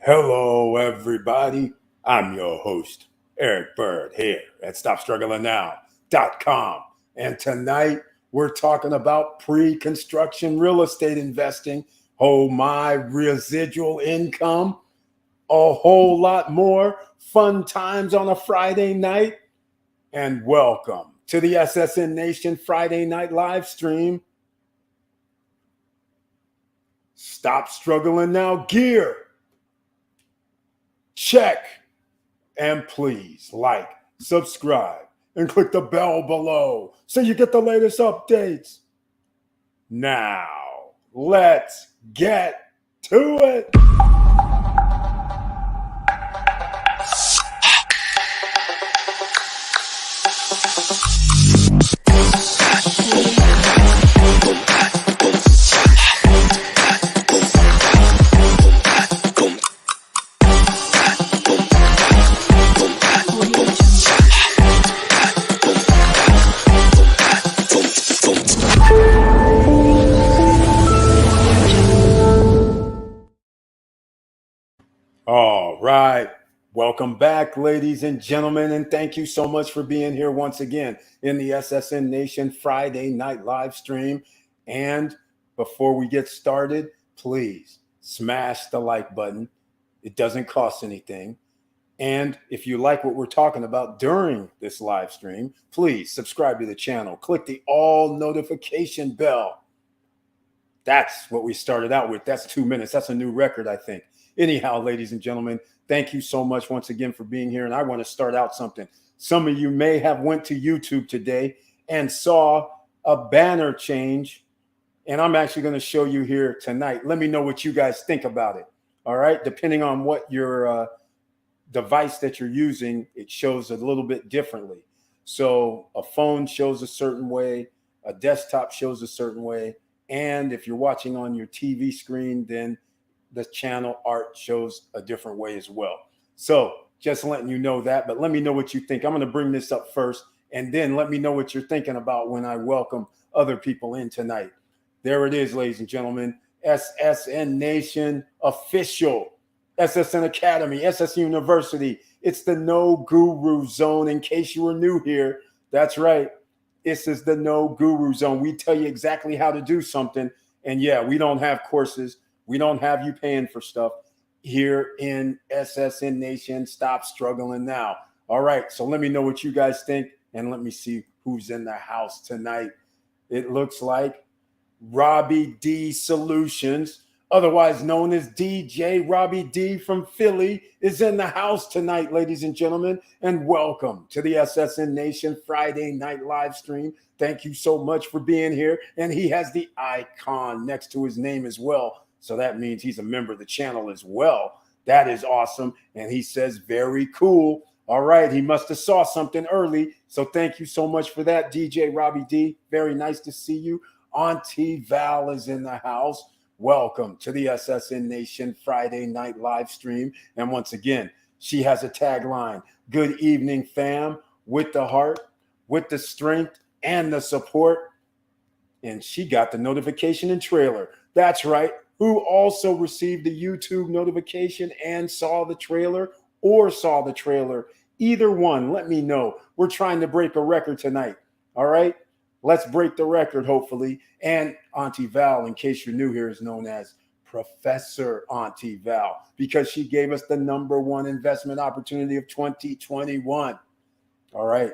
Hello, everybody. I'm your host, Eric Bird, here at StopStrugglingNow.com. And tonight, we're talking about pre-construction real estate investing. Oh, my residual income. A whole lot more fun times on a Friday night. And welcome to the SSN Nation Friday night live stream. Stop Struggling Now gear. Check. And please like, subscribe, and click the bell below so you get the latest updates. Now, let's get to it. All right. Welcome back, ladies and gentlemen, and thank you so much for being here once again in the SSN Nation Friday night live stream. And before we get started, please smash the like button. It doesn't cost anything. And if you like what we're talking about during this live stream, please subscribe to the channel. Click the all notification bell. That's what we started out with. That's 2 minutes. That's a new record, I think. Anyhow, ladies and gentlemen, thank you so much once again for being here. And I want to start out something. Some of you may have went to YouTube today and saw a banner change. And I'm actually going to show you here tonight. Let me know what you guys think about it. All right. Depending on what your device that you're using, it shows a little bit differently. So a phone shows a certain way. A desktop shows a certain way. And if you're watching on your TV screen, then the channel art shows a different way as well. So just letting you know that, but let me know what you think. I'm going to bring this up first, and then let me know what you're thinking about when I welcome other people in tonight. There it is, ladies and gentlemen. SSN Nation official, SSN Academy, SS University. It's the No Guru Zone. In case you were new here, that's right. This is the No Guru Zone. We tell you exactly how to do something. And yeah, we don't have courses. We don't have you paying for stuff here in SSN Nation. Stop struggling now. All right. So let me know what you guys think. And let me see who's in the house tonight. It looks like Robbie D Solutions, otherwise known as DJ Robbie D from Philly, is in the house tonight, ladies and gentlemen. And welcome to the SSN Nation Friday night live stream. Thank you so much for being here. And he has the icon next to his name as well. So that means he's a member of the channel as well. That is awesome. And he says, very cool. All right. He must have saw something early. So thank you so much for that, DJ Robbie D. Very nice to see you. Auntie Val is in the house. Welcome to the SSN Nation Friday night live stream. And once again, she has a tagline. Good evening, fam. With the heart, with the strength, and the support. And she got the notification and trailer. That's right. Who also received the YouTube notification and saw the trailer or saw the trailer. Either one, let me know. We're trying to break a record tonight. All right? Let's break the record, hopefully. And Auntie Val, in case you're new here, is known as Professor Auntie Val because she gave us the #1 investment opportunity of 2021. All right.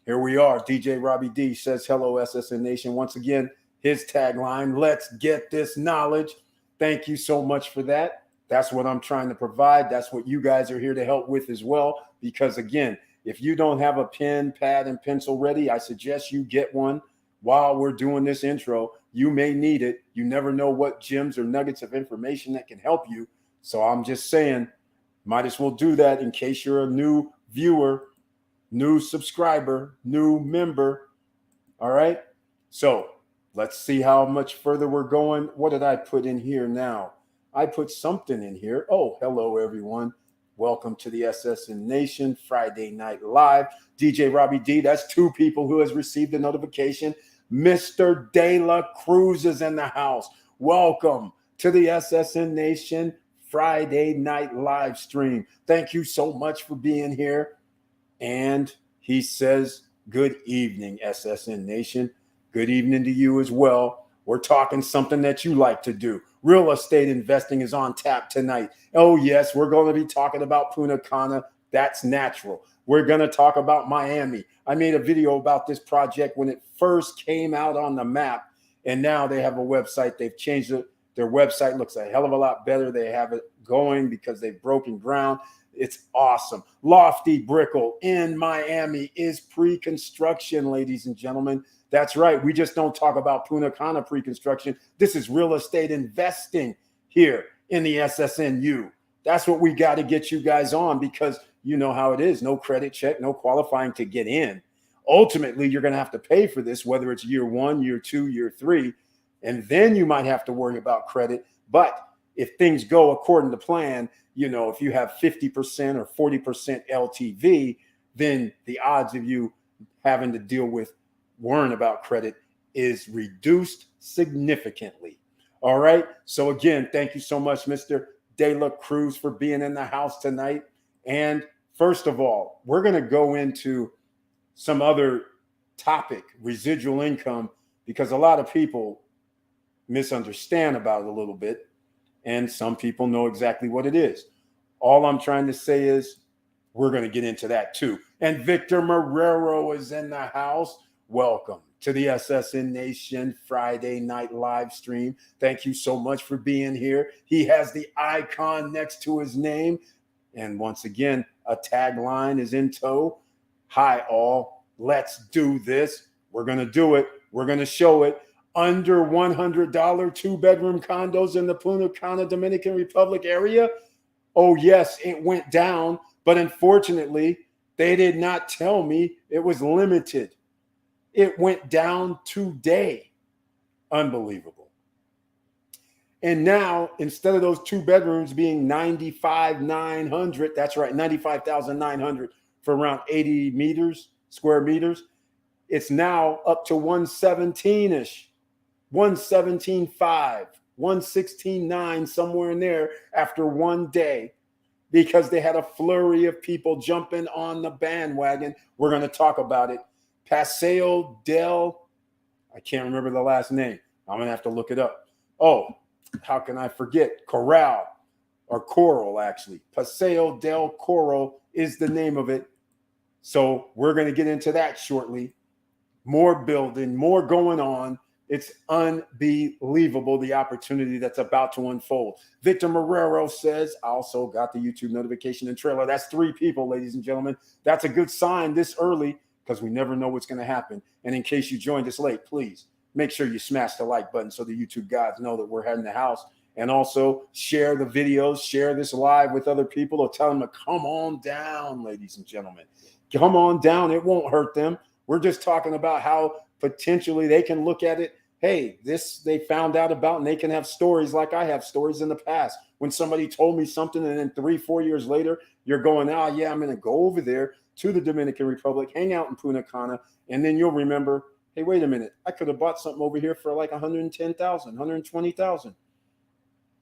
Here we are. DJ Robbie D says, hello, SSN Nation. Once again, his tagline, let's get this knowledge. Thank you so much for that. That's what I'm trying to provide. That's what you guys are here to help with as well. Because again, if you don't have a pen, pad, and pencil ready, I suggest you get one while we're doing this intro. You may need it. You never know what gems or nuggets of information that can help you. So I'm just saying, might as well do that in case you're a new viewer, new subscriber, new member. All right. So let's see how much further we're going. What did I put in here now? I put something in here. Oh, hello, everyone. Welcome to the SSN Nation Friday Night Live. DJ Robbie D, that's 2 people who has received a notification. Mr. De La Cruz is in the house. Welcome to the SSN Nation Friday night live stream. Thank you so much for being here. And he says, good evening, SSN Nation. Good evening to you as well. We're talking something that you like to do. Real estate investing is on tap tonight. Oh, yes, we're going to be talking about Punta Cana. That's natural. We're going to talk about Miami. I made a video about this project when it first came out on the map, and now they have a website. They've changed it. Their website looks a hell of a lot better. They have it going because they've broken ground. It's awesome. Lofty Brickell in Miami is pre-construction, ladies and gentlemen. That's right. We just don't talk about Punta Cana pre-construction. This is real estate investing here in the SSNU. That's what we got to get you guys on, because you know how it is. No credit check, no qualifying to get in. Ultimately, you're going to have to pay for this, whether it's year 1, year 2, year 3, and then you might have to worry about credit. But if things go according to plan, you know, if you have 50% or 40% LTV, then the odds of you having to deal with worrying about credit is reduced significantly. All right. So again, thank you so much, Mr. De La Cruz, for being in the house tonight. And first of all, we're going to go into some other topic, residual income, because a lot of people misunderstand about it a little bit, and some people know exactly what it is. All I'm trying to say is we're going to get into that too. And Victor Marrero is in the house. Welcome to the SSN Nation Friday night live stream. Thank you so much for being here. He has the icon next to his name. And once again, a tagline is in tow. Hi, all. Let's do this. We're going to do it. We're going to show it. Under $100 2-bedroom condos in the Punta Cana, Dominican Republic area. Oh, yes, it went down. But unfortunately, they did not tell me it was limited. It went down today. Unbelievable. And now, instead of those 2 bedrooms being $95,900, that's right, $95,900 for around 80 square meters, it's now up to 117-ish, 117.5, 116.9, somewhere in there after one day, because they had a flurry of people jumping on the bandwagon. We're going to talk about it. Paseo del, I can't remember the last name. I'm going to have to look it up. Oh, how can I forget? Coral, actually. Paseo del Coral is the name of it. So we're going to get into that shortly. More building, more going on. It's unbelievable, the opportunity that's about to unfold. Victor Marrero says, I also got the YouTube notification and trailer. That's 3 people, ladies and gentlemen. That's a good sign this early, because we never know what's going to happen. And in case you joined us late, please make sure you smash the like button so the YouTube guys know that we're heading the house. And also share the videos, share this live with other people, or tell them to come on down, ladies and gentlemen. Come on down. It won't hurt them. We're just talking about how potentially they can look at it. Hey, this they found out about, and they can have stories like I have stories in the past when somebody told me something, and then 3-4 years later, you're going, oh, yeah, I'm going to go over there to the Dominican Republic, hang out in Punta Cana, and then you'll remember, hey, wait a minute, I could have bought something over here for like 110,000, 120,000,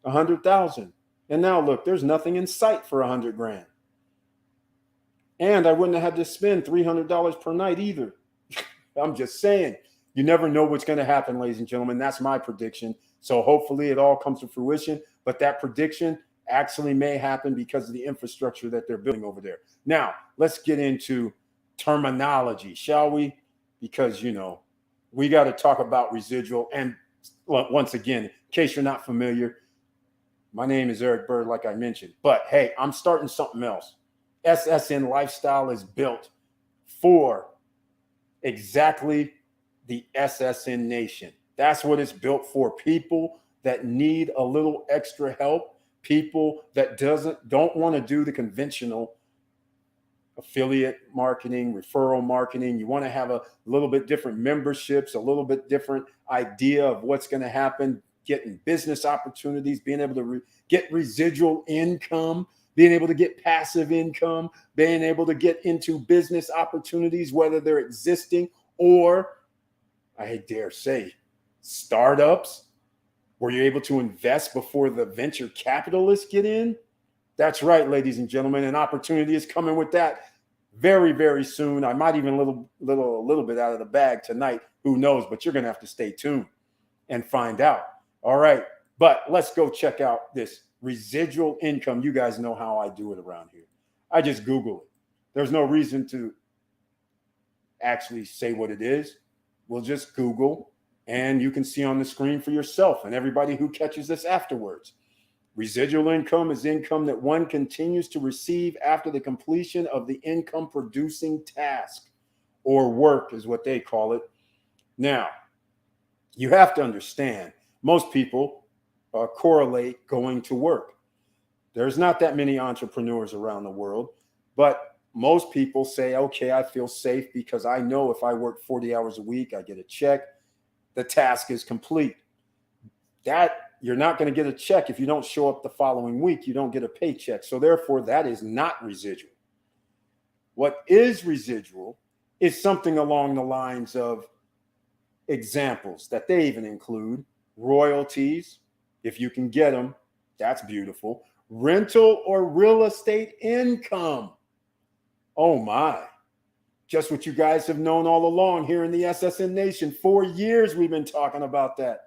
100,000. And now look, there's nothing in sight for 100 grand. And I wouldn't have had to spend $300 per night either. I'm just saying, you never know what's going to happen, ladies and gentlemen. That's my prediction. So hopefully it all comes to fruition. But that prediction actually may happen because of the infrastructure that they're building over there. Now, let's get into terminology, shall we? Because, you know, we got to talk about residual. And once again, in case you're not familiar, my name is Eric Bird, like I mentioned. But hey, I'm starting something else. SSN Lifestyle is built for exactly the SSN Nation. That's what it's built for. People that need a little extra help, people that don't want to do the conventional affiliate marketing, referral marketing. You want to have a little bit different memberships, a little bit different idea of what's going to happen, getting business opportunities, being able to get residual income, being able to get passive income, being able to get into business opportunities, whether they're existing or, I dare say, startups. Were you able to invest before the venture capitalists get in? That's right, ladies and gentlemen. An opportunity is coming with that very, very soon. I might even a little bit out of the bag tonight. Who knows? But you're going to have to stay tuned and find out. All right. But let's go check out this residual income. You guys know how I do it around here. I just Google it. There's no reason to actually say what it is. We'll just Google, and you can see on the screen for yourself and everybody who catches this afterwards. Residual income is income that one continues to receive after the completion of the income producing task, or work is what they call it. Now, you have to understand, most people correlate going to work. There's not that many entrepreneurs around the world, but most people say, okay, I feel safe because I know if I work 40 hours a week, I get a check, the task is complete. That you're not going to get a check if you don't show up the following week. You don't get a paycheck. So therefore, that is not residual. What is residual is something along the lines of examples that they even include royalties, if you can get them, that's beautiful. Rental or real estate income. Oh my, just what you guys have known all along here in the SSN Nation. 4 years we've been talking about that.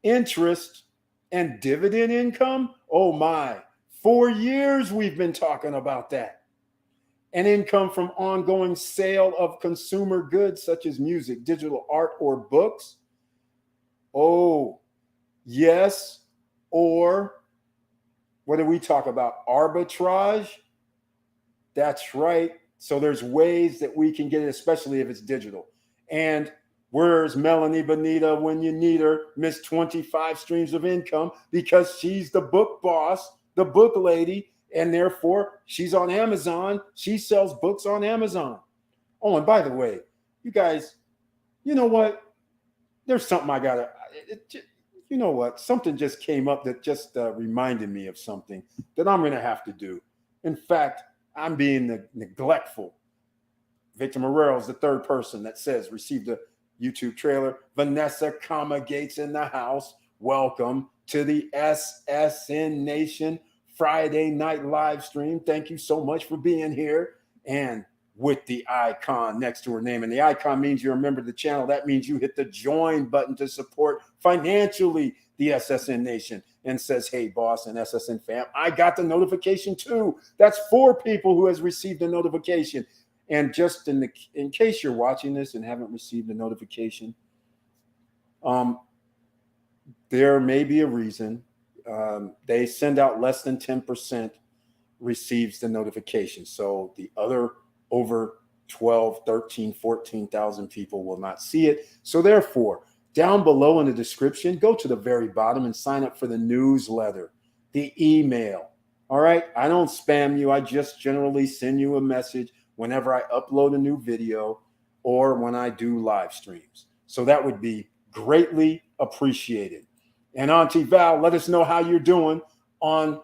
Interest and dividend income. Oh my, 4 years we've been talking about that. And income from ongoing sale of consumer goods such as music, digital art, or books. Oh, yes. Or what do we talk about? Arbitrage. That's right. So there's ways that we can get it, especially if it's digital. And where's Melanie Bonita when you need her? Miss 25 streams of income, because she's the book boss, the book lady, and therefore she's on Amazon. She sells books on Amazon. Oh, and by the way, you guys, you know what? There's something I gotta, you know what? Something just came up that just reminded me of something that I'm going to have to do. In fact, I'm being neglectful. Victor Morel's the third person that says received a YouTube trailer. Vanessa Gates in the house. Welcome to the SSN Nation Friday night live stream. Thank you so much for being here. And with the icon next to her name. And the icon means you're a member of the channel. That means you hit the join button to support financially the SSN Nation, and says, hey, boss and SSN fam, I got the notification too. That's 4 people who has received a notification. And just in case you're watching this and haven't received a notification, there may be a reason. They send out less than 10% receives the notification. So the other over 12, 13, 14,000 people will not see it. So therefore, down below in the description, go to the very bottom and sign up for the newsletter, the email. All right. I don't spam you. I just generally send you a message whenever I upload a new video or when I do live streams. So that would be greatly appreciated. And Auntie Val, let us know how you're doing on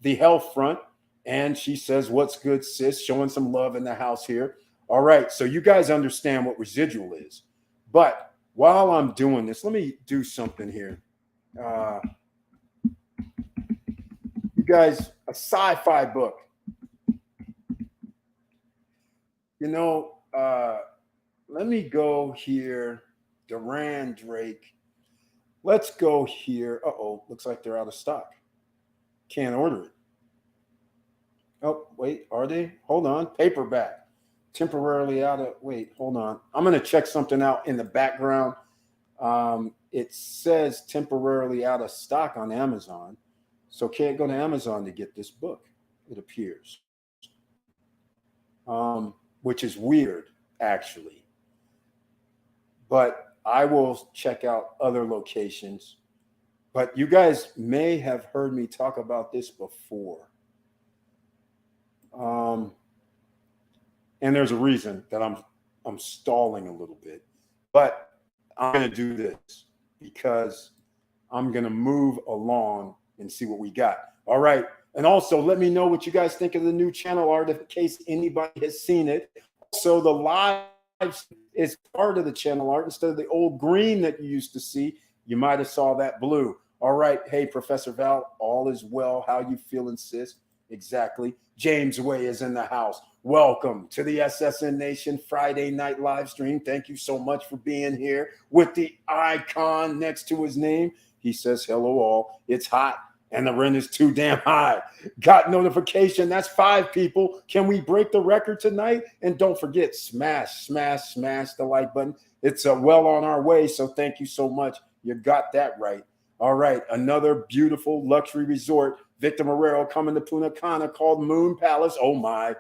the health front. And she says, what's good, sis? Showing some love in the house here. All right. So you guys understand what residual is. But while I'm doing this, let me do something here. You guys, a sci-fi book. You know, let me go here. Duran Drake. Let's go here. Uh-oh, looks like they're out of stock. Can't order it. Oh, wait, are they? Hold on. Paperback. Temporarily out of, wait, hold on. I'm going to check something out in the background. It says temporarily out of stock on Amazon. So can't go to Amazon to get this book, it appears. Which is weird, actually. But I will check out other locations. But you guys may have heard me talk about this before. And there's a reason that I'm stalling a little bit, but I'm going to do this because I'm going to move along and see what we got. All right. And also let me know what you guys think of the new channel art in case anybody has seen it. Also, the live is part of the channel art instead of the old green that you used to see. You might have saw that blue. All right. Hey, Professor Val, all is well. How you feeling, sis? Exactly. James Way is in the house. Welcome to the SSN Nation Friday night live stream. Thank you so much for being here with the icon next to his name. He says, hello all. It's hot and the rent is too damn high. Got notification. That's 5 people. Can we break the record tonight? And don't forget, smash the like button. It's well on our way. So thank you so much. You got that right. All right. Another beautiful luxury resort. Victor Marrero coming to Punta Cana called Moon Palace. Oh my,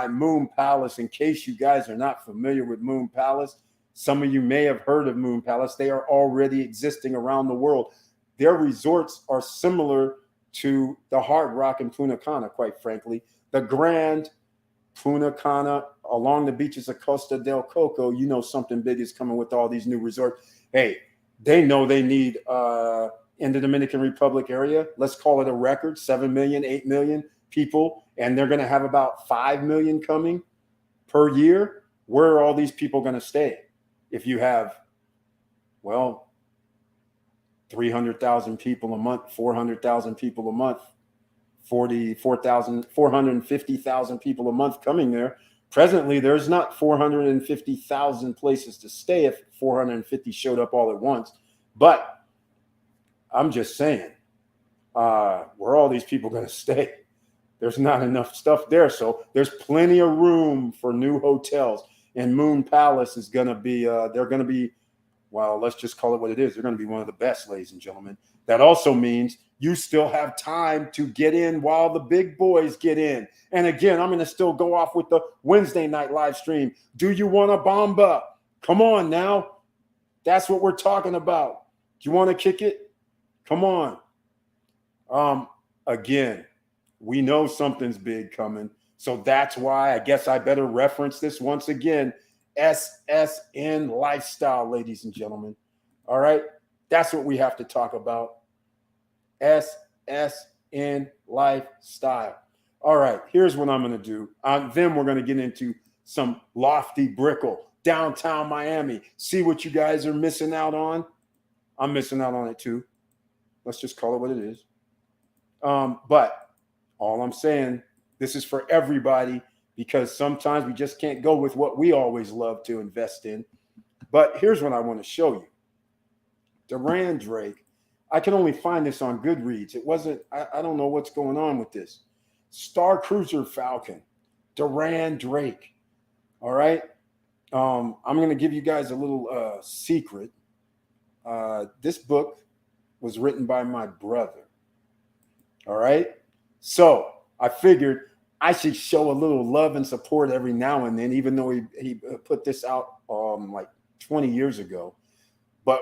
Moon Palace. In case you guys are not familiar with Moon Palace, some of you may have heard of Moon Palace. They are already existing around the world. Their resorts are similar to the Hard Rock in Punta Cana, quite frankly. The Grand Punta Cana along the beaches of Costa del Coco, you know something big is coming with all these new resorts. Hey, they know they need in the Dominican Republic area, let's call it a record, 7 million, 8 million people, and they're going to have about 5 million coming per year. Where are all these people going to stay? If you have, well, 300,000 people a month, 400,000 people a month, 450,000 people a month coming there. Presently, there's not 450,000 places to stay if 450 showed up all at once. But I'm just saying, where are all these people going to stay? There's not enough stuff there. So there's plenty of room for new hotels. And Moon Palace is going to be, they're going to be, well, let's just call it what it is. They're going to be one of the best, ladies and gentlemen. That also means you still have time to get in while the big boys get in. And again, I'm going to still go off with the Wednesday night live stream. Do you want a bomba? Come on now. That's what we're talking about. Do you want to kick it? Come on. Again, we know something's big coming. So that's why I guess I better reference this once again. SSN lifestyle, ladies and gentlemen. All right. That's what we have to talk about. SSN lifestyle. All right. Here's what I'm going to do. Then we're going to get into some lofty Brickell, downtown Miami. See what you guys are missing out on. I'm missing out on it too. Let's just call it what it is. But all I'm saying, this is for everybody, because sometimes we just can't go with what we always love to invest in. But here's what I want to show you. Duran Drake. I can only find this on Goodreads. It wasn't, I don't know what's going on with this. Star Cruiser Falcon. Duran Drake. All right. I'm going to give you guys a little secret. This book was written by my brother. All right. So I figured I should show a little love and support every now and then, even though he put this out like 20 years ago. But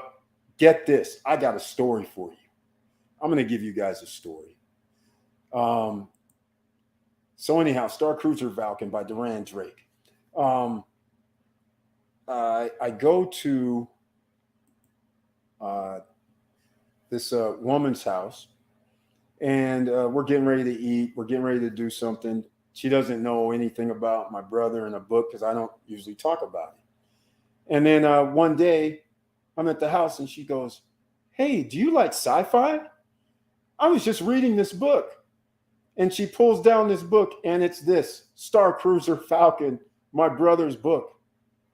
get this, I got a story for you. I'm going to give you guys a story. So anyhow, Star Cruiser Falcon by Duran Drake. I go to this woman's house, and we're getting ready to eat. We're getting ready to do something. She doesn't know anything about my brother and a book because I don't usually talk about it. And then one day I'm at the house and she goes, "Hey, do you like sci-fi? I was just reading this book." And she pulls down this book, and it's this, Star Cruiser Falcon, my brother's book.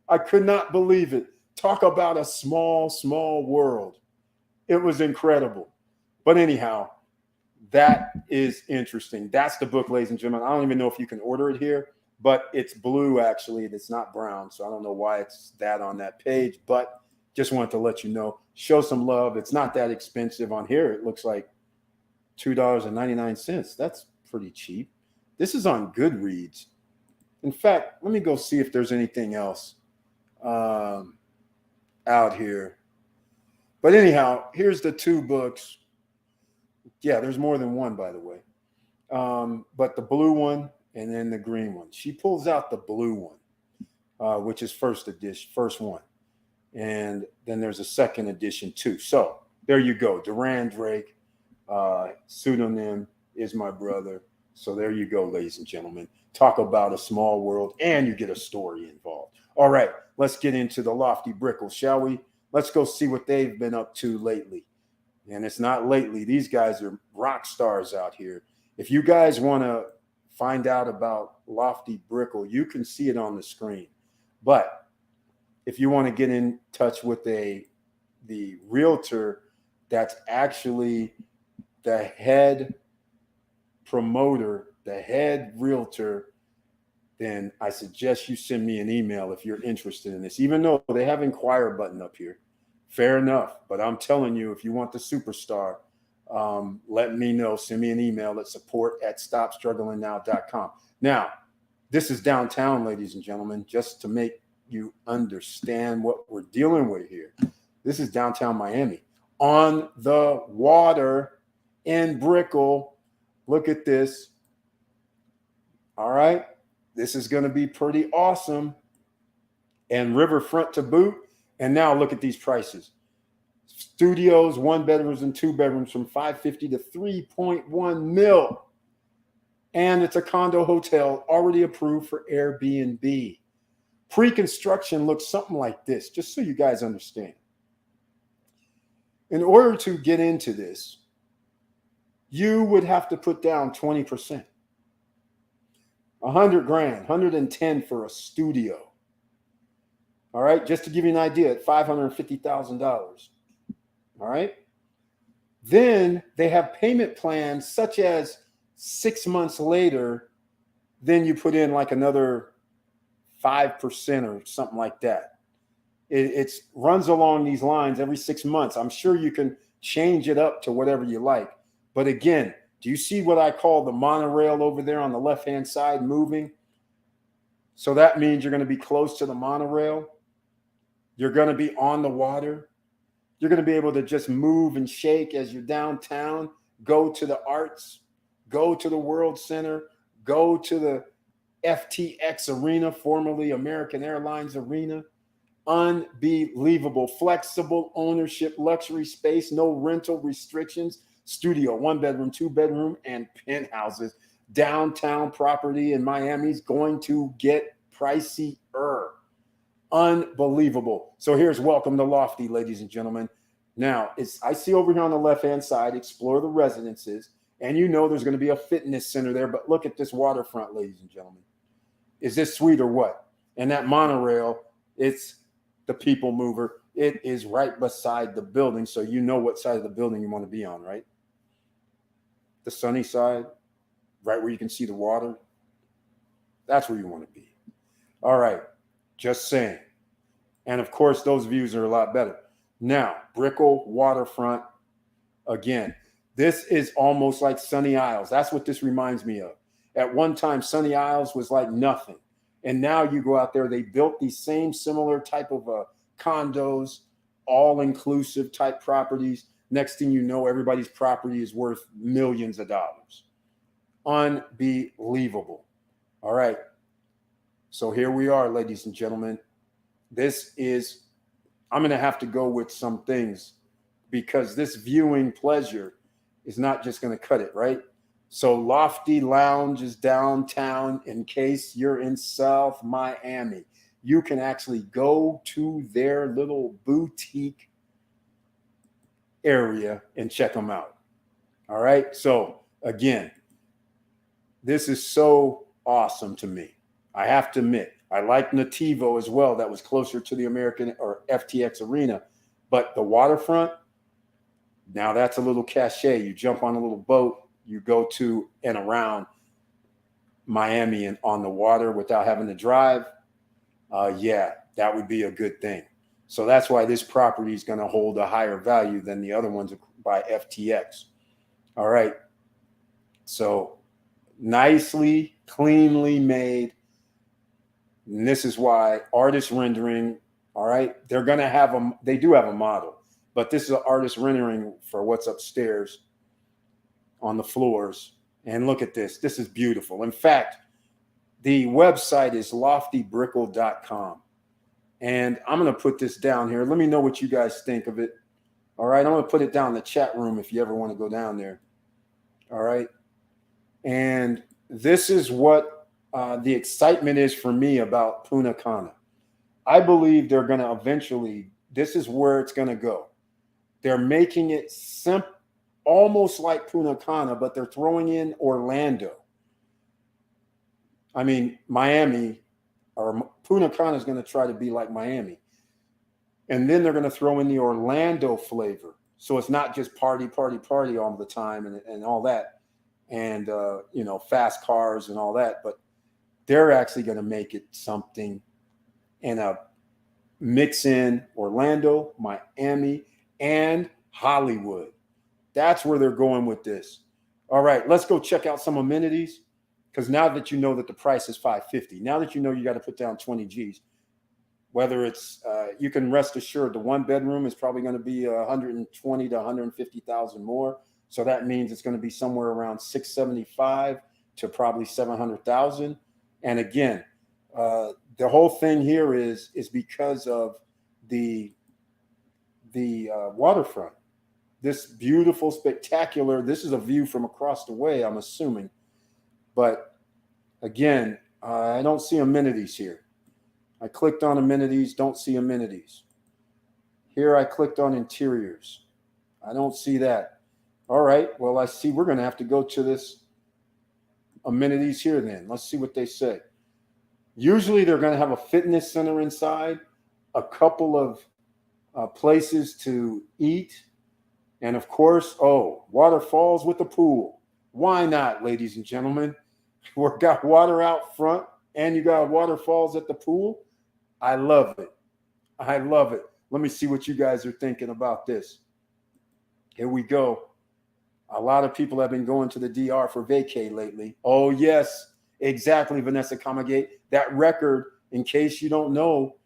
I could not believe it. Talk about a small, small world. It was incredible. But anyhow, that is interesting. That's the book, ladies and gentlemen. I don't even know if you can order it here, but it's blue, actually. It's not brown, so I don't know why it's that on that page, but just wanted to let you know. Show some love. It's not that expensive on here. It looks like $2.99. That's pretty cheap. This is on Goodreads. In fact, let me go see if there's anything else out here. But anyhow, here's the 2 books. Yeah, there's more than one, by the way. But the blue one and then the green one. She pulls out the blue one, which is first one. And then there's a second edition too. So there you go. Duran Drake, pseudonym is my brother. So there you go, ladies and gentlemen. Talk about a small world, and you get a story involved. All right, let's get into the lofty Brickell, shall we? Let's go see what they've been up to lately. And it's not lately. These guys are rock stars out here. If you guys want to find out about Lofty Brickell, you can see it on the screen. But if you want to get in touch with the realtor that's actually the head promoter, the head realtor, then I suggest you send me an email if you're interested in this, even though they have inquire button up here. Fair enough. But I'm telling you, if you want the superstar, let me know. Send me an email at support@stopstrugglingnow.com. Now, this is downtown, ladies and gentlemen, just to make you understand what we're dealing with here. This is downtown Miami on the water in Brickell. Look at this. All right. This is going to be pretty awesome. And riverfront to boot. And now look at these prices. Studios, 1 bedrooms and 2 bedrooms from $550 to $3.1 million. And it's a condo hotel already approved for Airbnb. Pre-construction looks something like this, just so you guys understand. In order to get into this, you would have to put down 20%. 100 grand, 110 for a studio. All right, just to give you an idea, at $550,000. All right. Then they have payment plans such as 6 months later, then you put in like another 5% or something like that. It runs along these lines every 6 months. I'm sure you can change it up to whatever you like. But again, do you see what I call the monorail over there on the left-hand side moving? So that means you're going to be close to the monorail. You're going to be on the water. You're going to be able to just move and shake as you're downtown, go to the arts, go to the World Center, go to the FTX Arena, formerly American Airlines Arena. Unbelievable. Flexible ownership, luxury space, no rental restrictions. Studio, 1 bedroom, 2 bedroom, and penthouses. Downtown property in Miami is going to get pricier. Unbelievable. So here's welcome to Lofty, ladies and gentlemen. Now, I see over here on the left-hand side, explore the residences, and you know there's going to be a fitness center there, but look at this waterfront, ladies and gentlemen. Is this sweet or what? And that monorail, it's the people mover. It is right beside the building, so you know what side of the building you want to be on, right? The sunny side, right where you can see the water. That's where you want to be. All right. Just saying. And of course, those views are a lot better. Now, Brickell Waterfront, again, this is almost like Sunny Isles. That's what this reminds me of. At one time, Sunny Isles was like nothing. And now you go out there, they built these same similar type of condos, all-inclusive type properties. Next thing you know, everybody's property is worth millions of dollars. Unbelievable. All right. So here we are, ladies and gentlemen. I'm going to have to go with some things because this viewing pleasure is not just going to cut it, right? So Lofty Lounge is downtown in case you're in South Miami. You can actually go to their little boutique area and check them out. All right. So again, this is so awesome to me. I have to admit, I like Nativo as well. That was closer to the American or FTX Arena. But the waterfront, now that's a little cachet. You jump on a little boat, you go to and around Miami and on the water without having to drive. Yeah, that would be a good thing. So that's why this property is going to hold a higher value than the other ones by FTX. All right. So nicely, cleanly made. And this is why artist rendering, all right, they're going to have they do have a model, but this is an artist rendering for what's upstairs on the floors. And look at this. This is beautiful. In fact, the website is loftybrickell.com. And I'm going to put this down here. Let me know what you guys think of it. All right. I'm going to put it down in the chat room if you ever want to go down there. All right. And this is what the excitement is for me about Punta Cana. I believe they're going to eventually this is where it's going to go. They're making it almost like Punta Cana, but they're throwing in Orlando. I mean, Miami or Punta Cana is going to try to be like Miami. And then they're going to throw in the Orlando flavor. So it's not just party, party, party all the time and all that. And, fast cars and all that. But they're actually going to make it something and mix in Orlando, Miami, and Hollywood. That's where they're going with this. All right, let's go check out some amenities. Because now that you know that the price is $550, now that you know you got to put down 20 G's, whether it's you can rest assured the one bedroom is probably going to be 120 to 150,000 more. So that means it's going to be somewhere around 675 to probably 700,000. And again, the whole thing here is because of the waterfront. This beautiful, spectacular. This is a view from across the way, I'm assuming. But again, I don't see amenities here. I clicked on amenities, don't see amenities. Here I clicked on interiors. I don't see that. All right, well, I see we're going to have to go to this amenities here then. Let's see what they say. Usually they're going to have a fitness center inside, a couple of places to eat, and of course, waterfalls with a pool. Why not, ladies and gentlemen? We've got water out front and you got waterfalls at the pool. I love it. I love it. Let me see what you guys are thinking about this. Here we go. A lot of people have been going to the DR for vacay lately. Oh, yes, exactly, Vanessa Kamagate. That record, in case you don't know,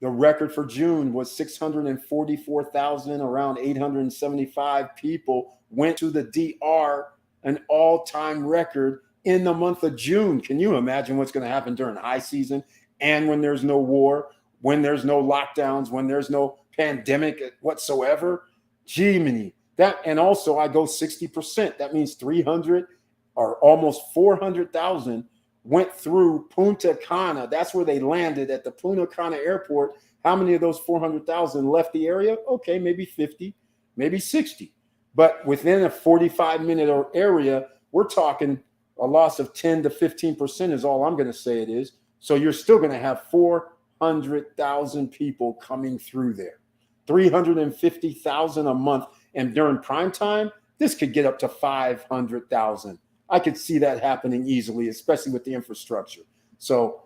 the record for June was 644,000, around 875 people went to the DR, an all-time record in the month of June. Can you imagine what's going to happen during high season and when there's no war, when there's no lockdowns, when there's no pandemic whatsoever? Jiminy. That, and also I go 60%. That means 300 or almost 400,000 went through Punta Cana. That's where they landed at the Punta Cana airport. How many of those 400,000 left the area? Okay, maybe 50, maybe 60. But within a 45-minute area, we're talking a loss of 10 to 15% is all I'm going to say it is. So you're still going to have 400,000 people coming through there, 350,000 a month. And during prime time, this could get up to 500,000. I could see that happening easily, especially with the infrastructure. So,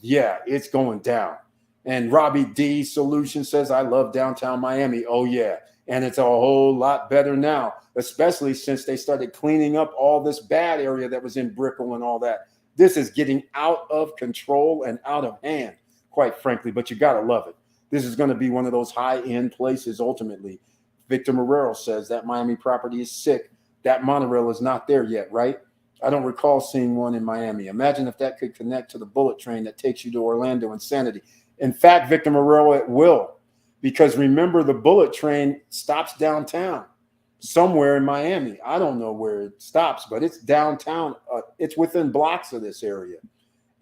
yeah, it's going down. And Robbie D Solution says, I love downtown Miami. Oh, yeah. And it's a whole lot better now, especially since they started cleaning up all this bad area that was in Brickell and all that. This is getting out of control and out of hand, quite frankly, but you got to love it. This is going to be one of those high-end places ultimately. Victor Marrero says that Miami property is sick. That monorail is not there yet, right? I don't recall seeing one in Miami. Imagine if that could connect to the bullet train that takes you to Orlando Insanity. In fact, Victor Marrero, it will. Because remember, the bullet train stops downtown somewhere in Miami. I don't know where it stops, but it's downtown. It's within blocks of this area.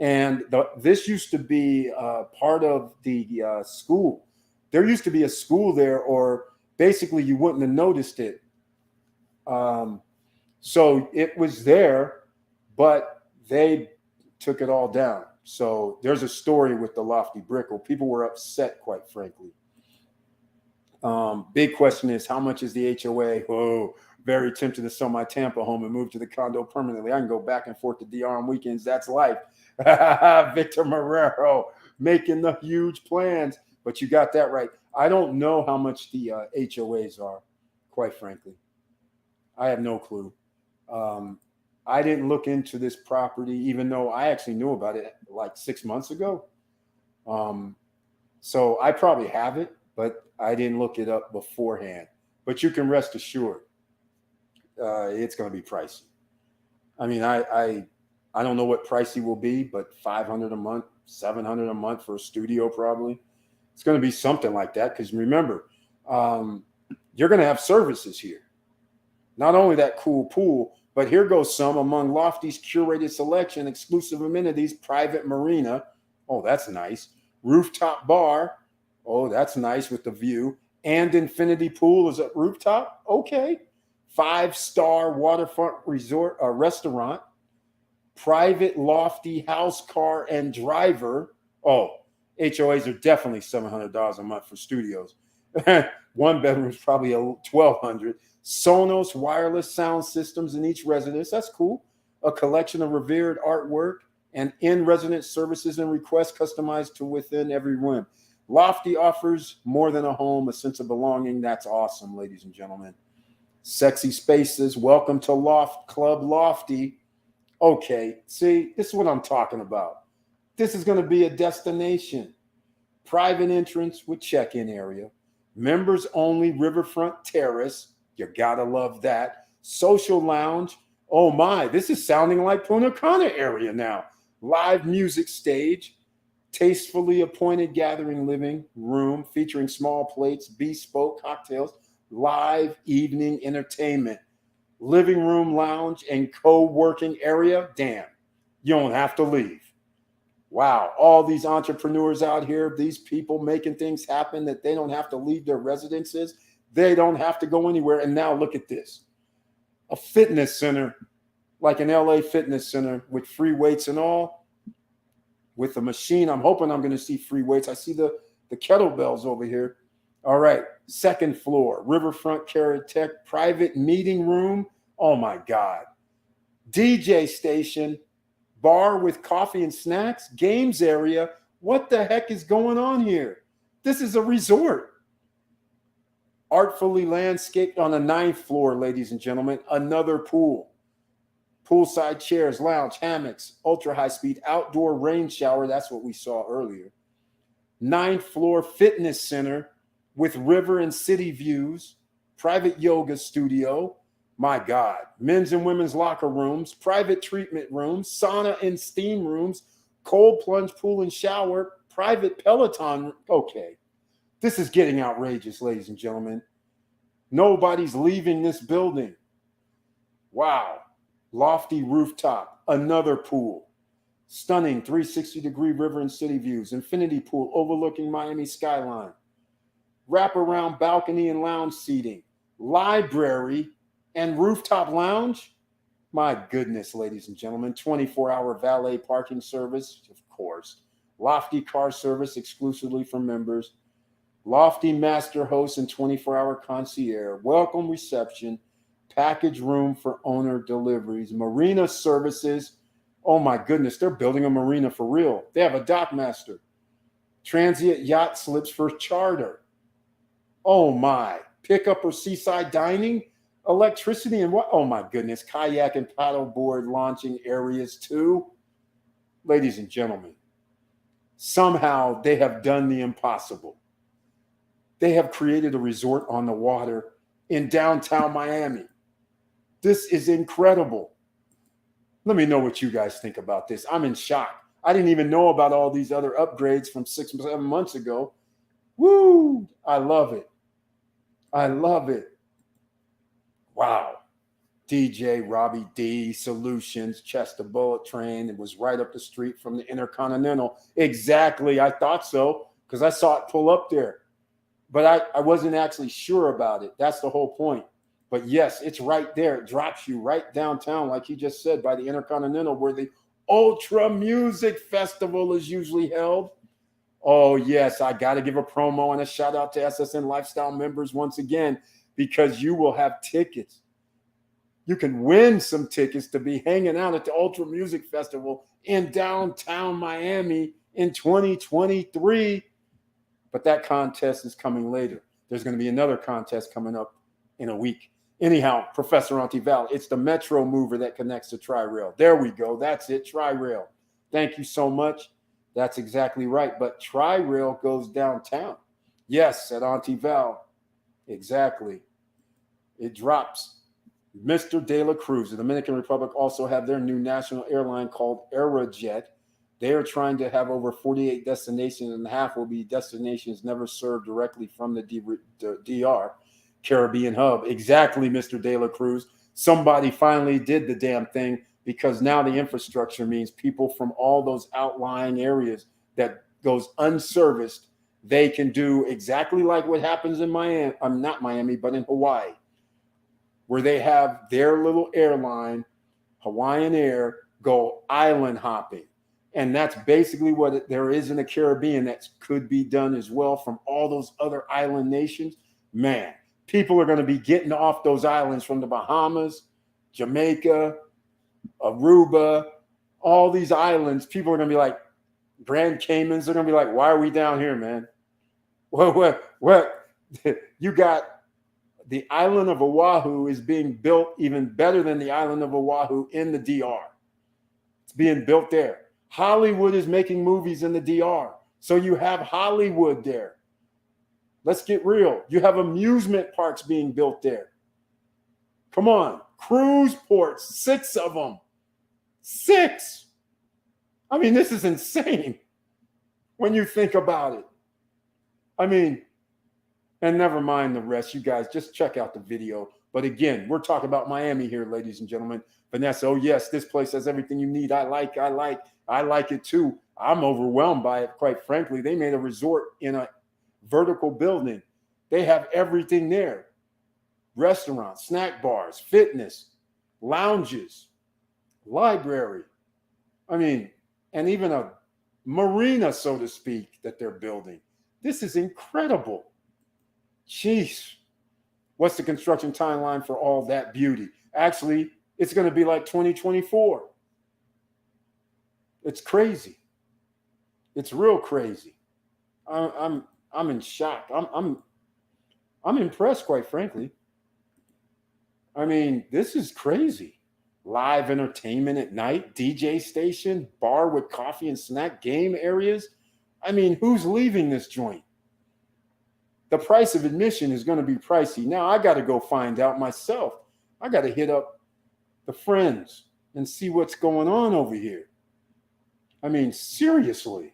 And this used to be part of the school. There used to be a school there, or basically you wouldn't have noticed it. So it was there, but they took it all down. So there's a story with the Lofty Brickell. People were upset, quite frankly. Big question is, how much is the HOA? Whoa, very tempted to sell my Tampa home and move to the condo permanently. I can go back and forth to DR on weekends. That's life. Victor Marrero making the huge plans, but you got that right. I don't know how much the HOAs are, quite frankly. I have no clue. I didn't look into this property, even though I actually knew about it like 6 months ago. So I probably have it, but I didn't look it up beforehand. But you can rest assured, it's going to be pricey. I mean, I don't know what pricey will be, but $500 a month, $700 a month for a studio probably. It's going to be something like that because remember, you're going to have services here. Not only that cool pool, but here goes some among Lofty's curated selection, exclusive amenities, private marina. Oh, that's nice. Rooftop bar. Oh, that's nice with the view. And infinity pool is at rooftop. Okay. 5-star waterfront resort restaurant. Private lofty house, car, and driver. Oh, HOAs are definitely $700 a month for studios. One bedroom is probably $1,200. Sonos wireless sound systems in each residence. That's cool. A collection of revered artwork and in-residence services and requests customized to within every room. Lofty offers more than a home, a sense of belonging. That's awesome, ladies and gentlemen. Sexy spaces. Welcome to Loft Club Lofty. Okay, see, this is what I'm talking about. This is going to be a destination. Private entrance with check-in area. Members only riverfront terrace. You gotta love that. Social lounge. Oh my, this is sounding like Punta Cana area now. Live music stage. Tastefully appointed gathering living room featuring small plates, bespoke cocktails, live evening entertainment. Living room lounge and co-working area. Damn, you don't have to leave. Wow, all these entrepreneurs out here, these people making things happen that they don't have to leave their residences. They don't have to go anywhere. And now look at this. A fitness center, like an LA fitness center with free weights and all, with a machine. I'm hoping I'm going to see free weights. I see the kettlebells over here. All right, second floor, Riverfront Carrot Tech, private meeting room. Oh my God. DJ station, bar with coffee and snacks, games area. What the heck is going on here? This is a resort. Artfully landscaped on the 9th floor, ladies and gentlemen, another pool. Poolside chairs, lounge, hammocks, ultra high speed outdoor rain shower. That's what we saw earlier. 9th floor fitness center with river and city views, private yoga studio. My God, men's and women's locker rooms, private treatment rooms, sauna and steam rooms, cold plunge pool and shower, private Peloton. Okay, this is getting outrageous, ladies and gentlemen. Nobody's leaving this building. Wow. Lofty rooftop, another pool. Stunning 360-degree river and city views, infinity pool overlooking Miami skyline. Wraparound balcony and lounge seating, library, and rooftop lounge. My goodness, ladies and gentlemen, 24-hour valet parking service, of course. Lofty car service exclusively for members. Lofty master host and 24-hour concierge. Welcome reception. Package room for owner deliveries. Marina services. Oh my goodness, they're building a marina for real. They have a dock master. Transient yacht slips for charter. Oh my. Pickup or seaside dining. Electricity and what? Oh my goodness. Kayak and paddleboard launching areas too. Ladies and gentlemen, somehow they have done the impossible. They have created a resort on the water in downtown Miami. This is incredible. Let me know what you guys think about this. I'm in shock. I didn't even know about all these other upgrades from 6-7 months ago. Woo! I love it. I love it. Wow. DJ Robbie D Solutions, Chester Bullet Train. It was right up the street from the Intercontinental. Exactly. I thought so because I saw it pull up there. But I wasn't actually sure about it. That's the whole point. But yes, it's right there. It drops you right downtown, like he just said, by the Intercontinental, where the Ultra Music Festival is usually held. Oh, yes, I got to give a promo and a shout out to SSN Lifestyle members once again, because you will have tickets. You can win some tickets to be hanging out at the Ultra Music Festival in downtown Miami in 2023. But that contest is coming later. There's going to be another contest coming up in a week. Anyhow, Professor Antival, it's the Metro Mover that connects to Tri-Rail. There we go. That's it, Tri-Rail. Thank you so much. That's exactly right. But Tri-Rail goes downtown. Yes, at Antival. Exactly. It drops. Mr. De La Cruz, the Dominican Republic, also have their new national airline called Aerojet. They are trying to have over 48 destinations, and half will be destinations never served directly from the DR, Caribbean hub. Exactly, Mr. De La Cruz. Somebody finally did the damn thing, because now the infrastructure means people from all those outlying areas that goes unserviced, they can do exactly like what happens in Miami, not Miami, but in Hawaii, where they have their little airline, Hawaiian Air, go island hopping. And that's basically what there is in the Caribbean that could be done as well from all those other island nations. Man, people are going to be getting off those islands from the Bahamas, Jamaica, Aruba, all these islands. People are going to be like, Grand Caymans, they're going to be like, why are we down here, man? What? You got the island of Oahu is being built even better than the island of Oahu in the DR. It's being built there. Hollywood is making movies in the DR. So you have Hollywood there. Let's get real. You have amusement parks being built there. Come on. Cruise ports, 6 of them. 6. I mean, this is insane when you think about it. I mean, and never mind the rest. You guys just check out the video. But again, we're talking about Miami here, ladies and gentlemen. Vanessa, oh yes, this place has everything you need. I like it too. I'm overwhelmed by it, quite frankly. They made a resort in a vertical building. They have everything there. Restaurants, snack bars, fitness, lounges, library. I mean, and even a marina, so to speak, that they're building. This is incredible. Jeez. What's the construction timeline for all that beauty? Actually, it's going to be like 2024. It's crazy. It's real crazy. I'm in shock. I'm impressed, quite frankly. I mean, this is crazy. Live entertainment at night, DJ station, bar with coffee and snack, game areas. I mean, who's leaving this joint? The price of admission is going to be pricey. Now I got to go find out myself. I got to hit up the friends and see what's going on over here. I mean, seriously.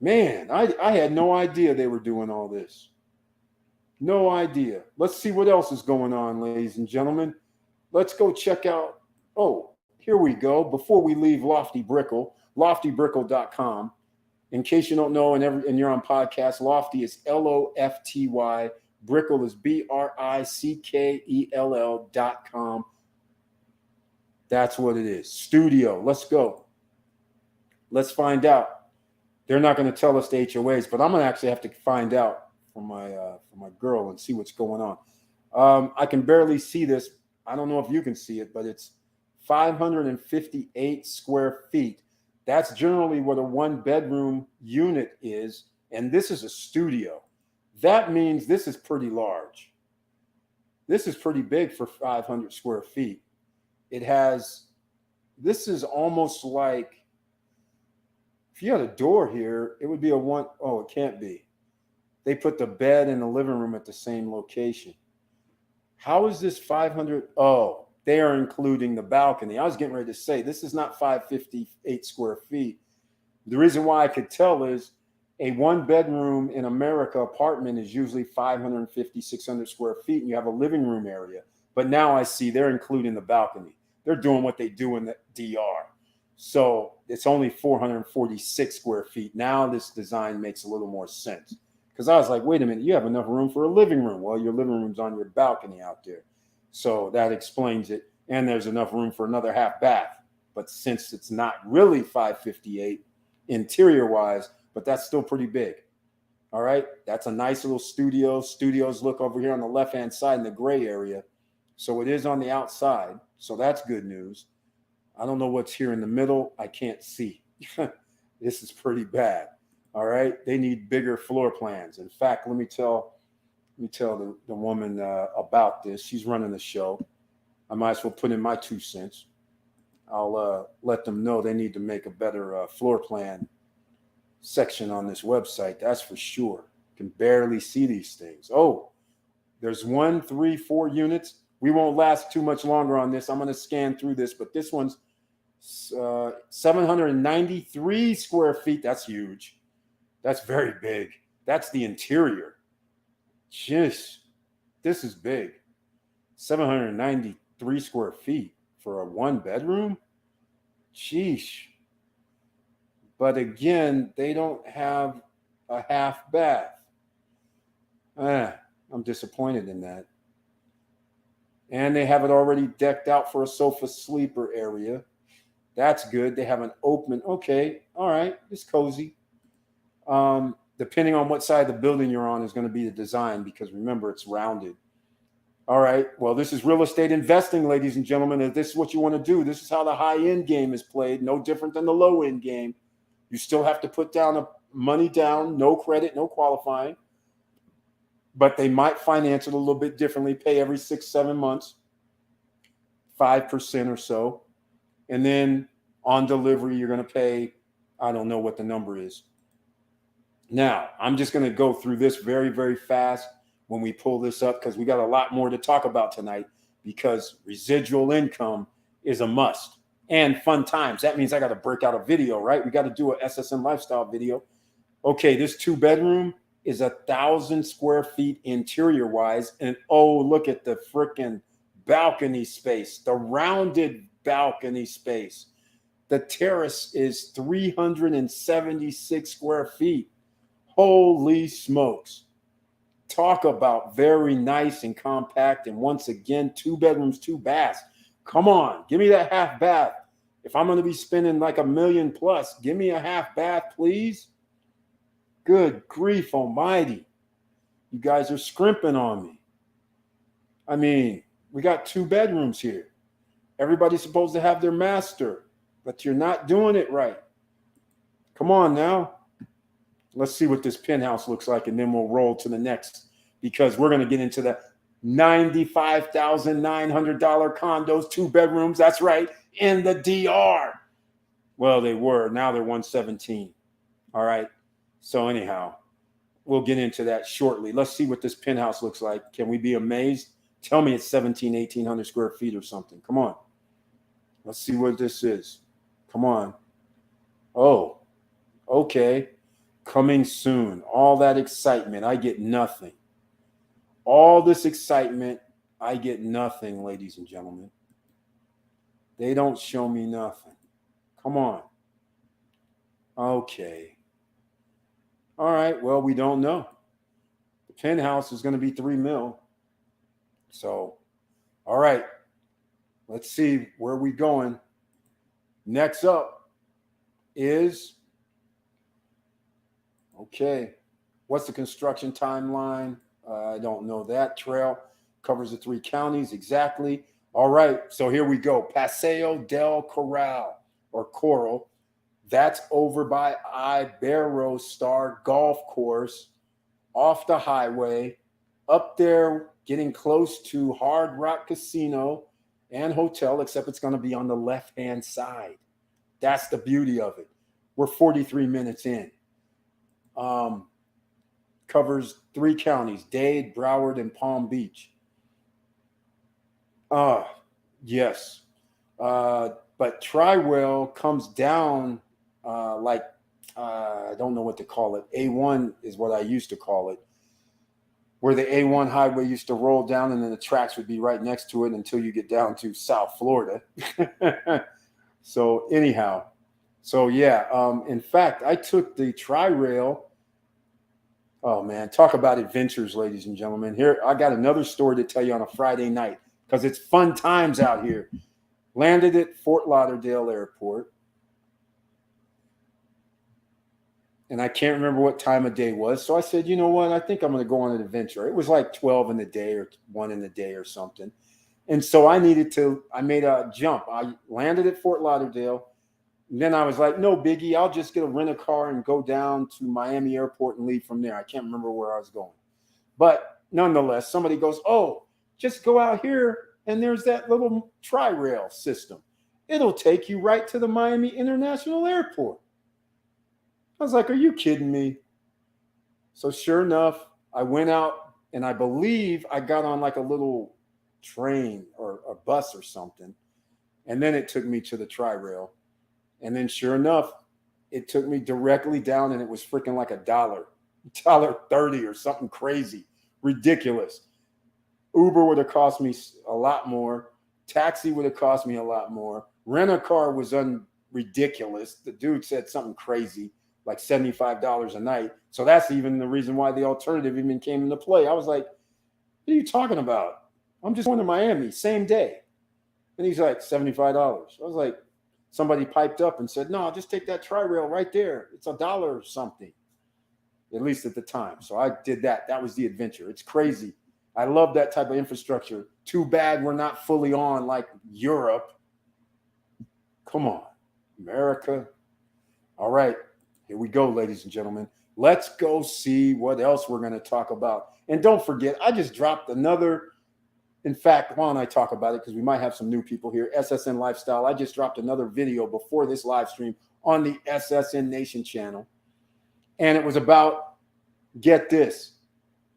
Man, I had no idea they were doing all this. No idea. Let's see what else is going on, ladies and gentlemen. Let's go check out. Oh, here we go. Before we leave Lofty Brickell, loftybrickell.com. In case you don't know, and you're on podcast, Lofty is LOFTY. Brickell is BRICKELL.com. That's what it is. Studio. Let's go. Let's find out. They're not going to tell us the HOAs, but I'm going to actually have to find out from my girl and see what's going on. I can barely see this. I don't know if you can see it, but it's 558 square feet. That's generally what a 1-bedroom unit is, and this is a studio. That means this is pretty large. This is pretty big for 500 square feet. This is almost like, if you had a door here, it would be it can't be. They put the bed and the living room at the same location. How is this 500? Oh, they are including the balcony. I was getting ready to say, this is not 558 square feet. The reason why I could tell is a 1-bedroom in America apartment is usually 550, 600 square feet, and you have a living room area. But now I see they're including the balcony. They're doing what they do in the DR. So it's only 446 square feet. Now this design makes a little more sense. Because I was like, wait a minute, you have enough room for a living room. Well, your living room's on your balcony out there. So that explains it. And there's enough room for another half bath. But since it's not really 558 interior-wise, but that's still pretty big. All right? That's a nice little studio. Studios look over here on the left-hand side in the gray area. So it is on the outside. So that's good news. I don't know what's here in the middle. I can't see. This is pretty bad. All right. They need bigger floor plans. In fact, let me tell the woman about this. She's running the show. I might as well put in my 2 cents. I'll let them know they need to make a better floor plan section on this website. That's for sure. Can barely see these things. Oh, there's 1, 3, 4 units. We won't last too much longer on this. I'm going to scan through this, but this one's 793 square feet. That's huge. That's very big. That's the interior. Jeez, this is big. 793 square feet for a 1-bedroom? Sheesh. But again, they don't have a half bath. I'm disappointed in that. And they have it already decked out for a sofa sleeper area. That's good. They have an open. Okay, all right, it's cozy. Depending on what side of the building you're on is going to be the design, because remember, it's rounded. All right, well, this is real estate investing, ladies and gentlemen. If this is what you want to do, this is how the high-end game is played, no different than the low-end game. You still have to put down money down, no credit, no qualifying. But they might finance it a little bit differently, pay every 6-7 months, 5% or so. And then on delivery, you're going to pay, I don't know what the number is. Now, I'm just going to go through this very, very fast when we pull this up, because we got a lot more to talk about tonight, because residual income is a must. And fun times. That means I got to break out a video, right? We got to do a SSN lifestyle video. Okay, this 2-bedroom is 1,000 square feet interior wise. And oh, look at the freaking balcony space, the rounded balcony space. The terrace is 376 square feet. Holy smokes. Talk about very nice and compact. And once again, 2 bedrooms, 2 baths. Come on, give me that half bath. If I'm going to be spending like $1 million plus, give me a half bath, please. Good grief almighty. You guys are scrimping on me. I mean, we got 2 bedrooms here. Everybody's supposed to have their master, but you're not doing it right. Come on now. Let's see what this penthouse looks like, and then we'll roll to the next, because we're going to get into the $95,900 condos, 2 bedrooms. That's right, in the DR. Well, they were. Now they're 117. All right. So anyhow, we'll get into that shortly. Let's see what this penthouse looks like. Can we be amazed? Tell me it's 1,800 square feet or something. Come on. Let's see what this is. Come on. Oh, okay. Coming soon. All that excitement. I get nothing. All this excitement. I get nothing, ladies and gentlemen. They don't show me nothing. Come on. Okay. All right. Well, we don't know. The penthouse is going to be $3 million. So, all right. Let's see where we're going. Next up is, okay, what's the construction timeline? I don't know that. Trail covers the 3 counties exactly. All right, so here we go. Paseo del Corral, or Coral. That's over by Iberostar Golf Course, off the highway, up there, getting close to Hard Rock Casino and Hotel, except it's going to be on the left-hand side. That's the beauty of it. We're 43 minutes in. Covers 3 counties, Dade, Broward, and Palm Beach. Yes. But Triwell comes down I don't know what to call it. A1 is what I used to call it, where the A1 highway used to roll down, and then the tracks would be right next to it until you get down to South Florida. So anyhow, in fact, I took the Tri-Rail. Oh man, talk about adventures, ladies and gentlemen. Here, I got another story to tell you on a Friday night, because it's fun times out here. Landed at Fort Lauderdale Airport. And I can't remember what time of day it was. So I said, you know what? I think I'm going to go on an adventure. It was like 12 in the day or 1 in the day or something. And so I made a jump. I landed at Fort Lauderdale. And then I was like, no biggie. I'll just get a rent a car and go down to Miami Airport and leave from there. I can't remember where I was going. But nonetheless, somebody goes, oh, just go out here and there's that little Tri-Rail system. It'll take you right to the Miami International Airport. I was like, are you kidding me? So sure enough, I went out, and I believe I got on like a little train or a bus or something. And then it took me to the Tri-Rail. And then sure enough, it took me directly down, and it was freaking like $1.30 or something crazy, ridiculous. Uber would have cost me a lot more. Taxi would have cost me a lot more. Rent a car was ridiculous. The dude said something crazy. like $75 a night. So that's even the reason why the alternative even came into play. I was like, what are you talking about? I'm just going to Miami, same day. And he's like, $75. I was like, somebody piped up and said, no, just take that tri-rail right there. It's $1 or something, at least at the time. So I did that. That was the adventure. It's crazy. I love that type of infrastructure. Too bad we're not fully on like Europe. Come on, America. All right, here we go, ladies and gentlemen. Let's go see what else we're going to talk about. And don't forget, I just dropped another. In fact, why don't I talk about it, because we might have some new people here. SSN Lifestyle. I just dropped another video before this live stream on the SSN Nation channel. And it was about, get this,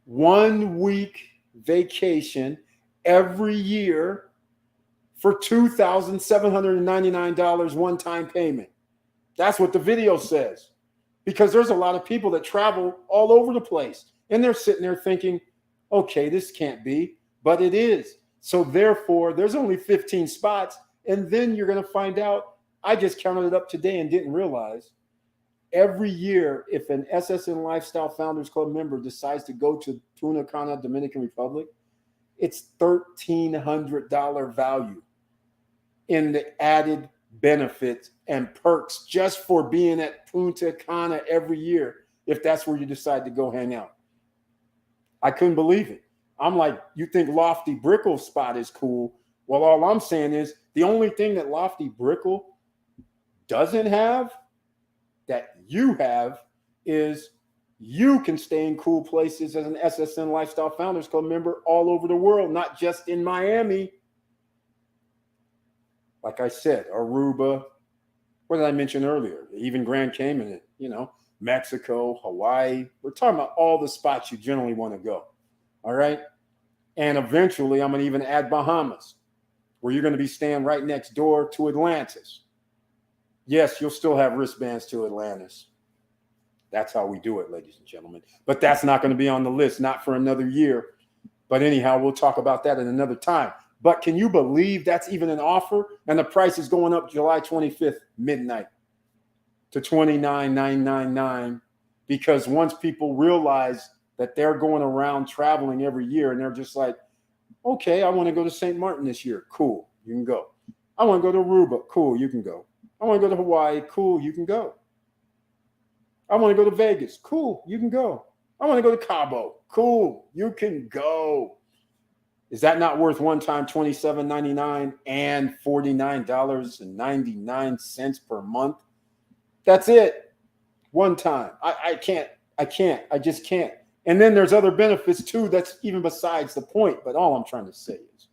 1 week vacation every year for $2,799 one-time payment. That's what the video says. Because there's a lot of people that travel all over the place. And they're sitting there thinking, okay, this can't be. But it is. So therefore, there's only 15 spots. And then you're going to find out, I just counted it up today and didn't realize, every year, if an SSN Lifestyle Founders Club member decides to go to Punta Cana, Dominican Republic, it's $1,300 value in the added benefits and perks just for being at Punta Cana every year, if that's where you decide to go hang out. I couldn't believe it. I'm like, you think Lofty Brickell's spot is cool? Well, all I'm saying is the only thing that Lofty Brickell doesn't have that you have is you can stay in cool places as an SSN Lifestyle Founders Club member all over the world, not just in Miami. Like I said, Aruba, what did I mention earlier? Even Grand Cayman, Mexico, Hawaii. We're talking about all the spots you generally want to go. All right. And eventually I'm going to even add Bahamas, where you're going to be staying right next door to Atlantis. Yes, you'll still have wristbands to Atlantis. That's how we do it, ladies and gentlemen. But that's not going to be on the list, not for another year. But anyhow, we'll talk about that at another time. But can you believe that's even an offer? And the price is going up July 25th, midnight, to $29,999. Because once people realize that they're going around traveling every year and they're just like, okay, I want to go to St. Martin this year. Cool, you can go. I want to go to Aruba. Cool, you can go. I want to go to Hawaii. Cool, you can go. I want to go to Vegas. Cool, you can go. I want to go to Cabo. Cool, you can go. Is that not worth one time $27.99 and $49.99 per month? That's it. One time. I just can't. And then there's other benefits too. That's even besides the point. But all I'm trying to say is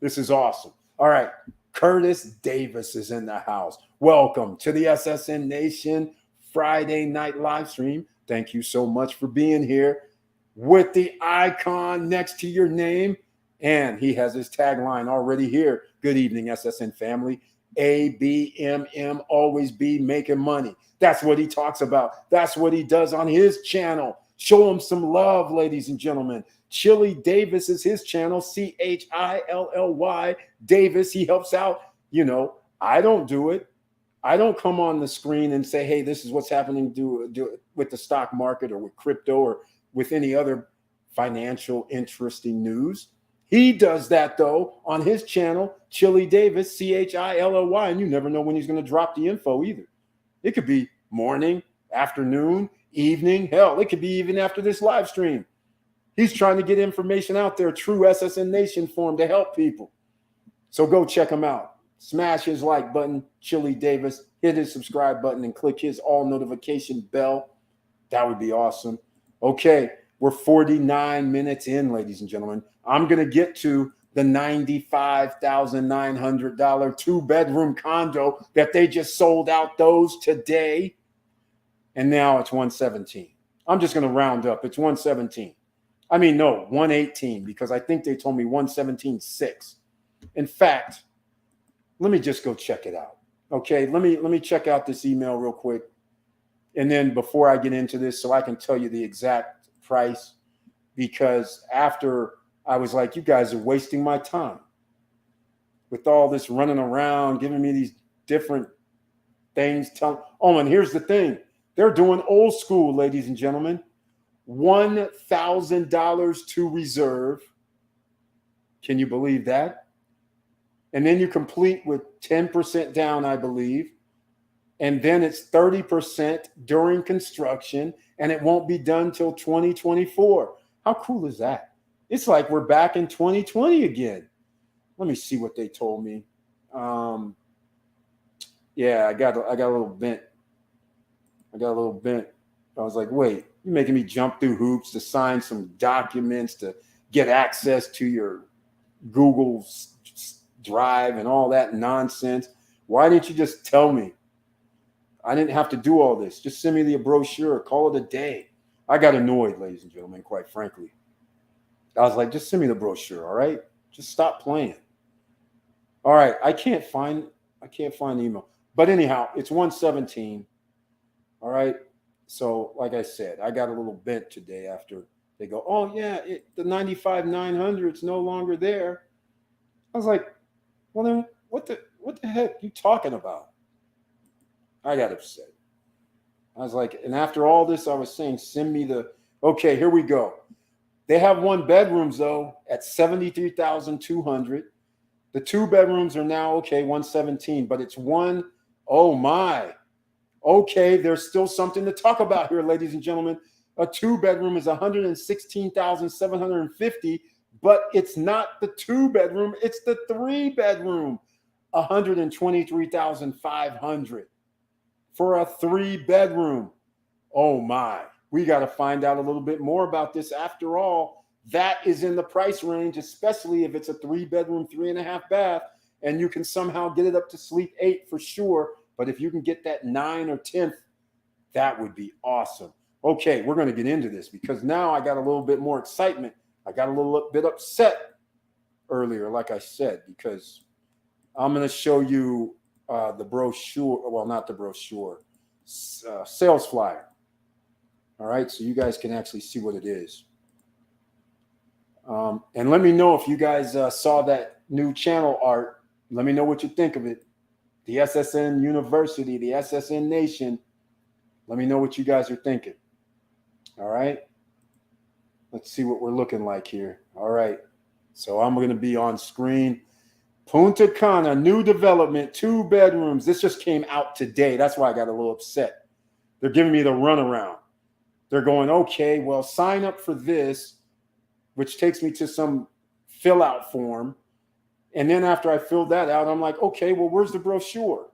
this is awesome. All right. Curtis Davis is in the house. Welcome to the SSN Nation Friday night live stream. Thank you so much for being here with the icon next to your name. And he has his tagline already here. Good evening, SSN family. ABMM, always be making money. That's what he talks about. That's what he does on his channel. Show him some love, ladies and gentlemen. Chili Davis is his channel, CHILLY Davis. He helps out. I don't do it. I don't come on the screen and say, hey, this is what's happening do it with the stock market or with crypto or with any other financial interesting news. He does that, though, on his channel, Chili Davis, CHILLY, and you never know when he's going to drop the info either. It could be morning, afternoon, evening. Hell, it could be even after this live stream. He's trying to get information out there, true SSN Nation form to help people. So go check him out. Smash his like button, Chili Davis, hit his subscribe button, and click his all notification bell. That would be awesome. Okay, we're 49 minutes in, ladies and gentlemen. I'm going to get to the $95,900 two-bedroom condo that they just sold out those today. And now it's 117. I'm just going to round up. It's 117. I mean, no, 118, because I think they told me 117.6. In fact, let me just go check it out. Okay, let me check out this email real quick. And then before I get into this, so I can tell you the exact price, because after I was like, you guys are wasting my time with all this running around, giving me these different things. And here's the thing. They're doing old school, ladies and gentlemen. $1,000 to reserve. Can you believe that? And then you complete with 10% down, I believe. And then it's 30% during construction, and it won't be done till 2024. How cool is that? It's like we're back in 2020 again. Let me see what they told me. Yeah, I got a little bent. I was like, wait, you're making me jump through hoops to sign some documents to get access to your Google Drive and all that nonsense. Why didn't you just tell me? I didn't have to do all this. Just send me the brochure. Call it a day. I got annoyed, ladies and gentlemen, quite frankly. I was like, just send me the brochure, all right? Just stop playing. All right, I can't find the email. But anyhow, it's 117. All right. So, like I said, I got a little bent today after they go, oh yeah, the 95 900 is no longer there. I was like, well then what the heck are you talking about? I got upset. I was like, and after all this, I was saying, send me okay, here we go. They have 1 bedrooms though at 73,200. The 2 bedrooms are now, okay, 117, but it's one, oh my. Okay, there's still something to talk about here, ladies and gentlemen. A 2 bedroom is 116,750, but it's not the 2 bedroom, it's the 3 bedroom, 123,500 for a 3 bedroom. Oh my, we got to find out a little bit more about this. After all, that is in the price range, especially if it's a 3 bedroom, 3.5 bath, and you can somehow get it up to Sleep 8 for sure. But if you can get that 9 or 10th, that would be awesome. Okay, we're going to get into this because now I got a little bit more excitement. I got a little bit upset earlier, like I said, because I'm going to show you the brochure. Well, not the brochure, sales flyer. All right, so you guys can actually see what it is. And let me know if you guys saw that new channel art. Let me know what you think of it. The SSN University, the SSN Nation. Let me know what you guys are thinking. All right. Let's see what we're looking like here. All right. So I'm going to be on screen. Punta Cana, new development, 2 bedrooms. This just came out today. That's why I got a little upset. They're giving me the runaround. They're going, okay, well, sign up for this, which takes me to some fill out form. And then after I filled that out, I'm like, okay, well, where's the brochure?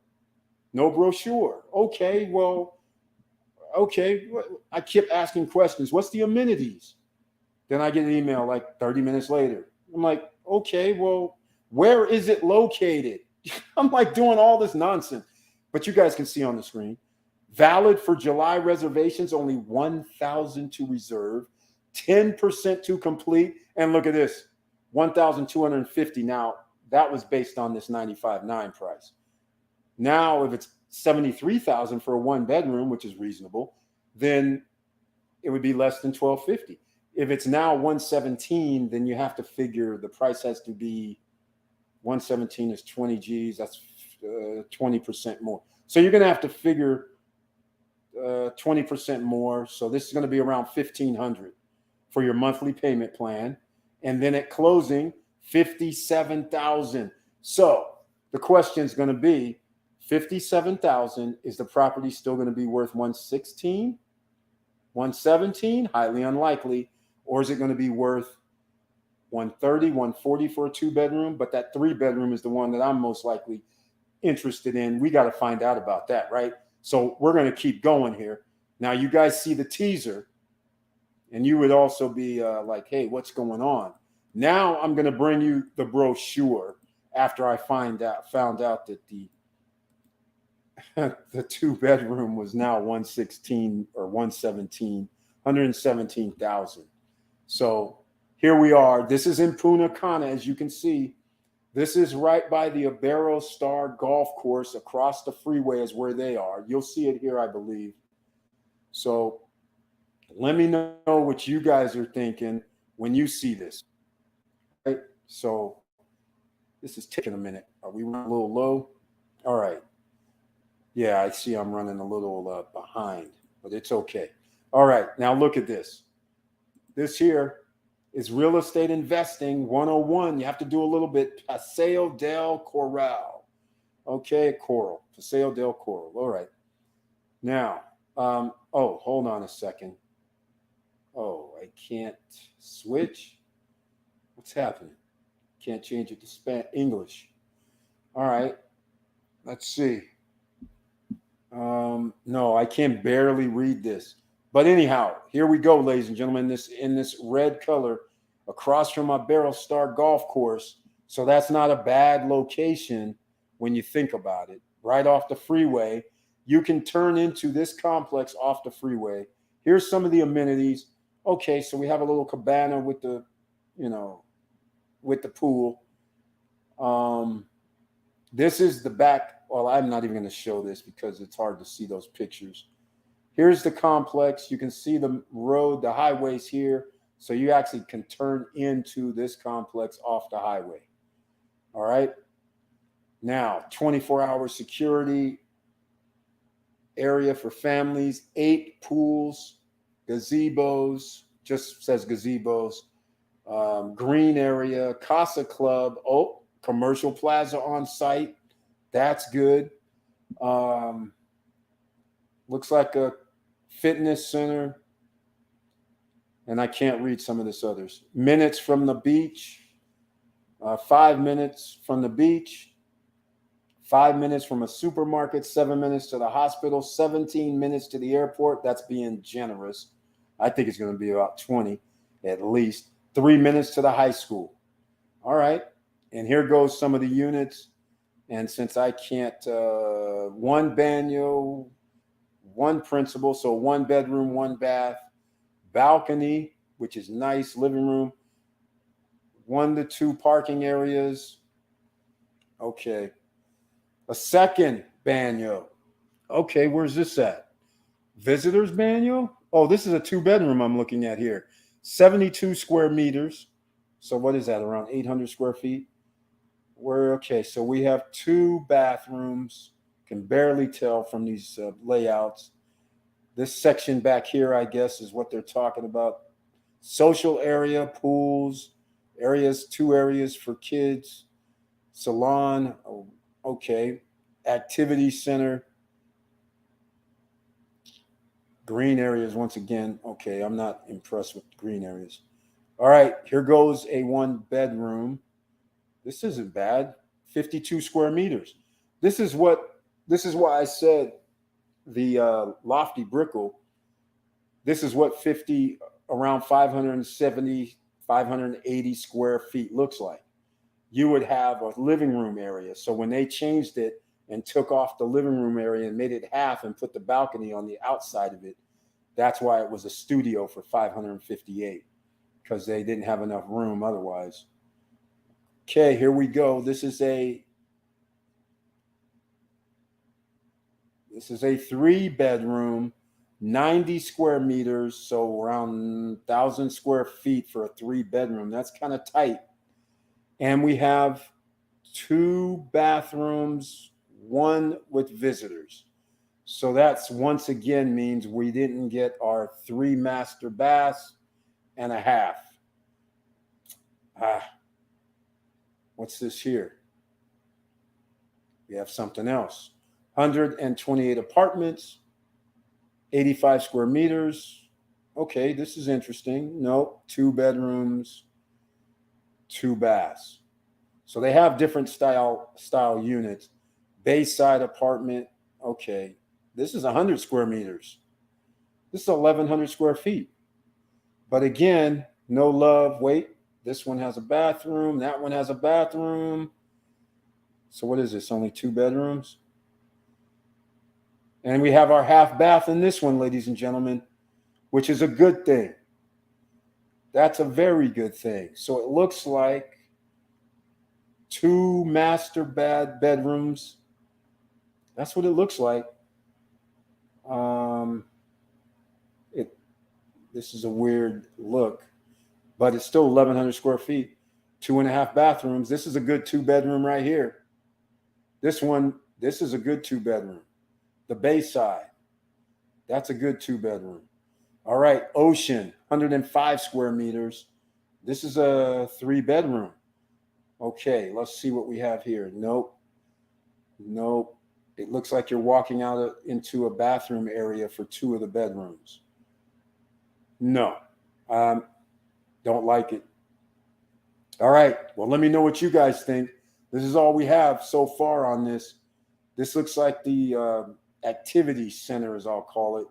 No brochure. Okay, well, okay. I kept asking questions. What's the amenities? Then I get an email like 30 minutes later. I'm like, okay, well, where is it located? I'm like doing all this nonsense. But you guys can see on the screen. Valid for July reservations, only 1,000 to reserve, 10% to complete. And look at this, 1,250 now. That was based on this 95.9 price. Now, if it's 73,000 for a 1 bedroom, which is reasonable, then it would be less than 1,250. If it's now 117, then you have to figure the price has to be 117 is 20 G's. That's 20% more. So you're going to have to figure 20% more. So this is going to be around 1,500 for your monthly payment plan. And then at closing, 57,000. So the question is going to be 57,000. Is the property still going to be worth 116, 117? Highly unlikely. Or is it going to be worth 130, 140 for a 2 bedroom? But that 3 bedroom is the one that I'm most likely interested in. We got to find out about that, right? So we're going to keep going here. Now you guys see the teaser, and you would also be like, hey, what's going on? Now I'm going to bring you the brochure after I found out that the 2 bedroom was now 116 or 117, 117,000. So here we are. This is in Punta Cana, as you can see. This is right by the Ibero Star Golf Course. Across the freeway is where they are. You'll see it here, I believe. So let me know what you guys are thinking when you see this. Right? So this is taking a minute. Are we running a little low? All right. Yeah, I see I'm running a little behind. but it's okay. All right, now look at this. This here is real estate investing 101. You have to do a little bit. Paseo del Coral. Okay, Coral. Paseo del Coral. All right. Now, oh, hold on a second. Oh, I can't switch. What's happening? Can't change it to English. All right. Let's see. No, I can barely read this. But anyhow, here we go, ladies and gentlemen. This in this red color across from my Barrel Star Golf Course. So that's not a bad location when you think about it. Right off the freeway. You can turn into this complex off the freeway. Here's some of the amenities. Okay, so we have a little cabana with the, with the pool. This is the back. Well, I'm not even going to show this because it's hard to see those pictures. Here's the complex. You can see the road, the highways here. So you actually can turn into this complex off the highway. All right. Now, 24-hour security area for families, 8 pools, gazebos, just says gazebos, green area, Casa Club, commercial plaza on site. That's good. Looks like a fitness center. And I can't read some of this others. Minutes from the beach. 5 minutes from the beach. 5 minutes from a supermarket. 7 minutes to the hospital. 17 minutes to the airport. That's being generous. I think it's going to be about 20 at least. 3 minutes to the high school. All right. And here goes some of the units. And since I can't, 1 baño, 1 principal, so 1 bedroom, 1 bath, balcony, which is nice, living room, 1 to 2 parking areas. Okay. A second baño. Okay, where's this at? Visitors baño? Oh, this is a 2-bedroom I'm looking at here. 72 square meters. So what is that, around 800 square feet? Okay, so we have 2 bathrooms. Can barely tell from these layouts. This section back here, I guess, is what they're talking about. Social area, pools, areas, 2 areas for kids, salon, okay, activity center, green areas once again. Okay, I'm not impressed with green areas. All right, here goes a 1-bedroom. This isn't bad. 52 square meters. This is why I said the lofty Brickell. This is what around 570, 580 square feet looks like. You would have a living room area. So when they changed it and took off the living room area and made it half and put the balcony on the outside of it, that's why it was a studio for 558, because they didn't have enough room otherwise. Okay, here we go. This is a 3-bedroom, 90 square meters, so around 1,000 square feet for a 3-bedroom. That's kind of tight. And we have 2 bathrooms, 1 with visitors. So that's once again means we didn't get our 3 master baths and a half. What's this here? We have something else. 128 apartments, 85 square meters. Okay, this is interesting. No, 2 bedrooms, 2 baths. So they have different style units. Bayside apartment. Okay, this is 100 square meters. This is 1,100 square feet. But again, no love. Wait, this one has a bathroom. That one has a bathroom. So what is this? Only 2 bedrooms? And we have our half bath in this one, ladies and gentlemen, which is a good thing. That's a very good thing. So it looks like 2 master bedrooms. That's what it looks like. This is a weird look, but it's still 1,100 square feet, 2.5 bathrooms. This is a good 2-bedroom right here. This is a good 2-bedroom. The Bayside. That's a good 2-bedroom. All right, Ocean, 105 square meters. This is a 3-bedroom. Okay, let's see what we have here. Nope. Nope. It looks like you're walking out into a bathroom area for 2 of the bedrooms. No, don't like it. All right. Well, let me know what you guys think. This is all we have so far on this. This looks like the activity center, as I'll call it,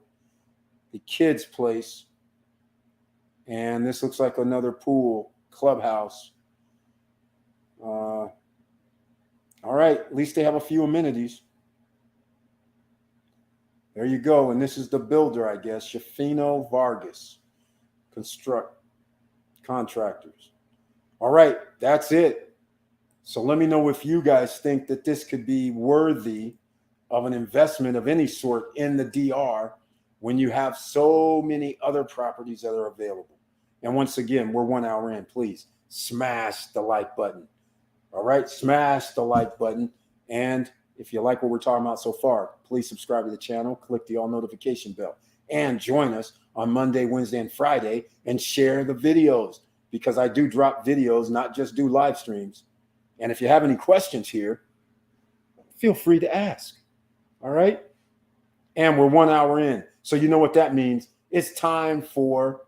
the kids' place. And this looks like another pool clubhouse. All right. At least they have a few amenities. There you go. And this is the builder, I guess, Shafino Vargas, contractors. All right, that's it. So let me know if you guys think that this could be worthy of an investment of any sort in the DR when you have so many other properties that are available. And once again, we're 1 hour in. Please smash the like button. All right, smash the like button. And if you like what we're talking about so far, please subscribe to the channel, click the all notification bell, and join us on Monday, Wednesday, and Friday and share the videos, because I do drop videos, not just do live streams. And if you have any questions here, feel free to ask. All right. And we're 1 hour in. So you know what that means. It's time for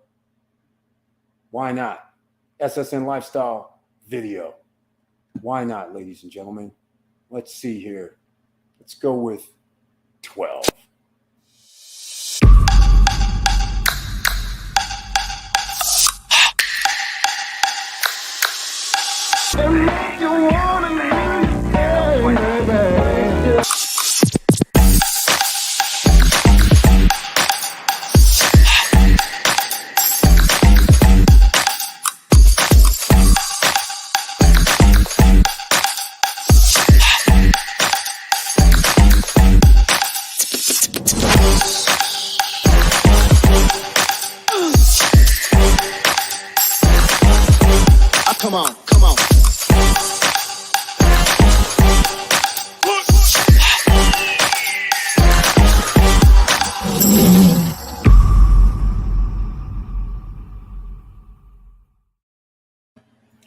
Why Not? SSN Lifestyle video. Why not, ladies and gentlemen? Let's see here. Let's go with 12. Come on, come on.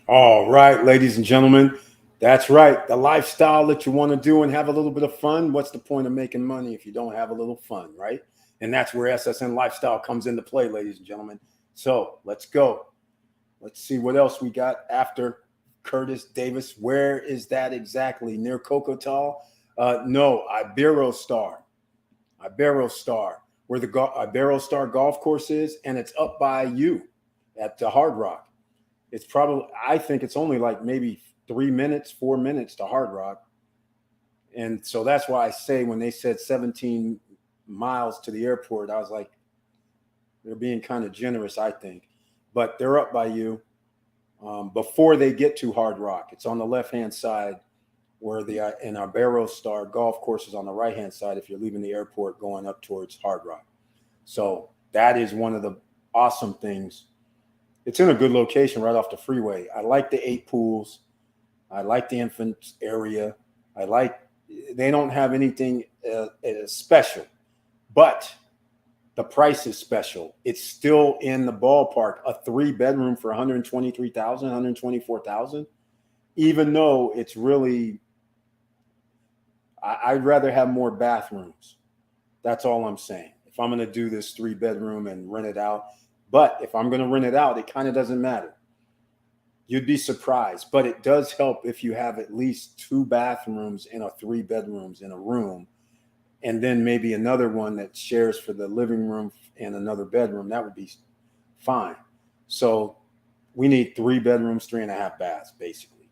All right, ladies and gentlemen, that's right. The lifestyle that you want to do and have a little bit of fun. What's the point of making money if you don't have a little fun, right? And that's where SSN Lifestyle comes into play, ladies and gentlemen. So let's go. Let's see what else we got after Curtis Davis. Where is that exactly? Near Cocotal? No, Iberostar. Iberostar, where the Iberostar golf course is, and it's up by you at the Hard Rock. It's probably, I think it's only like maybe 4 minutes to Hard Rock. And so that's why I say when they said 17 miles to the airport, I was like, they're being kind of generous, I think. But they're up by you before they get to Hard Rock. It's on the left-hand side, where the in Iberostar golf course is on the right-hand side if you're leaving the airport going up towards Hard Rock. So that is one of the awesome things. It's in a good location right off the freeway. I like the 8 pools. I like the infants area. They don't have anything special, but the price is special. It's still in the ballpark. A 3-bedroom for $123,000, $124,000, even though it's really, I'd rather have more bathrooms. That's all I'm saying. If I'm going to do this 3-bedroom and rent it out, but if I'm going to rent it out, it kind of doesn't matter. You'd be surprised, but it does help if you have at least 2 bathrooms in a 3 bedrooms in a room, and then maybe another one that shares for the living room and another bedroom. That would be fine. So we need 3 bedrooms, 3.5 baths, basically.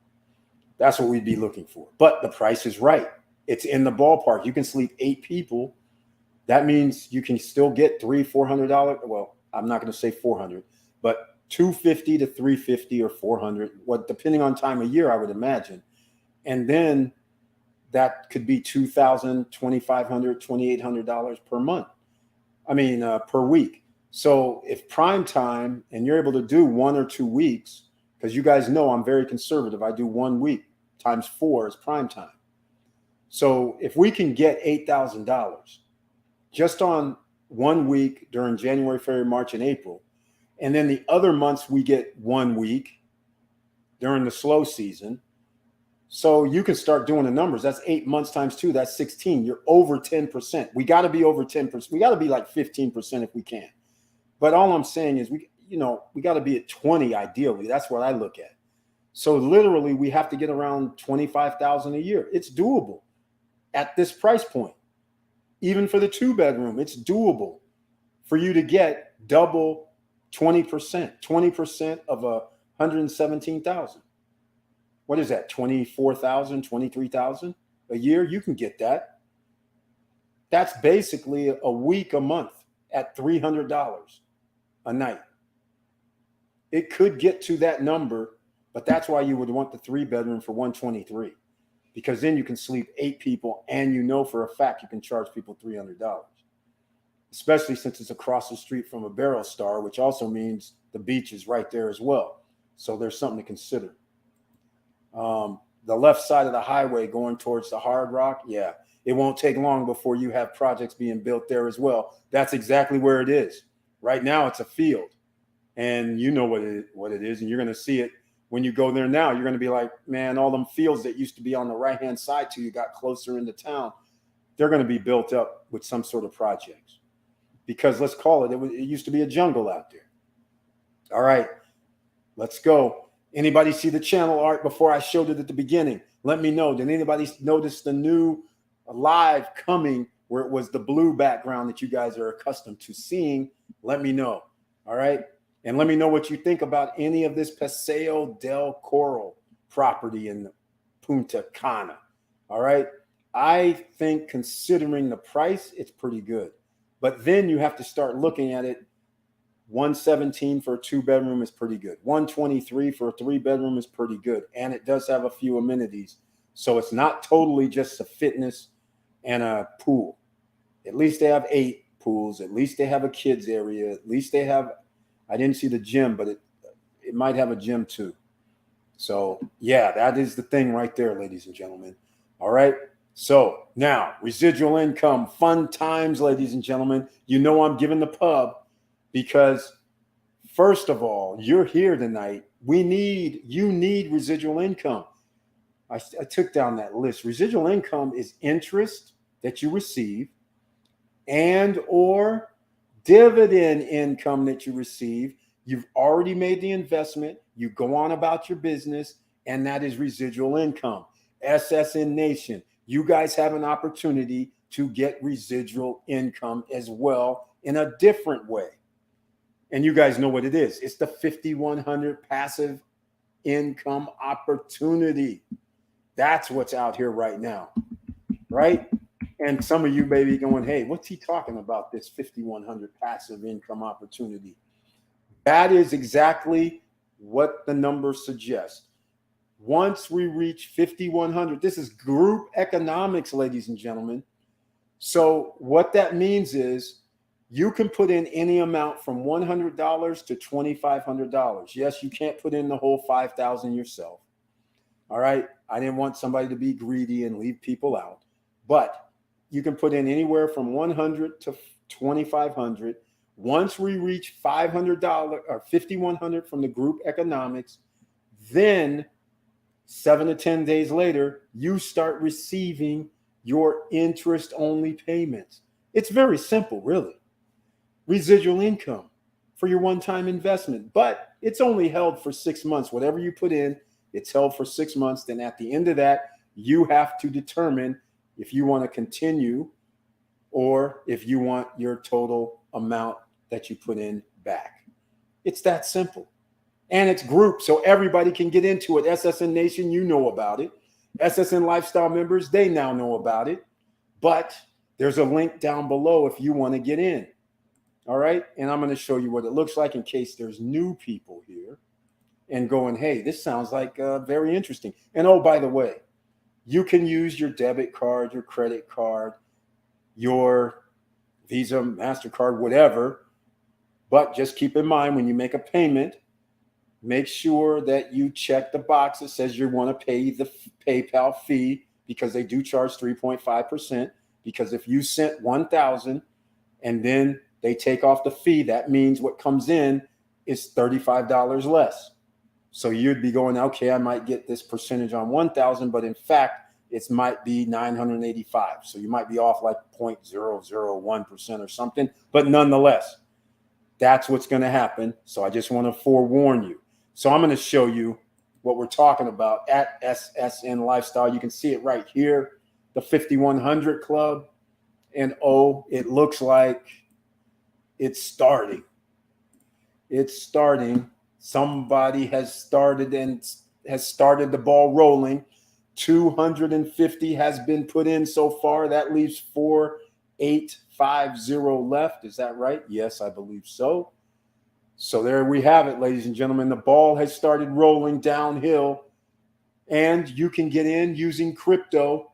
That's what we'd be looking for. But the price is right. It's in the ballpark. You can sleep 8 people. That means you can still get $300-$400. Well, I'm not going to say 400, but $250 to $350 or 400, what, depending on time of year, I would imagine. And then that could be $2,000, $2,500, $2,800 per month. Per week. So if prime time and you're able to do 1 or 2 weeks, because you guys know I'm very conservative, I do 1 week times 4 is prime time. So if we can get $8,000 just on 1 week during January, February, March, and April. And then the other months we get 1 week during the slow season. So you can start doing the numbers. That's 8 months times 2. That's 16. You're over 10%. We got to be over 10%. We got to be like 15% if we can. But all I'm saying is we got to be at 20 ideally. That's what I look at. So literally we have to get around 25,000 a year. It's doable at this price point. Even for the 2-bedroom, it's doable for you to get double 20%. 20% of 117,000. What is that? 24,000, 23,000 a year? You can get that. That's basically a week a month at $300 a night. It could get to that number, but that's why you would want the 3-bedroom for $123, because then you can sleep 8 people and you know for a fact you can charge people $300, especially since it's across the street from a Barrel Star, which also means the beach is right there as well. So there's something to consider. The left side of the highway going towards the Hard Rock, yeah, it won't take long before you have projects being built there as well. That's exactly where it is. Right now it's a field, and you know what it is, and you're going to see it when you go there now. You're going to be like, man, all them fields that used to be on the right-hand side till you got closer into town, they're going to be built up with some sort of projects, because let's call it, it used to be a jungle out there. All right, let's go. Anybody see the channel art before I showed it at the beginning? Let me know. Did anybody notice the new live coming where it was the blue background that you guys are accustomed to seeing? Let me know. All right. And let me know what you think about any of this Paseo del Coral property in Punta Cana. All right. I think considering the price, it's pretty good. But then you have to start looking at it. 117 for a 2-bedroom is pretty good. 123 for a 3-bedroom is pretty good. And it does have a few amenities. So it's not totally just a fitness and a pool. At least they have 8 pools. At least they have a kids area. At least they have, I didn't see the gym, but it might have a gym too. So yeah, that is the thing right there, ladies and gentlemen. All right. So now residual income, fun times, ladies and gentlemen. You know I'm giving the pub, because first of all, you're here tonight. You need residual income. I took down that list. Residual income is interest that you receive and or dividend income that you receive. You've already made the investment. You go on about your business, and that is residual income. SSN Nation, you guys have an opportunity to get residual income as well in a different way. And you guys know what it is. It's the 5100 passive income opportunity. That's what's out here right now, right? And some of you may be going, hey, what's he talking about, this 5100 passive income opportunity? That is exactly what the numbers suggest. Once we reach 5100, this is group economics, ladies and gentlemen. So what that means is you can put in any amount from $100 to $2,500. Yes, you can't put in the whole $5,000 yourself. All right. I didn't want somebody to be greedy and leave people out, but you can put in anywhere from $100 to $2,500. Once we reach $500 or $5,100 from the group economics, then 7 to 10 days later, you start receiving your interest-only payments. It's very simple, really. Residual income for your one-time investment, but it's only held for 6 months. Whatever you put in, it's held for 6 months. Then at the end of that, you have to determine if you want to continue or if you want your total amount that you put in back. It's that simple. And it's group, so everybody can get into it. SSN Nation, you know about it. SSN Lifestyle members, they now know about it. But there's a link down below if you want to get in. All right. And I'm going to show you what it looks like in case there's new people here and going, hey, this sounds like very interesting. And oh, by the way, you can use your debit card, your credit card, your Visa, MasterCard, whatever. But just keep in mind when you make a payment, make sure that you check the box that says you want to pay the PayPal fee, because they do charge 3.5%. Because if you sent $1,000 and then They take off the fee. That means what comes in is $35 less. So you'd be going, okay, I might get this percentage on 1,000, but in fact, it might be 985. So you might be off like 0.001% or something, but nonetheless, that's what's going to happen. So I just want to forewarn you. So I'm going to show you what we're talking about at SSN Lifestyle. You can see it right here, the 5100 Club. And oh, it looks like it's starting. It's starting. Somebody has started the ball rolling. 250 has been put in so far. That leaves 4850 left. Is that right? Yes, I believe so. So there we have it, ladies and gentlemen. The ball has started rolling downhill, and you can get in using crypto.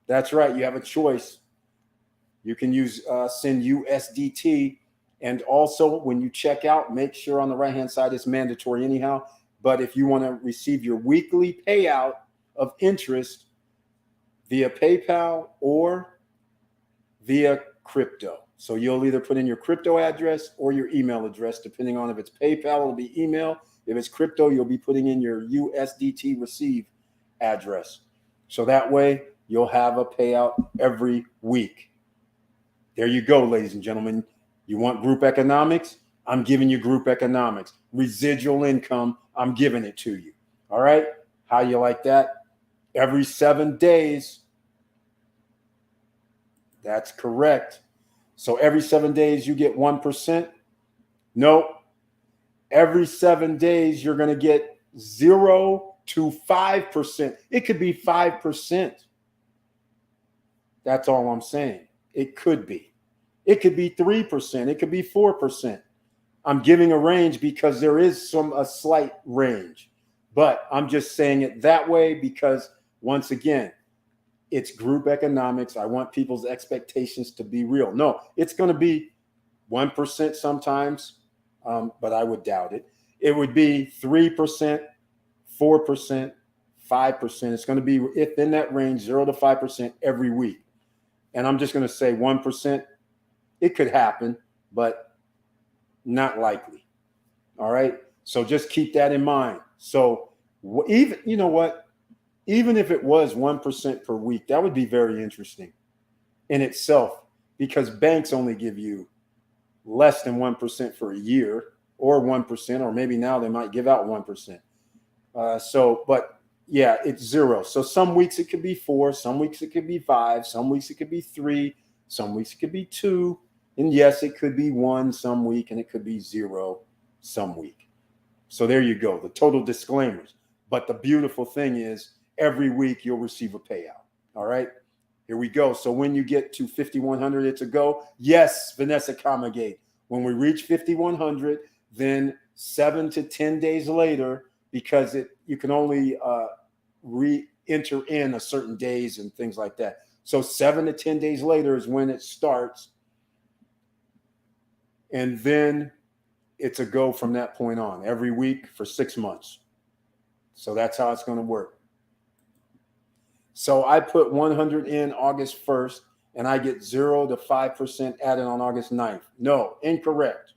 That's right. You have a choice. You can send USDT. And also, when you check out, make sure on the right-hand side it's mandatory anyhow. But if you want to receive your weekly payout of interest via PayPal or via crypto. So you'll either put in your crypto address or your email address, depending on if it's PayPal, it'll be email. If it's crypto, you'll be putting in your USDT receive address. So that way, you'll have a payout every week. There you go, ladies and gentlemen. You want group economics? I'm giving you group economics. Residual income, I'm giving it to you. All right? How you like that? Every 7 days. That's correct. So every 7 days you get 1%? No. Every 7 days you're going to get 0 to 5%. It could be 5%. That's all I'm saying. It could be. It could be 3%. It could be 4%. I'm giving a range because there is a slight range. But I'm just saying it that way because, once again, it's group economics. I want people's expectations to be real. No, it's going to be 1% sometimes, but I would doubt it. It would be 3%, 4%, 5%. It's going to be in that range, 0 to 5% every week. And I'm just going to say 1%. It could happen, but not likely. All right. So just keep that in mind. So even, you know what? Even if it was 1% per week, that would be very interesting in itself, because banks only give you less than 1% for a year, or 1%, or maybe now they might give out 1%. But yeah, it's 0. So some weeks it could be 4, some weeks it could be 5, some weeks it could be 3, some weeks it could be 2. And yes, it could be 1 some week, and it could be 0 some week. So there you go, the total disclaimers. But the beautiful thing is, every week you'll receive a payout. All right, here we go. So when you get to 5,100, it's a go. Yes, Vanessa Comagate. When we reach 5,100, then 7 to 10 days later, because you can only re-enter in a certain days and things like that. So 7 to 10 days later is when it starts. And then it's a go from that point on, every week for 6 months. So that's how it's going to work. So I put 100 in August 1st, and I get 0 to 5% added on August 9th. No, incorrect.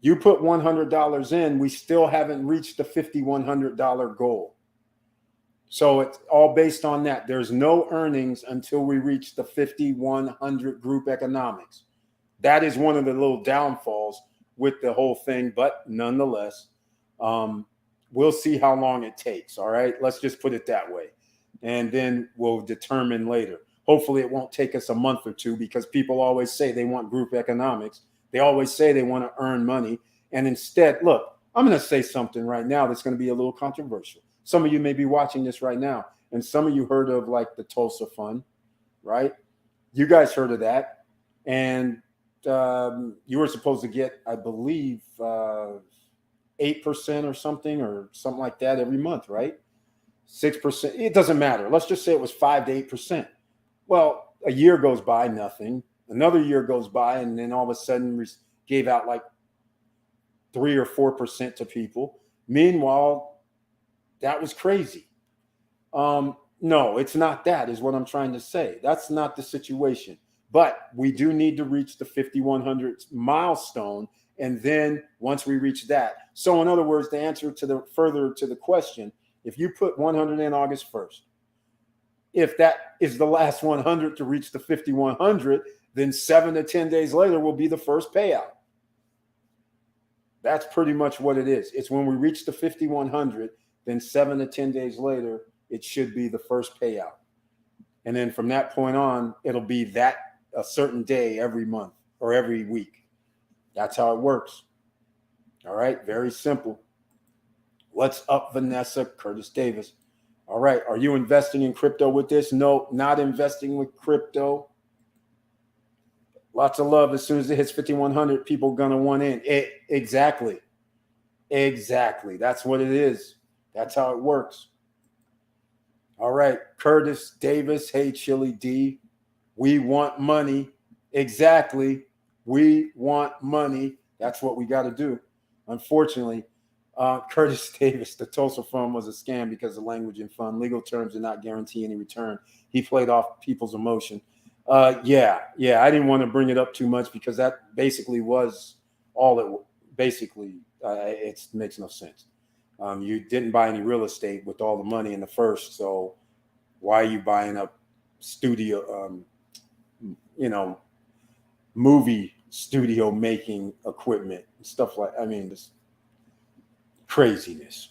You put $100 in, we still haven't reached the $5,100 goal. So it's all based on that. There's no earnings until we reach the 5,100 group economics. That is one of the little downfalls with the whole thing, but nonetheless, we'll see how long it takes. All right, let's just put it that way, and then we'll determine later. Hopefully it won't take us a month or two, because people always say they want group economics. They always say they want to earn money. And instead, look, I'm going to say something right now that's going to be a little controversial. Some of you may be watching this right now, and some of you heard of like the Tulsa Fund, right? You guys heard of that. And you were supposed to get, I believe, 8% or something like that every month, right? 6%. It doesn't matter. Let's just say it was 5 to 8%. Well, a year goes by, nothing. Another year goes by, and then all of a sudden we gave out like 3 or 4% to people. Meanwhile, that was crazy. No, it's not that, is what I'm trying to say. That's not the situation. But we do need to reach the 5,100 milestone. And then once we reach that, so in other words, the answer to the question, if you put 100 in August 1st, if that is the last 100 to reach the 5,100, then 7 to 10 days later will be the first payout. That's pretty much what it is. It's when we reach the 5,100, then 7 to 10 days later, it should be the first payout. And then from that point on, it'll be that a certain day every month or every week. That's how it works. All right. Very simple. What's up, Vanessa? Curtis Davis. All right. Are you investing in crypto with this? No, not investing with crypto. Lots of love. As soon as it hits 5,100, people going to want in. Exactly. That's what it is. That's how it works. All right. Curtis Davis. Hey, Chili D. We want money. Exactly. We want money. That's what we got to do. Unfortunately, Curtis Davis, the Tulsa fund was a scam because the language and fund legal terms did not guarantee any return. He played off people's emotion. Yeah. I didn't want to bring it up too much because that basically was all it basically. It makes no sense. You didn't buy any real estate with all the money in the first, so why are you buying up studio? Movie studio making equipment and stuff like. I mean, this craziness.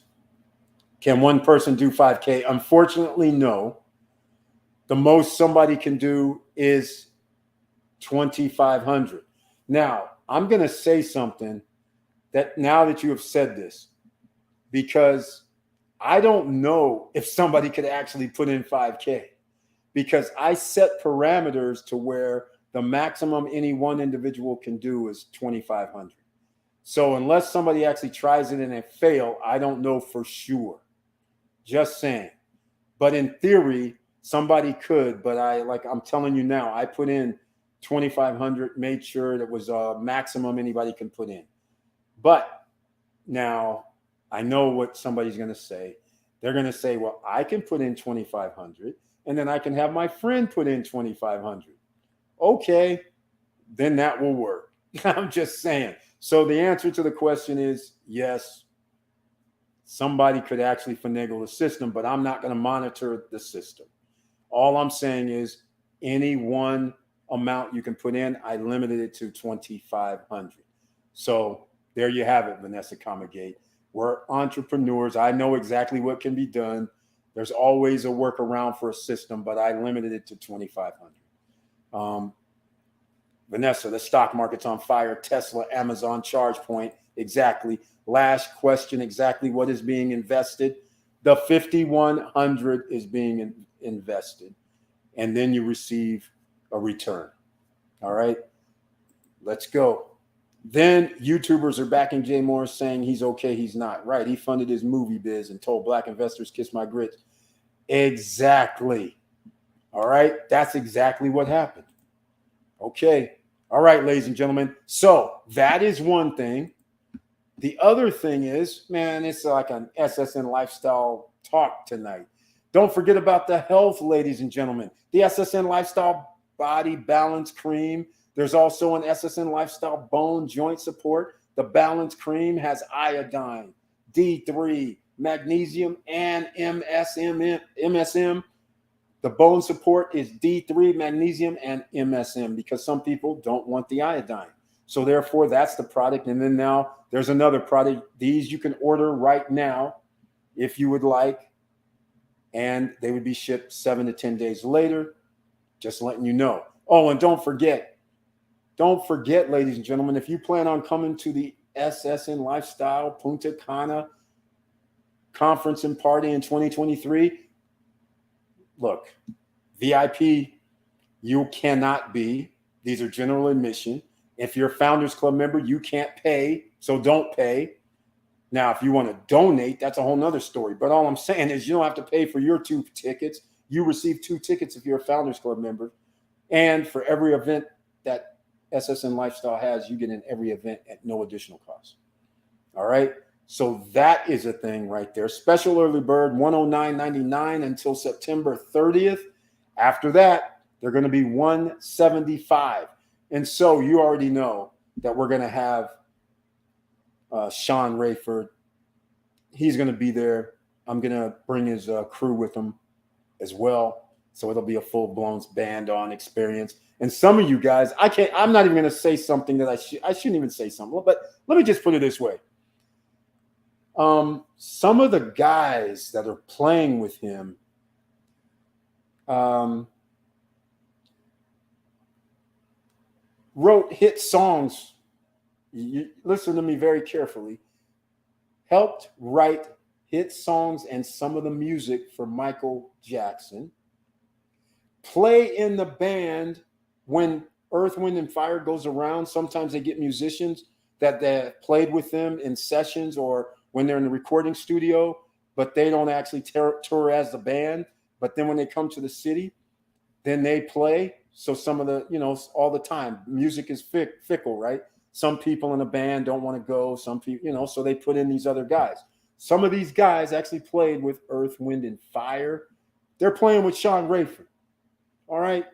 Can one person do 5K? Unfortunately, no. The most somebody can do is 2,500. Now, I'm going to say something that now that you have said this, because I don't know if somebody could actually put in 5K, because I set parameters to where the maximum any one individual can do is 2,500. So unless somebody actually tries it and it fail, I don't know for sure. Just saying. But in theory, somebody could, but I'm telling you now, I put in 2,500, made sure that was a maximum anybody can put in. But now I know what somebody's going to say. They're going to say, well, I can put in 2,500 and then I can have my friend put in 2,500. Okay, then that will work. I'm just saying. So the answer to the question is yes, somebody could actually finagle the system, but I'm not going to monitor the system. All I'm saying is any one amount you can put in, I limited it to 2,500. So there you have it, Vanessa Comagate. We're entrepreneurs. I know exactly what can be done. There's always a workaround for a system, but I limited it to 2,500. Vanessa, the stock market's on fire. Tesla, Amazon, ChargePoint. Exactly. Last question. Exactly what is being invested? The 5,100 is being invested, and then you receive a return. All right. Let's go. Then YouTubers are backing Jay Morris, saying he's okay, he's not. Right. He funded his movie biz and told black investors, kiss my grits. Exactly. All right. That's exactly what happened. Okay. All right, ladies and gentlemen. So that is one thing. The other thing is, man, it's like an SSN lifestyle talk tonight. Don't forget about the health, ladies and gentlemen. The SSN lifestyle body balance cream. There's also an SSN lifestyle bone joint support. The balance cream has iodine, D3, magnesium, and MSM. The bone support is D3, magnesium, and MSM because some people don't want the iodine. So therefore, that's the product. And then now there's another product. These you can order right now if you would like. And they would be shipped 7 to 10 days later. Just letting you know. Oh, and don't forget, ladies and gentlemen, if you plan on coming to the SSN Lifestyle Punta Cana conference and party in 2023, look, VIP, you cannot be. These are general admission. If you're a Founders Club member, you can't pay, so don't pay. Now, if you want to donate, that's a whole nother story. But all I'm saying is you don't have to pay for your 2 tickets. You receive 2 tickets if you're a Founders Club member. And for every event that SSN Lifestyle has, you get in every event at no additional cost. All right? So that is a thing right there. Special early bird, $109.99 until September 30th. After that, They're going to be $175. And so you already know that we're going to have Sean Rayford. He's going to be there. I'm going to bring his crew with him as well. So it'll be a full-blown band-on experience. And some of you guys, I'm not even going to say something that I shouldn't even say something. But let me just put it this way. Some of the guys that are playing with him, wrote hit songs. You listen to me very carefully. Helped write hit songs and some of the music for Michael Jackson. Play in the band when Earth, Wind, and Fire goes around. Sometimes they get musicians that they played with them in sessions or when they're in the recording studio, but they don't actually tour as the band. But then when they come to the city, then they play. So some of the, all the time, music is fickle, right? Some people in a band don't want to go. Some people, so they put in these other guys. Some of these guys actually played with Earth, Wind, and Fire. They're playing with Sean Rayford, all right?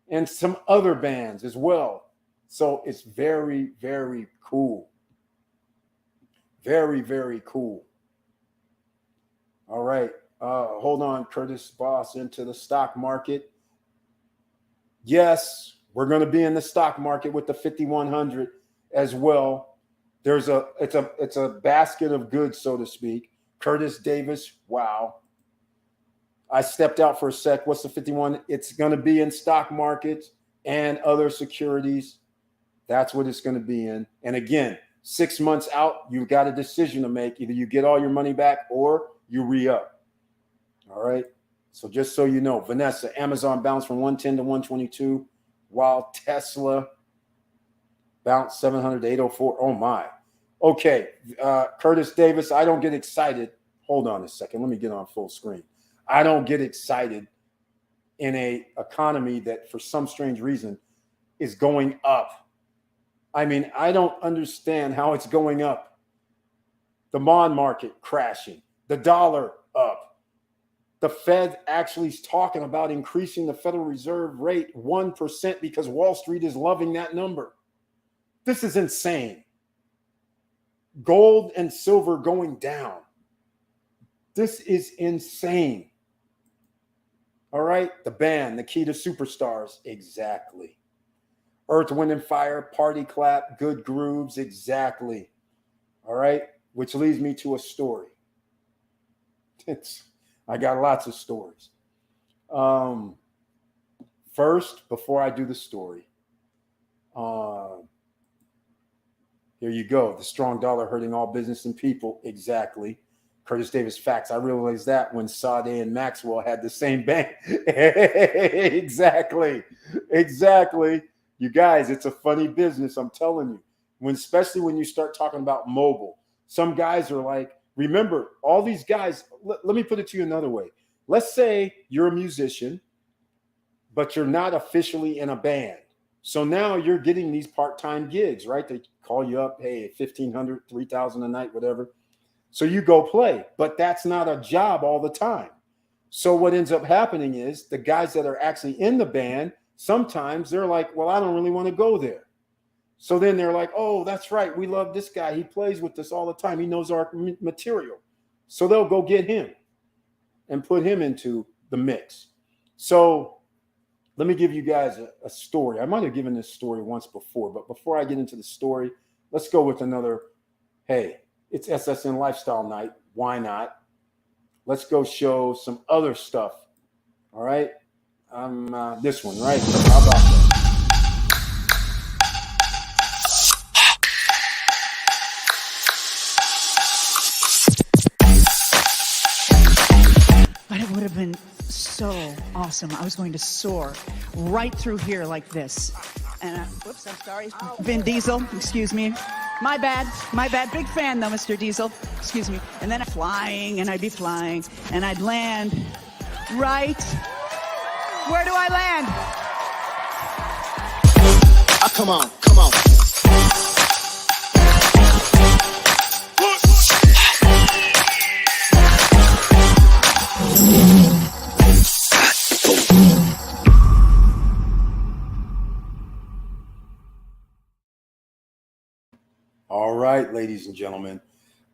And some other bands as well. So it's very, very cool. Very, very cool. All right. Hold on, Curtis Boss, into the stock market. Yes, we're going to be in the stock market with the 5100 as well. It's a basket of goods, so to speak. Curtis Davis, wow. I stepped out for a sec. What's the 51? It's going to be in stock markets and other securities. That's what it's going to be in. And again, 6 months out, you've got a decision to make. Either you get all your money back or you re-up. All right. So just so you know, Vanessa, Amazon bounced from 110 to 122, while Tesla bounced 700 to 804. Oh my. Okay. Curtis Davis, I don't get excited. Hold on a second. Let me get on full screen. I don't get excited in a economy that for some strange reason is going up. I mean, I don't understand how it's going up. The bond market crashing, the dollar up. The Fed actually is talking about increasing the Federal Reserve rate 1% because Wall Street is loving that number. This is insane. Gold and silver going down. This is insane. All right, the band, the key to superstars, exactly. Earth, Wind, and Fire, party clap, good grooves, exactly. All right, which leads me to a story. I got lots of stories. First, before I do the story, here you go. The strong dollar hurting all business and people, exactly. Curtis Davis facts. I realized that when Sade and Maxwell had the same bank. Exactly. You guys, it's a funny business. I'm telling you. Especially when you start talking about mobile, some guys are like, remember, all these guys, let me put it to you another way. Let's say you're a musician, but you're not officially in a band. So now you're getting these part-time gigs, right? They call you up, hey, $1,500, $3,000 a night, whatever. So you go play, but that's not a job all the time. So what ends up happening is the guys that are actually in the band, sometimes they're like, well, I don't really want to go there. So then they're like, oh, that's right. We love this guy. He plays with us all the time. He knows our material. So they'll go get him and put him into the mix. So let me give you guys a story. I might have given this story once before, but before I get into the story, let's go with another. Hey, it's SSN Lifestyle Night. Why not? Let's go show some other stuff. All right. This one, right? How about that? But it would have been so awesome. I was going to soar right through here like this. And whoops, I'm sorry. Vin Diesel, excuse me. My bad. Big fan though, Mr. Diesel. Excuse me. And then I'd be flying, and I'd land right. Where do I land? Come on. right, ladies and gentlemen.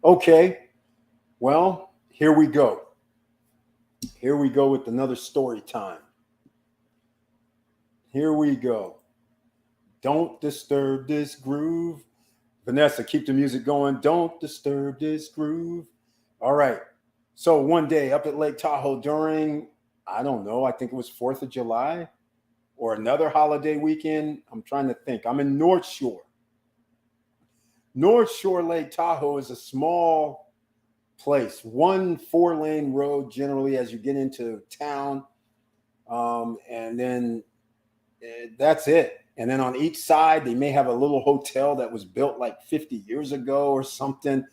Okay, well, here we go. Here we go with another story time. Here we go. Don't disturb this groove. Vanessa, keep the music going. Don't disturb this groove. All right. So one day up at Lake Tahoe during, I don't know, I think it was 4th of July or another holiday weekend. I'm trying to think. I'm in North Shore. North Shore Lake Tahoe is a small place, 1 4-lane road generally as you get into town. And then that's it. And then on each side, they may have a little hotel that was built like 50 years ago or something.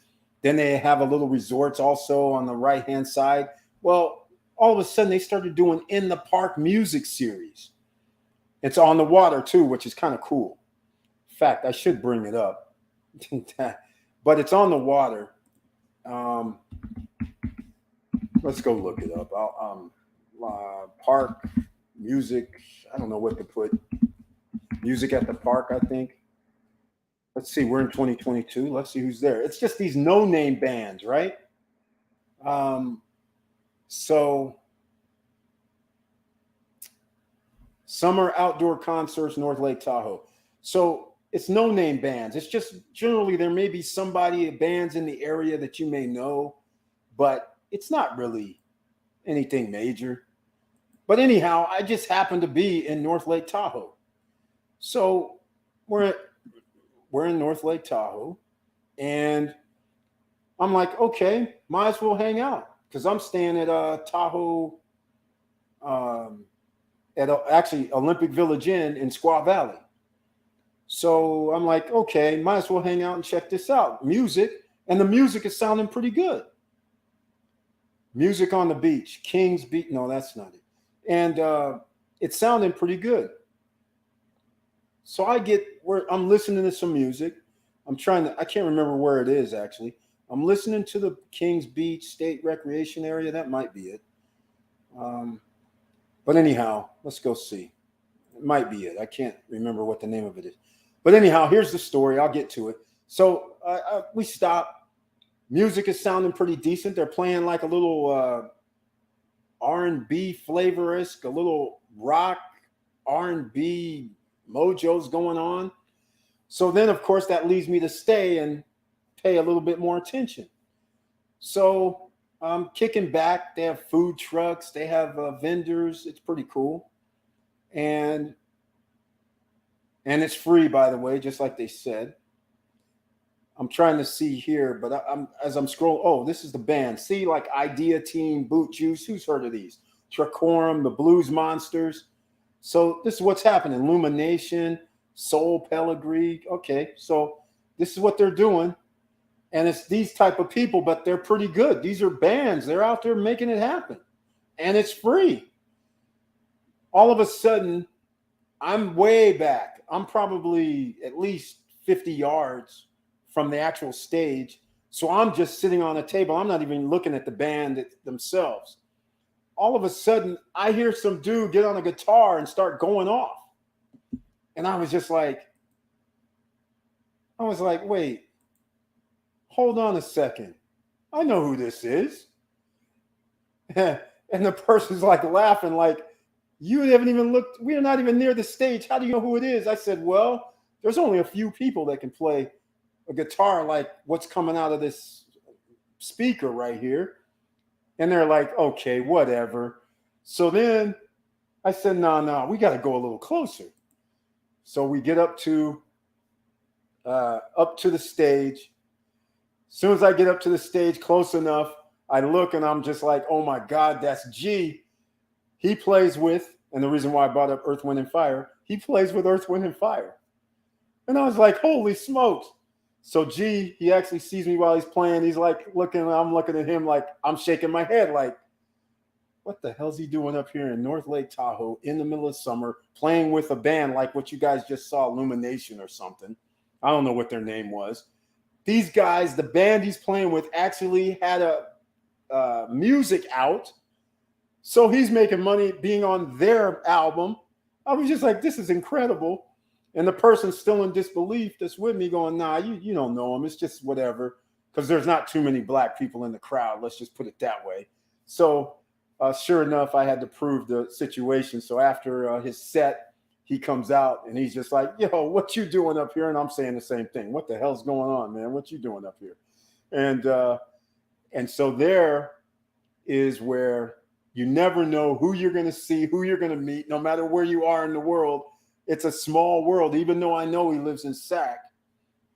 Then they have a little resorts also on the right-hand side. Well, all of a sudden they started doing in the park music series. It's on the water too, which is kind of cool. In fact, I should bring it up. But it's on the water. Let's go look it up. Park music. I don't know what to put. Music at the park, I think. Let's see. We're in 2022. Let's see who's there. It's just these no-name bands, right? So summer outdoor concerts, North Lake Tahoe. So it's no-name bands. It's just generally there may be somebody, bands in the area that you may know, but it's not really anything major. But anyhow, I just happened to be in North Lake Tahoe. So we're in North Lake Tahoe, and I'm like, okay, might as well hang out because I'm staying at Tahoe, actually Olympic Village Inn in Squaw Valley. So I'm like, okay, might as well hang out and check this out. Music, and the music is sounding pretty good. Music on the beach, King's Beach. No, that's not it. And it's sounding pretty good. So I'm listening to some music. I can't remember where it is actually. I'm listening to the Kings Beach State Recreation Area. That might be it. But anyhow, let's go see. It might be it. I can't remember what the name of it is. But anyhow, here's the story. I'll get to it. So we stop. Music is sounding pretty decent. They're playing like a little R&B flavor-esque, a little rock R&B mojo's going on. So then, of course, that leads me to stay and pay a little bit more attention. So I'm kicking back. They have food trucks. They have vendors. It's pretty cool. And it's free, by the way, just like they said. I'm trying to see here, but as I'm scrolling, oh, this is the band. See, like Idea Team, Boot Juice. Who's heard of these? Tricorum, the Blues Monsters. So this is what's happening. Illumination, Soul Pellegrini. Okay, so this is what they're doing. And it's these type of people, but they're pretty good. These are bands. They're out there making it happen. And it's free. All of a sudden, I'm way back. I'm probably at least 50 yards from the actual stage. So I'm just sitting on a table. I'm not even looking at the band themselves. All of a sudden, I hear some dude get on a guitar and start going off. And I was like, wait, hold on a second. I know who this is. And the person's like laughing, like, you haven't even looked, we are not even near the stage. How do you know who it is? I said, well, there's only a few people that can play a guitar like what's coming out of this speaker right here. And they're like, okay, whatever. So then I said, no, we got to go a little closer. So we get up to the stage. As soon as I get up to the stage close enough, I look and I'm just like, oh my God, that's G. He plays with, and the reason why I brought up Earth, Wind, and Fire, he plays with Earth, Wind, and Fire. And I was like, holy smokes. So G, he actually sees me while he's playing. He's like I'm looking at him like I'm shaking my head like, what the hell's he doing up here in North Lake Tahoe in the middle of summer playing with a band like what you guys just saw, Illumination or something. I don't know what their name was. These guys, the band he's playing with actually had a music out. So he's making money being on their album. I was just like, this is incredible. And the person's still in disbelief that's with me going, nah, you don't know him. It's just whatever. Because there's not too many black people in the crowd. Let's just put it that way. So sure enough, I had to prove the situation. So after his set, he comes out and he's just like, yo, what you doing up here? And I'm saying the same thing. What the hell's going on, man? What you doing up here? And so there is where you never know who you're going to see, who you're going to meet, no matter where you are in the world. It's a small world, even though I know he lives in Sac.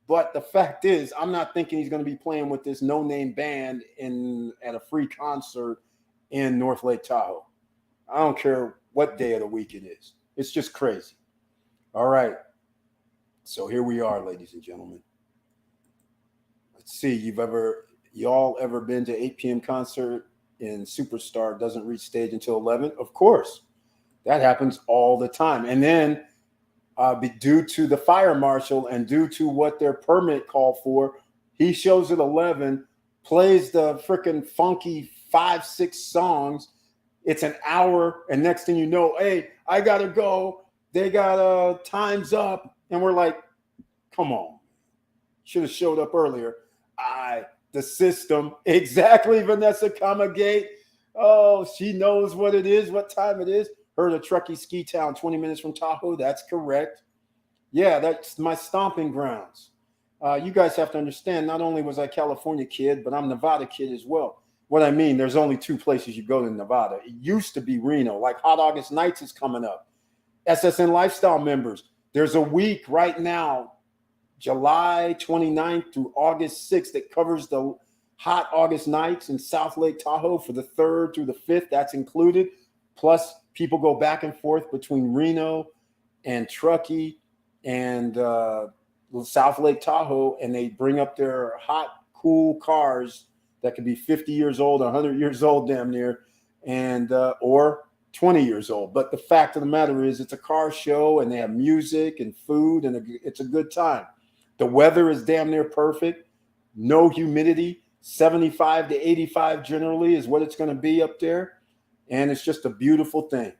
But the fact is, I'm not thinking he's going to be playing with this no-name band at a free concert in North Lake Tahoe. I don't care what day of the week it is. It's just crazy. All right. So here we are, ladies and gentlemen. Let's see. Y'all ever been to 8 p.m. concert in Superstar doesn't reach stage until 11? Of course. That happens all the time. And then due to the fire marshal and due to what their permit called for, he shows at 11, plays the freaking funky 5-6 songs. It's an hour, and next thing you know, hey, I gotta go. They got time's up, and we're like, come on, should have showed up earlier. The system, exactly, Vanessa Comagate. Oh, she knows what it is, what time it is. Heard of Truckee Ski Town, 20 minutes from Tahoe. That's correct. Yeah, that's my stomping grounds. You guys have to understand, not only was I a California kid, but I'm Nevada kid as well. What I mean, there's only 2 places you go to Nevada. It used to be Reno, like Hot August Nights is coming up. SSN Lifestyle members, there's a week right now, July 29th through August 6th, that covers the Hot August Nights in South Lake Tahoe for the 3rd through the 5th. That's included. Plus, people go back and forth between Reno and Truckee and South Lake Tahoe, and they bring up their hot, cool cars that could be 50 years old, 100 years old, damn near, and or 20 years old. But the fact of the matter is, it's a car show, and they have music and food, and it's a good time. The weather is damn near perfect. No humidity. 75 to 85 generally is what it's going to be up there. And it's just a beautiful thing.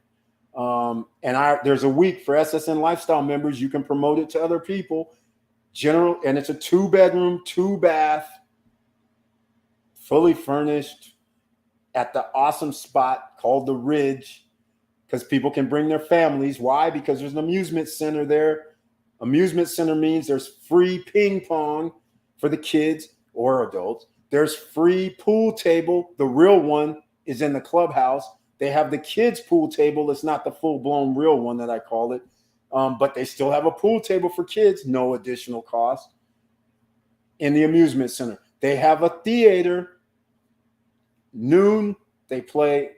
There's a week for SSN Lifestyle members. You can promote it to other people. And it's a 2-bedroom, 2-bath, fully furnished at the awesome spot called The Ridge, because people can bring their families. Why? Because there's an amusement center there. Amusement center means there's free ping pong for the kids or adults. There's free pool table. The real one is in the clubhouse. They have the kids' pool table. It's not the full-blown real one that I call it. But they still have a pool table for kids, no additional cost, in the amusement center. They have a theater. Noon, they play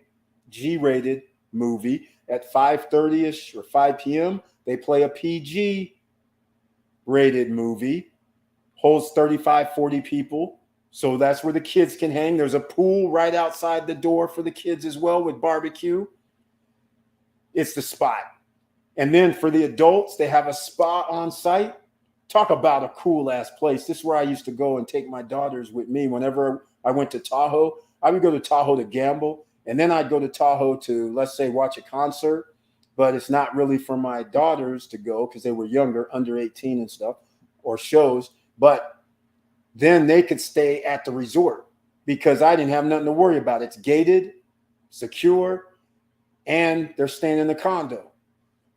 G-rated movie. At 5:30-ish or 5 p.m., they play a PG-rated movie. Holds 35, 40 people. So that's where the kids can hang. There's a pool right outside the door for the kids as well with barbecue. It's the spot. And then for the adults, they have a spa on site. Talk about a cool-ass place. This is where I used to go and take my daughters with me. Whenever I went to Tahoe, I would go to Tahoe to gamble. And then I'd go to Tahoe to, let's say, watch a concert. But it's not really for my daughters to go because they were younger, under 18 and stuff, or shows. But then they could stay at the resort because I didn't have nothing to worry about. It's gated, secure, and they're staying in the condo.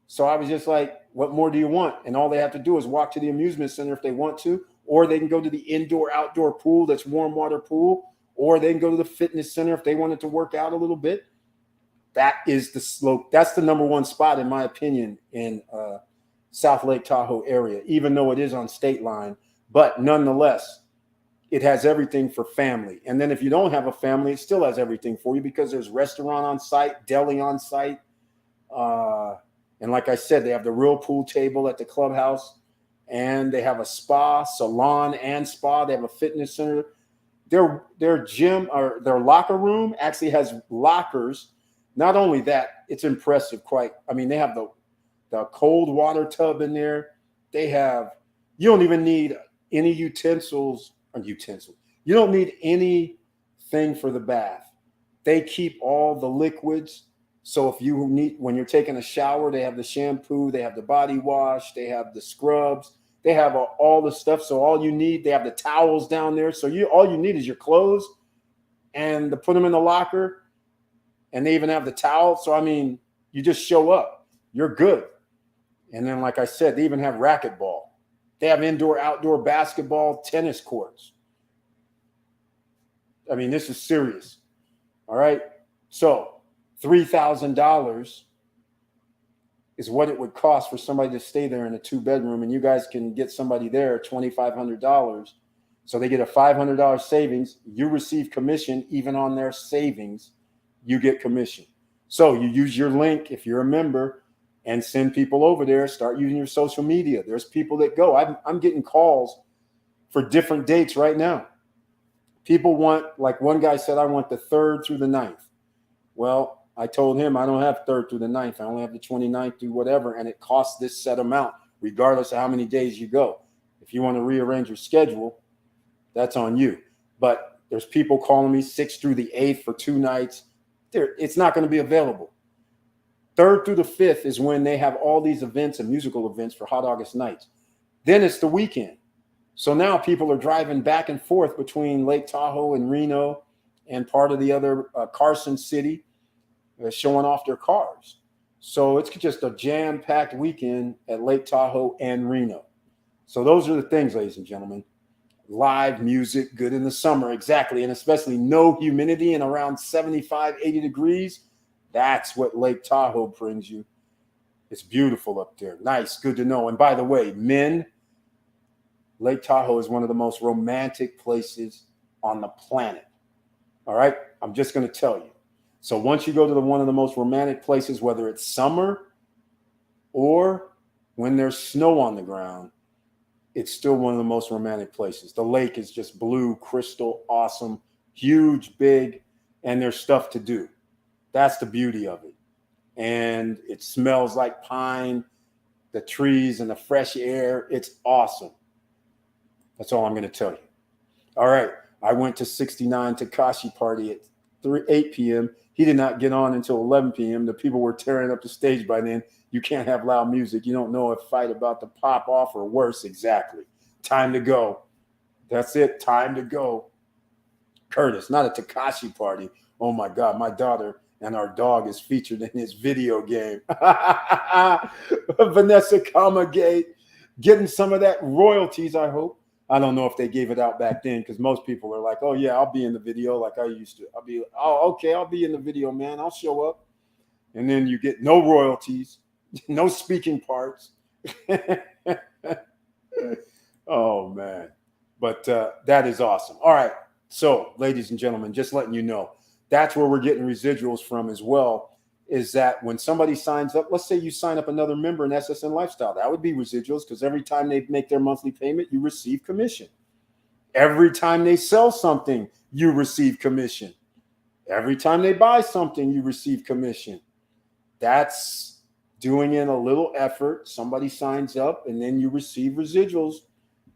So I was just like, what more do you want? And all they have to do is walk to the amusement center if they want to, or they can go to the indoor-outdoor pool that's warm water pool, or they can go to the fitness center if they wanted to work out a little bit. That is the slope. That's the number one spot, in my opinion, in South Lake Tahoe area, even though it is on state line. But nonetheless, it has everything for family. And then if you don't have a family, it still has everything for you because there's restaurant on site, deli on site. And like I said, they have the real pool table at the clubhouse, and they have a spa, salon and spa. They have a fitness center. Their gym or their locker room actually has lockers. Not only that, it's impressive. They have the cold water tub in there. You don't even need any utensils. You don't need anything for the bath. They keep all the liquids So if you need, when you're taking a shower, they have the shampoo, they have the body wash, they have the scrubs, they have all the stuff. So all you need, they have the towels down there. So all you need is your clothes and to put them in the locker. And they even have the towel. So, I mean, you just show up, you're good. And then, like I said, they even have racquetball. They have indoor, outdoor basketball, tennis courts. I mean, this is serious. All right. So $3,000 is what it would cost for somebody to stay there in a 2-bedroom. And you guys can get somebody there $2,500. So they get a $500 savings. You receive commission even on their savings. You get commission. So you use your link if you're a member and send people over there. Start using your social media. There's people that go. I'm getting calls for different dates right now. People want, like one guy said, I want the 3rd through the 9th. Well, I told him I don't have 3rd through the 9th. I only have the 29th through whatever. And it costs this set amount, regardless of how many days you go. If you want to rearrange your schedule, that's on you. But there's people calling me 6th through the 8th for 2 nights. It's not going to be available. 3rd through the 5th is when they have all these events and musical events for Hot August nights. Then it's the weekend. So now people are driving back and forth between Lake Tahoe and Reno and part of the other Carson City, showing off their cars. So it's just a jam-packed weekend at Lake Tahoe and Reno. So those are the things, ladies and gentlemen. Live music, good in the summer, exactly, and especially no humidity and around 75, 80 degrees. That's what Lake Tahoe brings you. It's beautiful up there. Nice, good to know. And by the way, men, Lake Tahoe is one of the most romantic places on the planet. All right? I'm just going to tell you. So once you go to one of the most romantic places, whether it's summer or when there's snow on the ground, it's still one of the most romantic places. The lake is just blue, crystal, awesome, huge, big, and there's stuff to do. That's the beauty of it. And it smells like pine, the trees and the fresh air. It's awesome. That's all I'm going to tell you. All right. I went to 69 Tekashi party at 8 p.m. He did not get on until 11 p.m. The people were tearing up the stage by then. You can't have loud music. You don't know if fight about to pop off or worse. Exactly. Time to go. That's it. Time to go. Curtis, not a Tekashi party. Oh my God. My daughter and our dog is featured in his video game. Vanessa Kamagate getting some of that royalties, I hope. I don't know if they gave it out back then because most people are like, oh, yeah, I'll be in the video like I used to. I'll be in the video, man. I'll show up. And then you get no royalties, no speaking parts. Oh, man. But that is awesome. All right. So, ladies and gentlemen, just letting you know, that's where we're getting residuals from as well, is that when somebody signs up, let's say you sign up another member in SSN Lifestyle, that would be residuals because every time they make their monthly payment, you receive commission. Every time they sell something, you receive commission. Every time they buy something, you receive commission. That's doing in a little effort. Somebody signs up and then you receive residuals.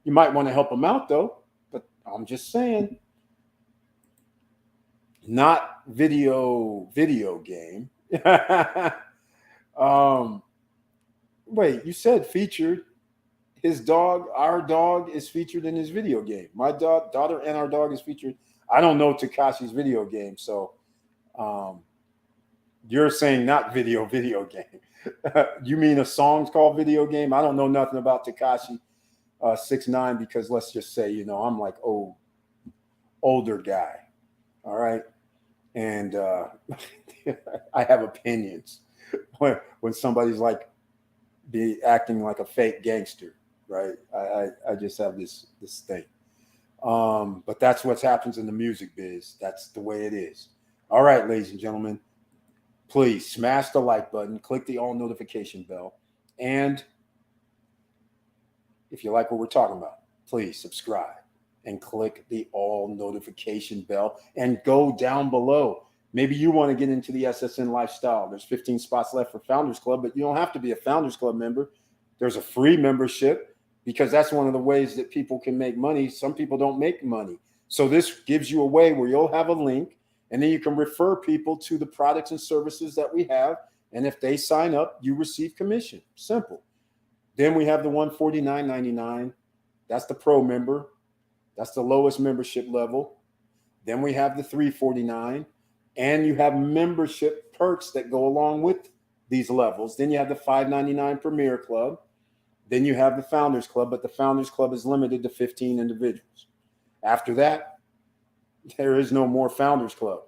You might want to help them out though, but I'm just saying. Not video game. Wait, you said featured. His dog, our dog, is featured in his video game. My daughter and our dog is featured. I don't know Tekashi's video game, so you're saying not video game. You mean a song's called video game? I don't know nothing about Tekashi 6ix9ine because let's just say, I'm like older guy. All right. And I have opinions when somebody's like be acting like a fake gangster, right? I just have this thing. But that's what happens in the music biz. That's the way it is. All right, ladies and gentlemen, please smash the like button, click the all notification bell. And if you like what we're talking about, please subscribe and click the all notification bell and go down below. Maybe you want to get into the SSN Lifestyle. There's 15 spots left for Founders Club, but you don't have to be a Founders Club member. There's a free membership because that's one of the ways that people can make money. Some people don't make money. So this gives you a way where you'll have a link And then you can refer people to the products and services that we have. And if they sign up, you receive commission. Simple. Then we have the $149.99. That's the pro member. That's the lowest membership level. Then we have the $349. And you have membership perks that go along with these levels. Then you have the $5.99 Premier Club. Then you have the Founders Club, but the Founders Club is limited to 15 individuals. After that, there is no more Founders Club.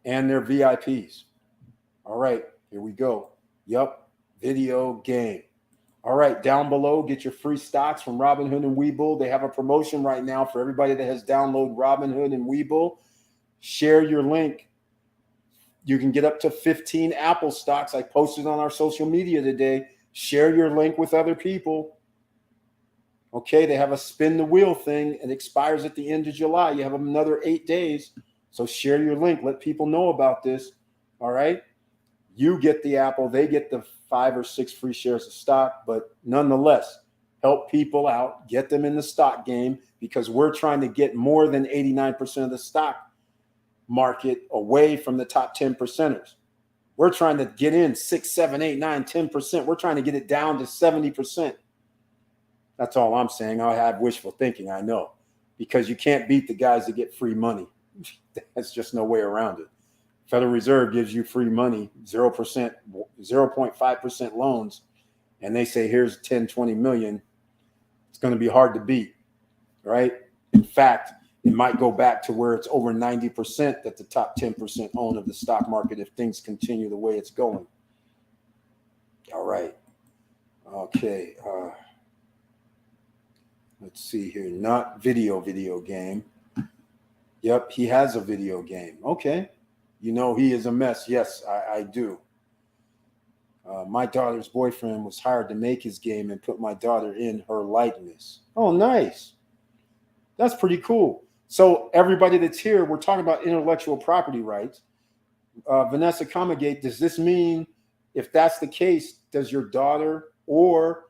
And they're VIPs. All right, here we go. Yup, video game. All right, down below, get your free stocks from Robinhood and Webull. They have a promotion right now for everybody that has downloaded Robinhood and Webull. Share your link. You can get up to 15 Apple stocks. I posted on our social media today. Share your link with other people. Okay, they have a spin the wheel thing. It expires at the end of July. You have another 8 days. So share your link. Let people know about this. All right. You get the Apple. They get the 5 or 6 free shares of stock. But nonetheless, help people out. Get them in the stock game because we're trying to get more than 89% of the stock market away from the top 10 percenters. We're trying to get in 6, 7, 8, 9, 10%. We're trying to get it down to 70%. That's all I'm saying. I have wishful thinking, I know, because you can't beat the guys that get free money. There's just no way around it. Federal Reserve gives you free money, 0%, 0.5% loans, and they say, here's 10, 20 million. It's going to be hard to beat, right? In fact, it might go back to where it's over 90% that the top 10% own of the stock market if things continue the way it's going. All right. Okay. Let's see here. Not video game. Yep, he has a video game. Okay. You know he is a mess. Yes, I do. My daughter's boyfriend was hired to make his game and put my daughter in her likeness. Oh, nice. That's pretty cool. So everybody that's here, we're talking about intellectual property rights. Vanessa Comagate, does this mean if that's the case, does your daughter or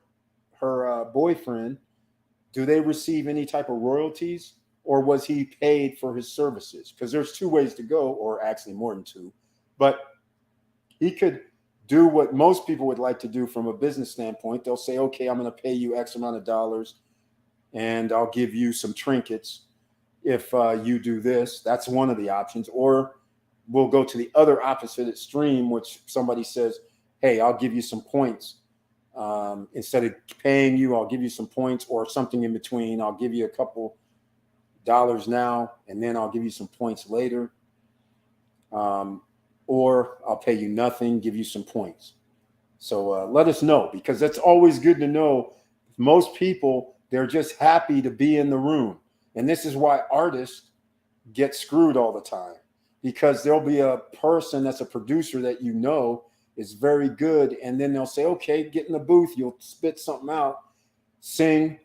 her boyfriend, do they receive any type of royalties or was he paid for his services? Because there's 2 ways to go, or actually more than 2. But he could do what most people would like to do from a business standpoint. They'll say, okay, I'm going to pay you X amount of dollars and I'll give you some trinkets if you do this. That's one of the options. Or we'll go to the other opposite extreme, which somebody says, hey, I'll give you some points. Instead of paying you, I'll give you some points, or something in between. I'll give you a couple dollars now, and then I'll give you some points later. Or I'll pay you nothing, give you some points. So let us know, because that's always good to know. Most people, they're just happy to be in the room. And this is why artists get screwed all the time, because there'll be a person that's a producer that you know is very good. And then they'll say, okay, get in the booth. You'll spit something out, sing.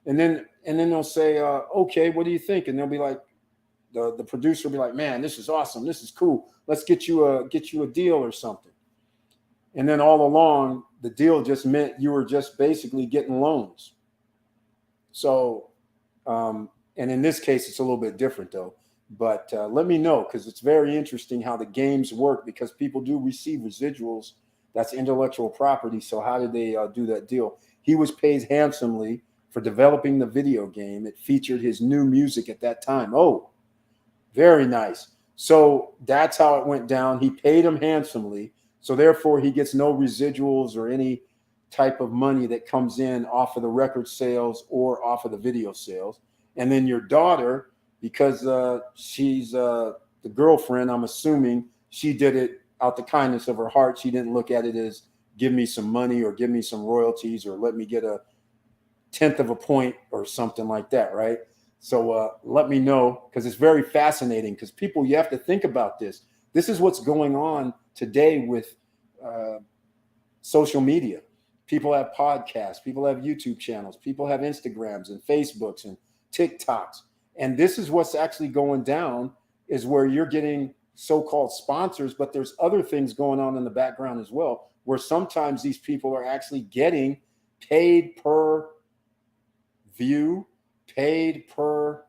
And then they'll say, okay, what do you think? And they'll be like, the producer will be like, man, this is awesome. This is cool. Let's get you a deal or something. And then all along, the deal just meant you were just basically getting loans. So, and in this case, it's a little bit different though. But let me know, because it's very interesting how the games work, because people do receive residuals. That's intellectual property. So how did they do that deal? He was paid handsomely for developing the video game. It featured his new music at that time. Oh, very nice. So that's how it went down. He paid him handsomely. So therefore, he gets no residuals or any type of money that comes in off of the record sales or off of the video sales. And then your daughter, because she's the girlfriend, I'm assuming she did it out the kindness of her heart. She didn't look at it as give me some money or give me some royalties or let me get a 1/10 of a point or something like that, right? So let me know, because it's very fascinating, because people, you have to think about this. This is what's going on today with social media. People have podcasts, people have YouTube channels, people have Instagrams and Facebooks and TikToks. And this is what's actually going down, is where you're getting so-called sponsors, but there's other things going on in the background as well, where sometimes these people are actually getting paid per view, paid per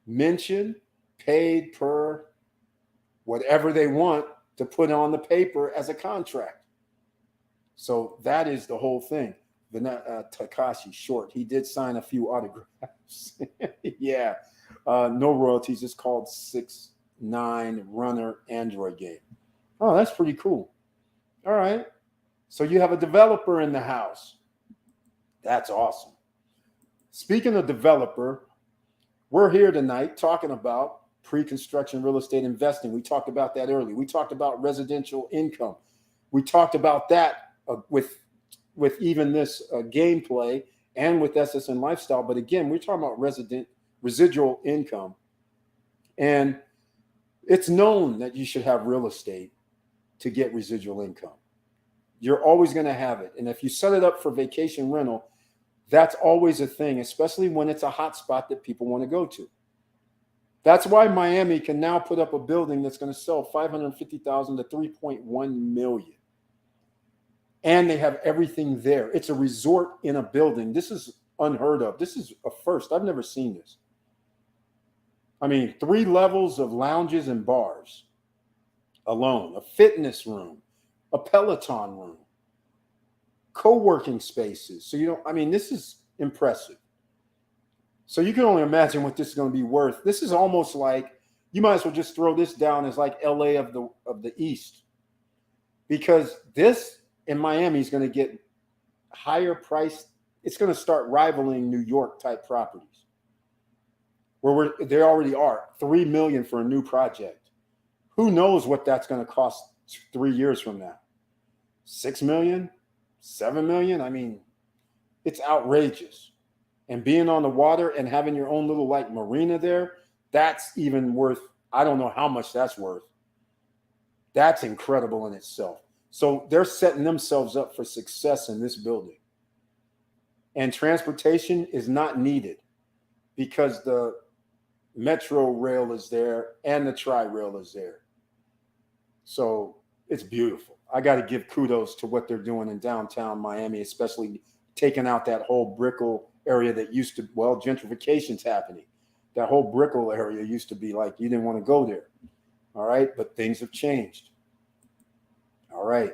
mention, paid per whatever they want to put on the paper as a contract. So that is the whole thing. Takashi Short, he did sign a few autographs. Yeah. No royalties. It's called 6ix9ine Runner Android game. Oh, that's pretty cool. All right. So you have a developer in the house. That's awesome. Speaking of developer, we're here tonight talking about pre-construction real estate investing. We talked about that earlier. We talked about residential income. We talked about that with even this gameplay and with SSN Lifestyle. But again, we're talking about residual income. And it's known that you should have real estate to get residual income. You're always going to have it. And if you set it up for vacation rental, that's always a thing, especially when it's a hot spot that people want to go to. That's why Miami can now put up a building that's going to sell $550,000 to $3.1 million. And they have everything there. It's a resort in a building. This is unheard of. This is a first. I've never seen this. I mean, 3 levels of lounges and bars alone, a fitness room, a Peloton room, co-working spaces. So, this is impressive. So you can only imagine what this is going to be worth. This is almost like, you might as well just throw this down as like LA of the East, because this in Miami is going to get higher price. It's going to start rivaling New York type properties, where they already are $3 million for a new project. Who knows what that's going to cost 3 years from now? $6 million, $7 million. I mean, it's outrageous. And being on the water and having your own little like marina there, that's even worth, I don't know how much that's worth. That's incredible in itself. So they're setting themselves up for success in this building. And transportation is not needed because the Metro rail is there and the Tri-Rail is there. So it's beautiful. I got to give kudos to what they're doing in downtown Miami, especially taking out that whole Brickell area that used to, gentrification's happening. That whole Brickell area used to be like, you didn't want to go there. All right. But things have changed. All right.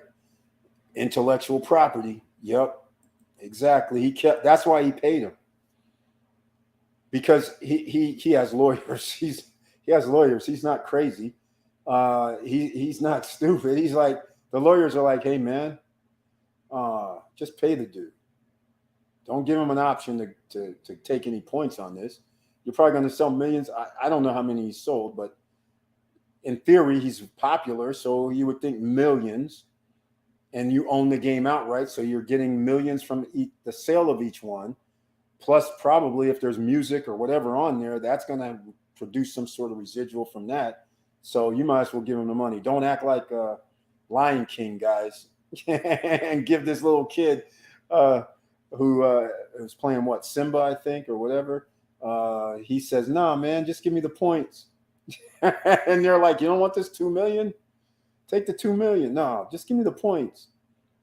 Intellectual property. Yep. Exactly. That's why he paid him. Because he has lawyers. He has lawyers. He's not crazy. He's not stupid. He's like, the lawyers are like, hey man, just pay the dude. Don't give him an option to take any points on this. You're probably going to sell millions. I don't know how many he's sold, but in theory, he's popular. So you would think millions, and you own the game outright. So you're getting millions from the sale of each one. Plus, probably if there's music or whatever on there, that's going to produce some sort of residual from that. So you might as well give him the money. Don't act like Lion King, guys, and give this little kid who was playing Simba, I think, or whatever. He says, "Nah, man, just give me the points." And they're like, "You don't want this $2 million? Take the $2 million. No, just give me the points."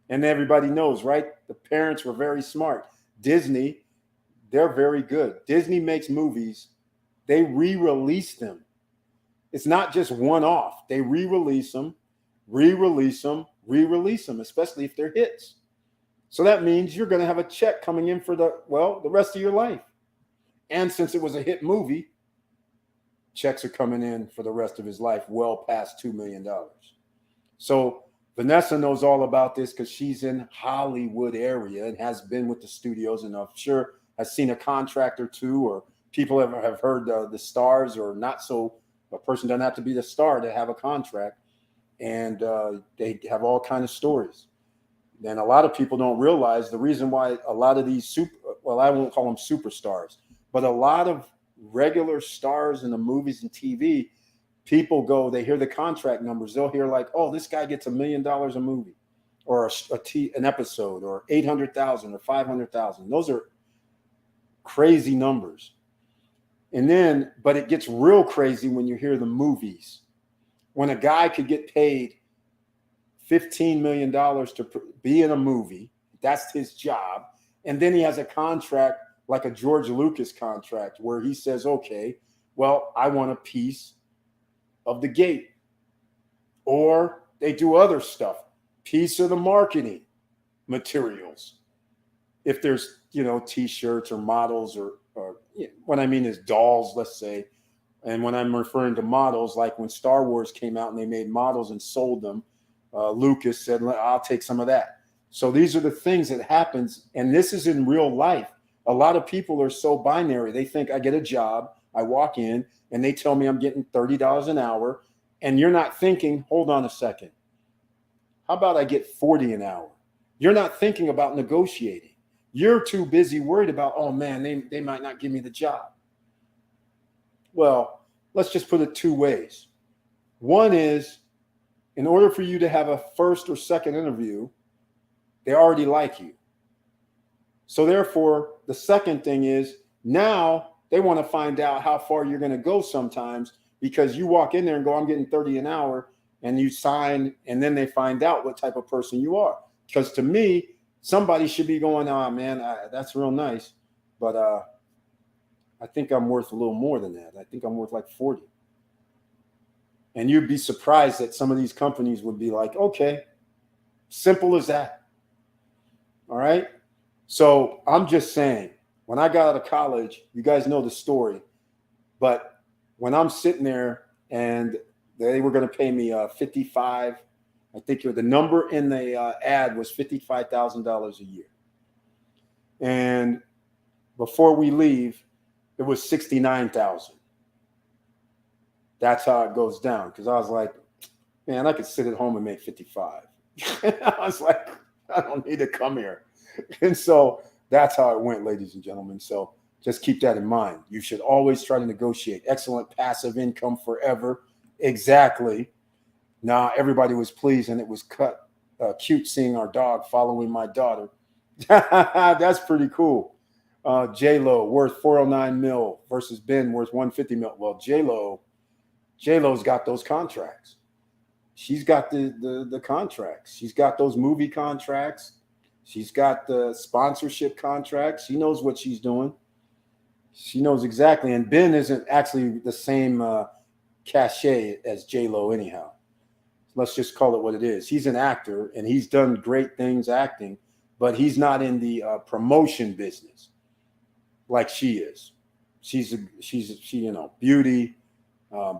And everybody knows, right? The parents were very smart. Disney, they're very good. Disney makes movies. They re-release them. It's not just one-off. They re-release them, especially if they're hits. So that means you're going to have a check coming in for the rest of your life. And since it was a hit movie, checks are coming in for the rest of his life, well past $2 million. So Vanessa knows all about this because she's in Hollywood area and has been with the studios, and I'm sure has seen a contract or two, or people have heard the stars, or not. So a person doesn't have to be the star to have a contract, and they have all kinds of stories. And a lot of people don't realize the reason why a lot of these I won't call them superstars, but a lot of regular stars in the movies and TV, people they hear the contract numbers. They'll hear like, oh, this guy gets $1 million a movie, or an episode, or 800,000 or 500,000. Those are crazy numbers. And then, but it gets real crazy when you hear the movies. When a guy could get paid $15 million to be in a movie, that's his job. And then he has a contract like a George Lucas contract where he says, okay, well, I want a piece of the gate. Or they do other stuff, piece of the marketing materials. If there's, T-shirts or models or what I mean is dolls, let's say. And when I'm referring to models, like when Star Wars came out and they made models and sold them, Lucas said, I'll take some of that. So these are the things that happens. And this is in real life. A lot of people are so binary. They think I get a job, I walk in, and they tell me I'm getting $30 an hour. And you're not thinking, hold on a second. How about I get 40 an hour? You're not thinking about negotiating. You're too busy worried about, oh man, they might not give me the job. Well, let's just put it two ways. One is, in order for you to have a first or second interview, they already like you. So therefore, the second thing is, now they want to find out how far you're going to go sometimes, because you walk in there and go, I'm getting 30 an hour, and you sign, and then they find out what type of person you are. Because to me, somebody should be going, oh man, that's real nice, but I think I'm worth a little more than that. I think I'm worth like 40. And you'd be surprised that some of these companies would be like, okay, simple as that. All right. So I'm just saying, when I got out of college, you guys know the story, but when I'm sitting there and they were going to pay me 55, I think the number in the ad was $55,000 a year. And before we leave, it was 69,000. That's how it goes down. Because I was like, man, I could sit at home and make 55. I was like, I don't need to come here. And so that's how it went, ladies and gentlemen. So just keep that in mind. You should always try to negotiate. Excellent passive income forever. Exactly. Now, everybody was pleased, and it was cute seeing our dog following my daughter. That's pretty cool. J-Lo worth 409 mil versus Ben worth 150 mil. Well, J-Lo's got those contracts. She's got the contracts. She's got those movie contracts. She's got the sponsorship contracts. She knows what she's doing. She knows exactly. And Ben isn't actually the same cachet as J-Lo anyhow. Let's just call it what it is. He's an actor, and he's done great things acting, but he's not in the promotion business like she is. She's beauty,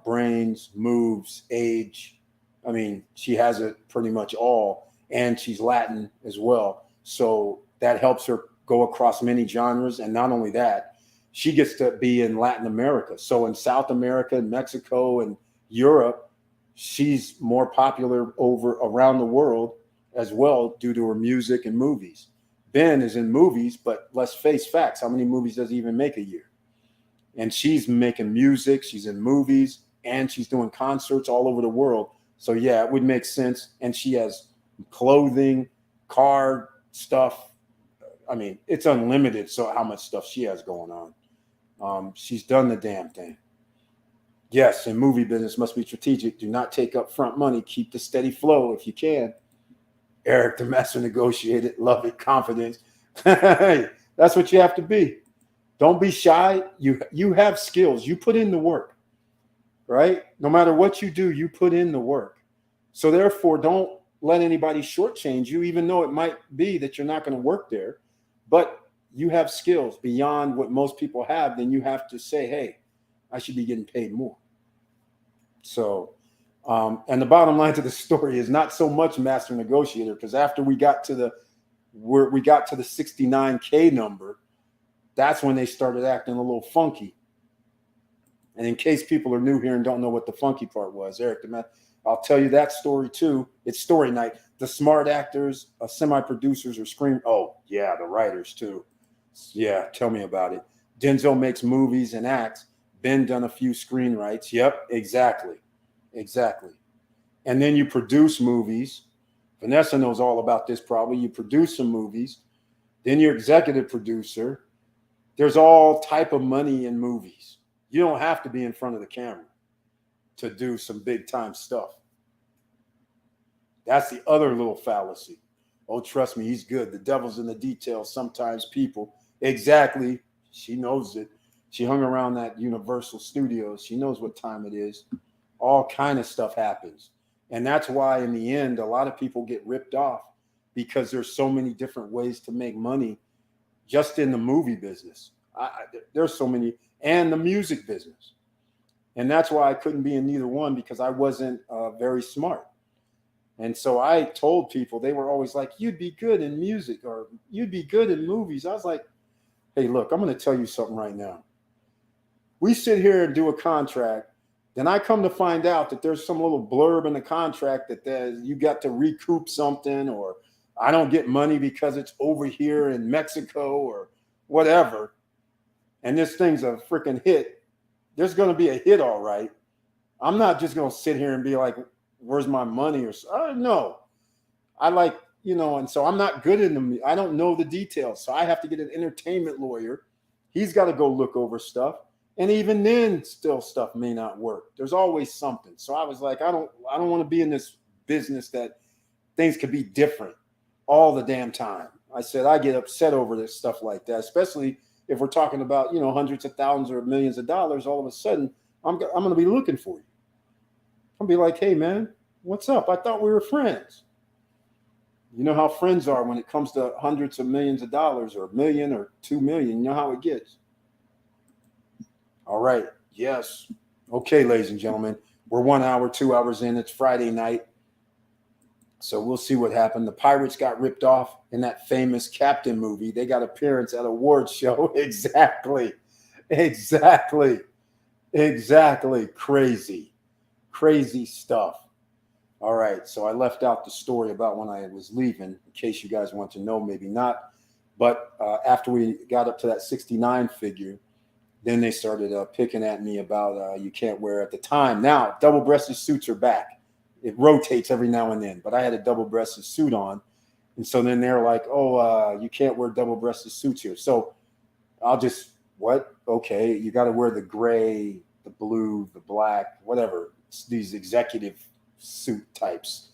brains, moves, age. I mean, she has it pretty much all, and she's Latin as well. So that helps her go across many genres. And not only that, she gets to be in Latin America. So in South America, Mexico, and Europe, she's more popular around the world as well due to her music and movies. Ben is in movies, but let's face facts. How many movies does he even make a year? And she's making music, she's in movies, and she's doing concerts all over the world. So yeah, it would make sense. And she has clothing, car stuff. I mean, it's unlimited. So how much stuff she has going on. She's done the damn thing. Yes, in movie business must be strategic. Do not take up front money. Keep the steady flow if you can. Eric, the master negotiator, love it, confidence. Hey, that's what you have to be. Don't be shy. You have skills. You put in the work, right? No matter what you do, you put in the work. So therefore, don't let anybody shortchange you, even though it might be that you're not going to work there. But you have skills beyond what most people have. Then you have to say, hey, I should be getting paid more. So, and the bottom line to the story is not so much master negotiator, because after we got to the 69K number, that's when they started acting a little funky. And in case people are new here and don't know what the funky part was, Eric, I'll tell you that story too. It's story night. The smart actors, semi-producers, or oh yeah, the writers too. Yeah, tell me about it. Denzel makes movies and acts. Ben done a few screenwrites. Yep, exactly. And then you produce movies. Vanessa knows all about this probably. You produce some movies. Then you're executive producer. There's all type of money in movies. You don't have to be in front of the camera to do some big time stuff. That's the other little fallacy. Oh, trust me, he's good. The devil's in the details. Sometimes people. Exactly. She knows it. She hung around that Universal Studios. She knows what time it is. all kind of stuff happens. And that's why in the end, a lot of people get ripped off because there's so many different ways to make money just in the movie business. There's so many, and the music business. And that's why I couldn't be in neither one, because I wasn't very smart. And so I told people, they were always like, you'd be good in music or you'd be good in movies. I was like, hey, look, I'm going to tell you something right now. We sit here and do a contract. Then I come to find out that there's some little blurb in the contract that you got to recoup something, or I don't get money because it's over here in Mexico or whatever. And this thing's a freaking hit. There's going to be a hit, all right. I'm not just going to sit here and be like, where's my money? Or no. I like, and so I'm not good in them. I don't know the details. So I have to get an entertainment lawyer. He's got to go look over stuff. And even then, still stuff may not work. There's always something. So I was like, I don't want to be in this business that things could be different all the damn time. I said, I get upset over this stuff like that, especially if we're talking about, hundreds of thousands or millions of dollars. All of a sudden, I'm going to be looking for you. I'll be like, hey, man, what's up? I thought we were friends. You know how friends are when it comes to hundreds of millions of dollars or a million or 2 million. You know how it gets. All right. Yes. Okay, ladies and gentlemen, we're 1 hour, 2 hours in. It's Friday night. So we'll see what happened. The Pirates got ripped off in that famous Captain movie. They got appearance at awards show. Exactly. Crazy stuff. All right. So I left out the story about when I was leaving, in case you guys want to know, maybe not. But after we got up to that 69 figure, then they started picking at me about you can't wear at the time. Now, double-breasted suits are back. It rotates every now and then, but I had a double-breasted suit on. And so then they're like, oh, you can't wear double-breasted suits here. So I'll just, what? Okay, you got to wear the gray, the blue, the black, whatever, these executive suit types.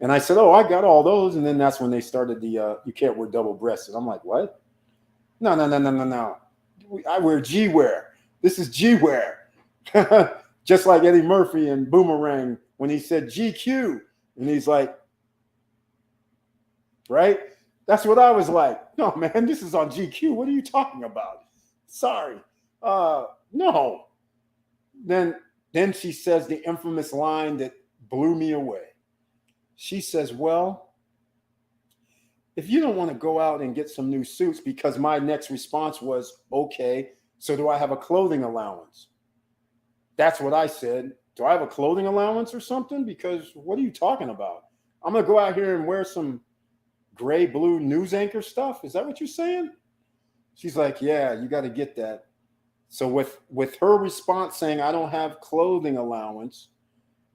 And I said, oh, I got all those. And then that's when they started the you can't wear double-breasted. I'm like, what? No. I wear G-wear. This is G-wear. Just like Eddie Murphy in Boomerang when he said GQ. And he's like, right? That's what I was like. No, man, this is on GQ. What are you talking about? Sorry. No. Then she says the infamous line that blew me away. She says, well, if you don't want to go out and get some new suits, because my next response was, okay, so do I have a clothing allowance? That's what I said. Do I have a clothing allowance or something? Because what are you talking about? I'm going to go out here and wear some gray, blue news anchor stuff. Is that what you're saying? She's like, yeah, you got to get that. So with her response saying, I don't have clothing allowance,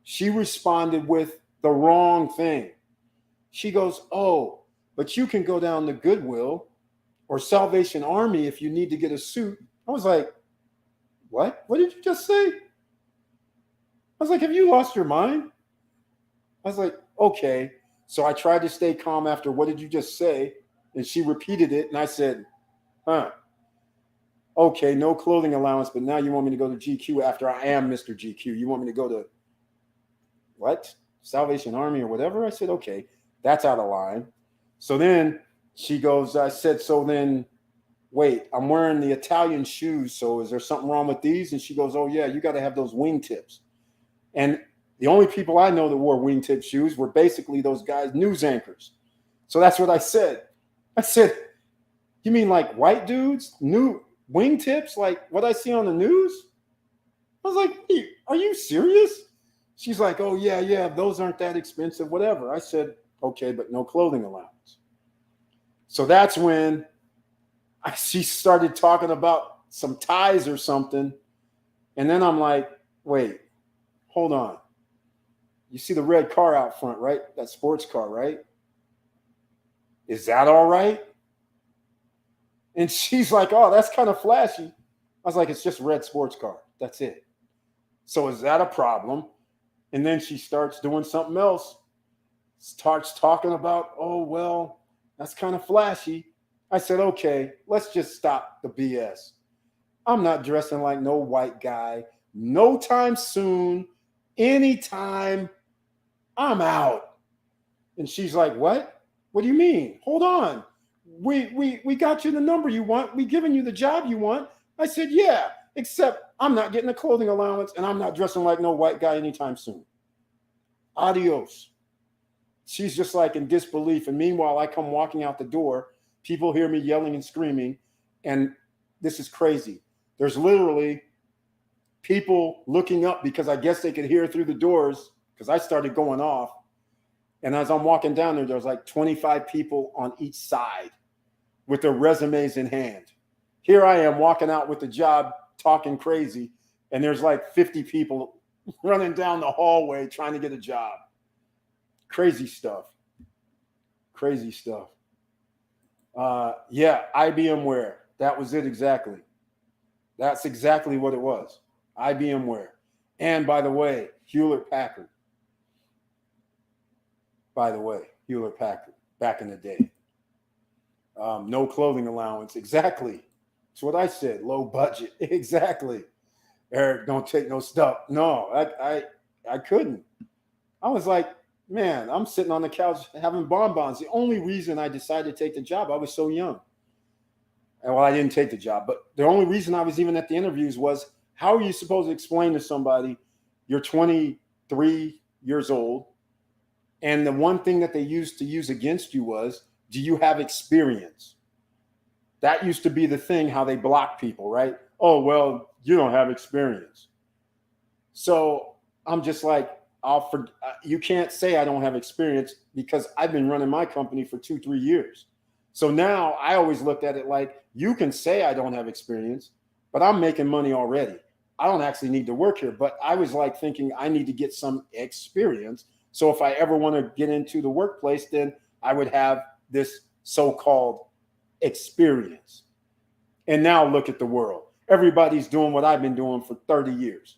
she responded with the wrong thing. She goes, oh, but you can go down to Goodwill or Salvation Army if you need to get a suit. I was like, what? What did you just say? I was like, have you lost your mind? I was like, okay. So I tried to stay calm after, what did you just say? And she repeated it. And I said, okay, no clothing allowance, but now you want me to go to GQ after I am Mr. GQ. You want me to go to what? Salvation Army or whatever? I said, okay, that's out of line. So then she goes, I said, so then, wait, I'm wearing the Italian shoes. So is there something wrong with these? And she goes, oh, yeah, you got to have those wingtips. And the only people I know that wore wingtip shoes were basically those guys, news anchors. So that's what I said. I said, you mean like white dudes, new wingtips, like what I see on the news? I was like, are you serious? She's like, oh, yeah, those aren't that expensive, whatever. I said, okay, but no clothing allowance. So that's when she started talking about some ties or something. And then I'm like, wait, hold on. You see the red car out front, right? That sports car, right? Is that all right? And she's like, oh, that's kind of flashy. I was like, it's just a red sports car. That's it. So is that a problem? And then she starts doing something else. Starts talking about, oh, well, that's kind of flashy. I said, okay, let's just stop the BS. I'm not dressing like no white guy, no time soon, anytime, I'm out. And she's like, what? What do you mean? Hold on. We got you the number you want. We given you the job you want. I said, yeah, except I'm not getting a clothing allowance and I'm not dressing like no white guy anytime soon. Adios. She's just like in disbelief. And meanwhile, I come walking out the door. People hear me yelling and screaming. And this is crazy. There's literally people looking up because I guess they could hear through the doors because I started going off. And as I'm walking down there, there's like 25 people on each side with their resumes in hand. Here I am walking out with the job, talking crazy, and there's like 50 people running down the hallway trying to get a job. Crazy stuff. Crazy stuff. Yeah, IBMware. That was it exactly. That's exactly what it was. IBMware. And by the way, Hewlett-Packard. By the way, Hewlett-Packard, back in the day. No clothing allowance. Exactly. That's what I said. Low budget. Exactly. Eric, don't take no stuff. No, I couldn't. I was like, man, I'm sitting on the couch having bonbons. The only reason I decided to take the job, I was so young. And well, I didn't take the job, but the only reason I was even at the interviews was, how are you supposed to explain to somebody you're 23 years old, and the one thing that they used to use against you was, do you have experience? That used to be the thing, how they block people, right? Oh, well, you don't have experience. So I'm just like, you can't say I don't have experience because I've been running my company for 2-3 years. So now I always looked at it like, you can say I don't have experience, but I'm making money already. I don't actually need to work here. But I was like thinking I need to get some experience. So if I ever want to get into the workplace, then I would have this so-called experience. And now look at the world. Everybody's doing what I've been doing for 30 years.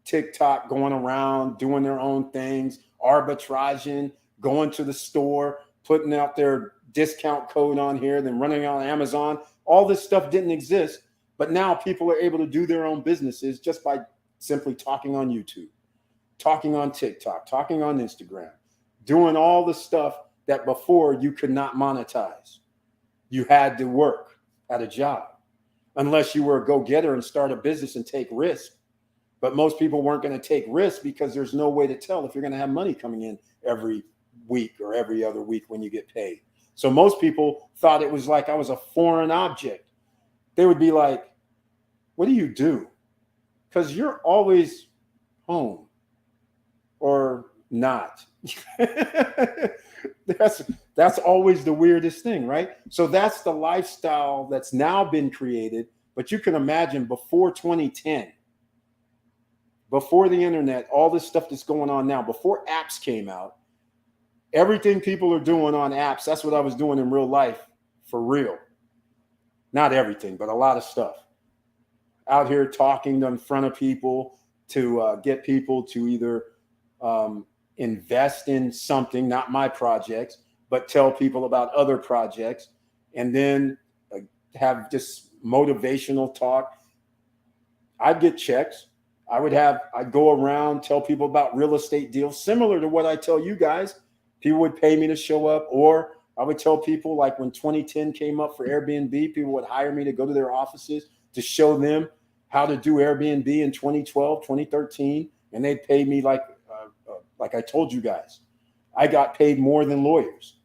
TikTok, going around, doing their own things, arbitraging, going to the store, putting out their discount code on here, then running on Amazon. All this stuff didn't exist, but now people are able to do their own businesses just by simply talking on YouTube, talking on TikTok, talking on Instagram, doing all the stuff that before you could not monetize. You had to work at a job unless you were a go-getter and start a business and take risks. But most people weren't going to take risks because there's no way to tell if you're going to have money coming in every week or every other week when you get paid. So most people thought it was like I was a foreign object. They would be like, what do you do? Because you're always home or not. That's always the weirdest thing, right? So that's the lifestyle that's now been created. But you can imagine before 2010, before the internet, all this stuff that's going on now, before apps came out, everything people are doing on apps, that's what I was doing in real life for real. Not everything, but a lot of stuff. Out here talking in front of people to get people to either invest in something, not my projects, but tell people about other projects, and then have just motivational talk. I'd get checks. I'd go around, tell people about real estate deals, similar to what I tell you guys. People would pay me to show up, or I would tell people, like when 2010 came up for Airbnb, people would hire me to go to their offices to show them how to do Airbnb in 2012, 2013, and they'd pay me like I told you guys. I got paid more than lawyers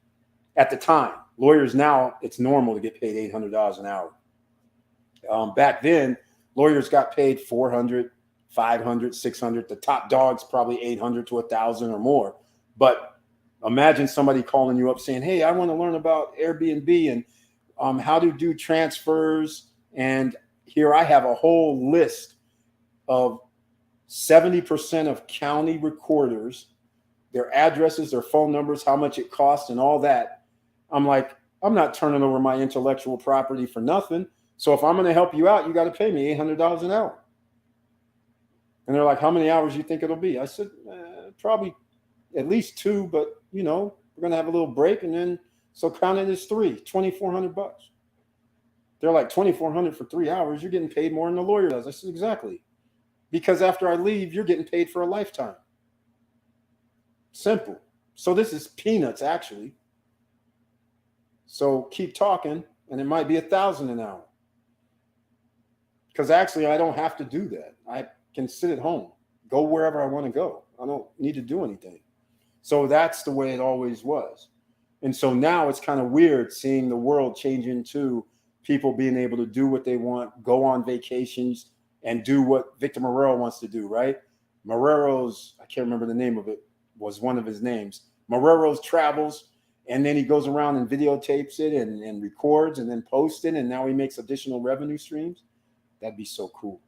at the time. Lawyers now, it's normal to get paid $800 an hour. Back then, lawyers got paid $400, $500, $600. The top dog's probably $800 to $1,000 or more. But imagine somebody calling you up saying, hey, I want to learn about Airbnb and how to do transfers. And here I have a whole list of 70% of county recorders, their addresses, their phone numbers, how much it costs and all that. I'm like, I'm not turning over my intellectual property for nothing. So if I'm going to help you out, you got to pay me $800 an hour. And they're like, how many hours do you think it'll be? I said, probably at least 2, but we're going to have a little break. And then, so count it as 3, $2,400. They're like, $2,400 for 3 hours. You're getting paid more than the lawyer does. I said, exactly. Because after I leave, you're getting paid for a lifetime. Simple. So this is peanuts, actually. So keep talking, and it might be 1,000 an hour. Because actually, I don't have to do that. I can sit at home, go wherever I want to go. I don't need to do anything. So that's the way it always was. And so now it's kind of weird seeing the world change into people being able to do what they want, go on vacations, and do what Victor Marrero wants to do, right? Marrero's, I can't remember the name of it, was one of his names. Marrero's travels, and then he goes around and videotapes it and records and then posts it, and now he makes additional revenue streams. That'd be so cool,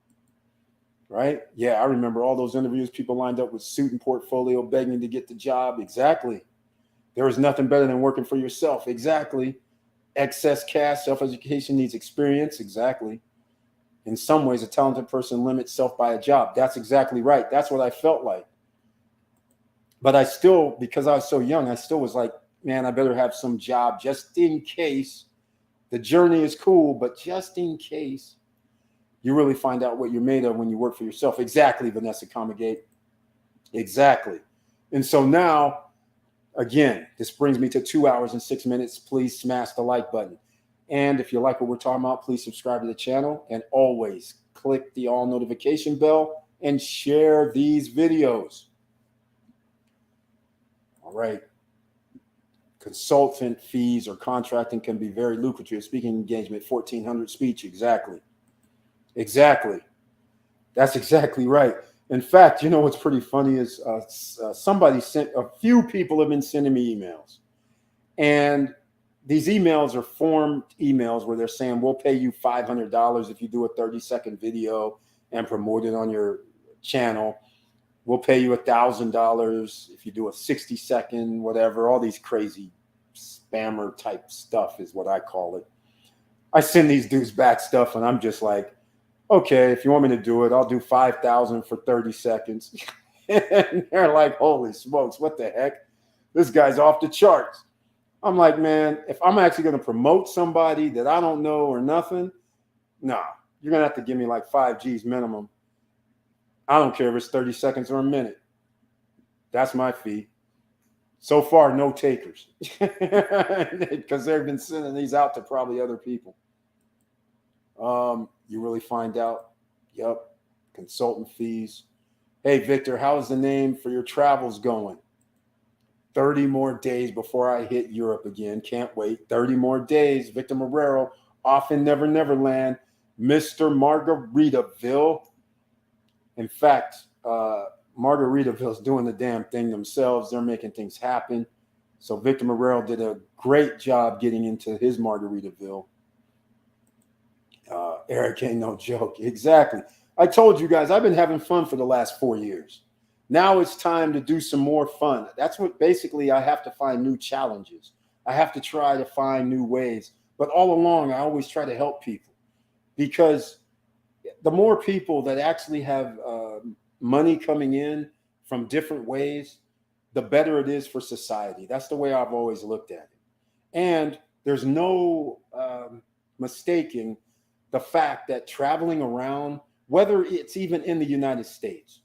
right? Yeah, I remember all those interviews, people lined up with suit and portfolio begging to get the job. Exactly. There is nothing better than working for yourself. Exactly. Excess cash, self-education needs experience. Exactly. In some ways, a talented person limits self by a job. That's exactly right. That's what I felt like. But I still, because I was so young, I still was like, man, I better have some job just in case. The journey is cool, but just in case, you really find out what you're made of when you work for yourself. Exactly, Vanessa Comagate. Exactly. And so now, again, this brings me to 2 hours and 6 minutes. Please smash the like button. And if you like what we're talking about, please subscribe to the channel. And always click the all notification bell and share these videos. All right. Consultant fees or contracting can be very lucrative. Speaking engagement, 1,400 speech. Exactly. Exactly. That's exactly right. In fact, you know what's pretty funny is somebody sent, a few people have been sending me emails. And these emails are formed emails where they're saying, we'll pay you $500 if you do a 30-second video and promote it on your channel. We'll pay you $1,000 if you do a 60-second, whatever. All these crazy spammer type stuff is what I call it. I send these dudes back stuff and I'm just like, okay, if you want me to do it, I'll do 5,000 for 30 seconds. And they're like, holy smokes, what the heck? This guy's off the charts. I'm like, man, if I'm actually going to promote somebody that I don't know or nothing, nah, you're going to have to give me like 5 G's minimum. I don't care if it's 30 seconds or a minute. That's my fee. So far, no takers. Because they've been sending these out to probably other people. You really find out. Yep. Consultant fees. Hey, Victor, how's the name for your travels going? 30 more days before I hit Europe again. Can't wait. 30 more days. Victor Marrero, off in Never Neverland. Mr. Margaritaville. In fact, Margaritaville's doing the damn thing themselves. They're making things happen. So Victor Marrero did a great job getting into his Margaritaville. Eric ain't no joke. Exactly. I told you guys, I've been having fun for the last 4 years. Now it's time to do some more fun. That's what basically I have to find new challenges. I have to try to find new ways. But all along, I always try to help people because the more people that actually have money coming in from different ways, the better it is for society. That's the way I've always looked at it. And there's no mistaking the fact that traveling around, whether it's even in the United States,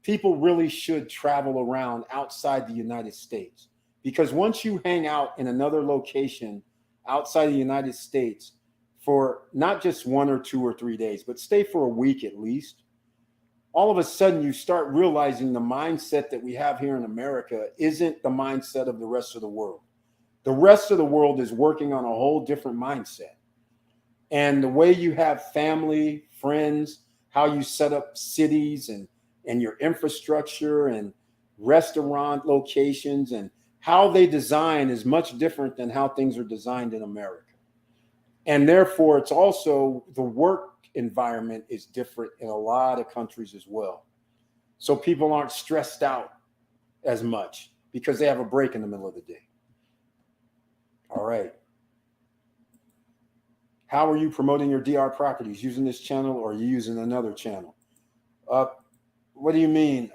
people really should travel around outside the United States. Because once you hang out in another location outside the United States for not just 1 or 2 or 3 days, but stay for a week at least, all of a sudden you start realizing the mindset that we have here in America isn't the mindset of the rest of the world. The rest of the world is working on a whole different mindset. And the way you have family, friends, how you set up cities and your infrastructure and restaurant locations and how they design is much different than how things are designed in America. And therefore, it's also the work environment is different in a lot of countries as well. So people aren't stressed out as much because they have a break in the middle of the day. All right. How are you promoting your DR properties? Using this channel or are you using another channel? What do you mean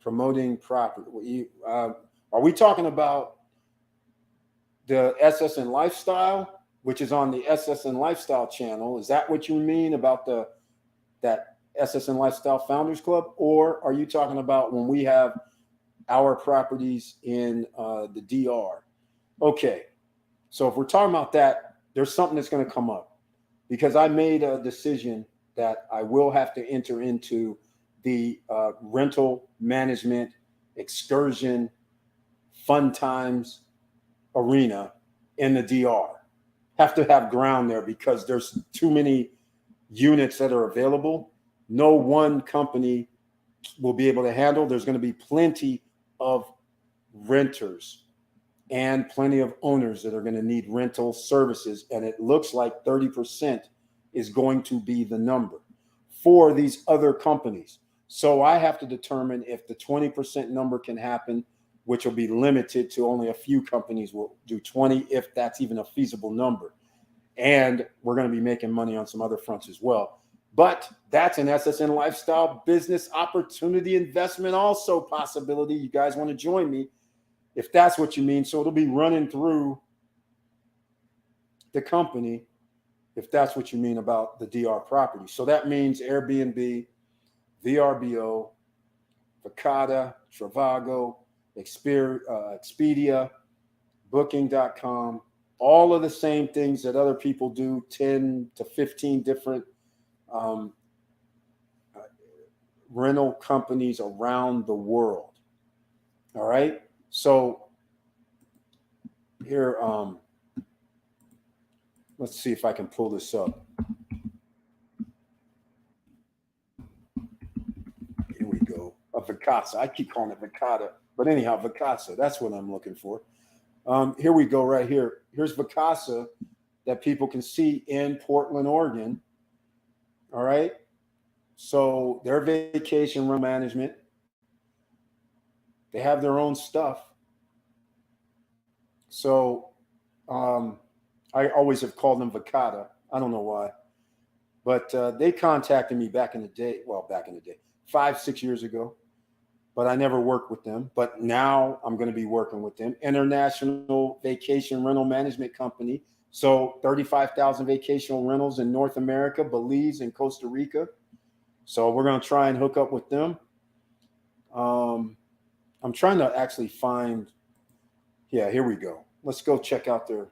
promoting property? Are we talking about the SSN Lifestyle, which is on the SSN Lifestyle channel? Is that what you mean about that SSN Lifestyle Founders Club, or are you talking about when we have our properties in the DR? Okay, so if we're talking about that, there's something that's going to come up, because I made a decision that I will have to enter into the rental management excursion fun times arena in the DR. Have to have ground there because there's too many units that are available. No one company will be able to handle. There's going to be plenty of renters and plenty of owners that are going to need rental services. And it looks like 30% is going to be the number for these other companies. So I have to determine if the 20% number can happen, which will be limited to only a few companies will do 20, if that's even a feasible number. And we're going to be making money on some other fronts as well. But that's an SSN Lifestyle business opportunity investment also possibility. You guys want to join me if that's what you mean. So it'll be running through the company if that's what you mean about the DR property. So that means Airbnb, VRBO, Vacata, Trivago, Expedia, Booking.com, all of the same things that other people do, 10 to 15 different rental companies around the world. All right. So here, let's see if I can pull this up. Here we go. A Vacasa. I keep calling it Vacata, but anyhow, Vacasa. That's what I'm looking for. Here we go right here. Here's Vacasa that people can see in Portland, Oregon. All right. So their vacation rental management, they have their own stuff. So I always have called them Vacata. I don't know why. But they contacted me back in the day, 5-6 years ago. But I never worked with them. But now I'm going to be working with them. International Vacation Rental Management Company. So 35,000 vacation rentals in North America, Belize, and Costa Rica. So we're going to try and hook up with them. I'm trying to actually find. Yeah, here we go. Let's go check out their.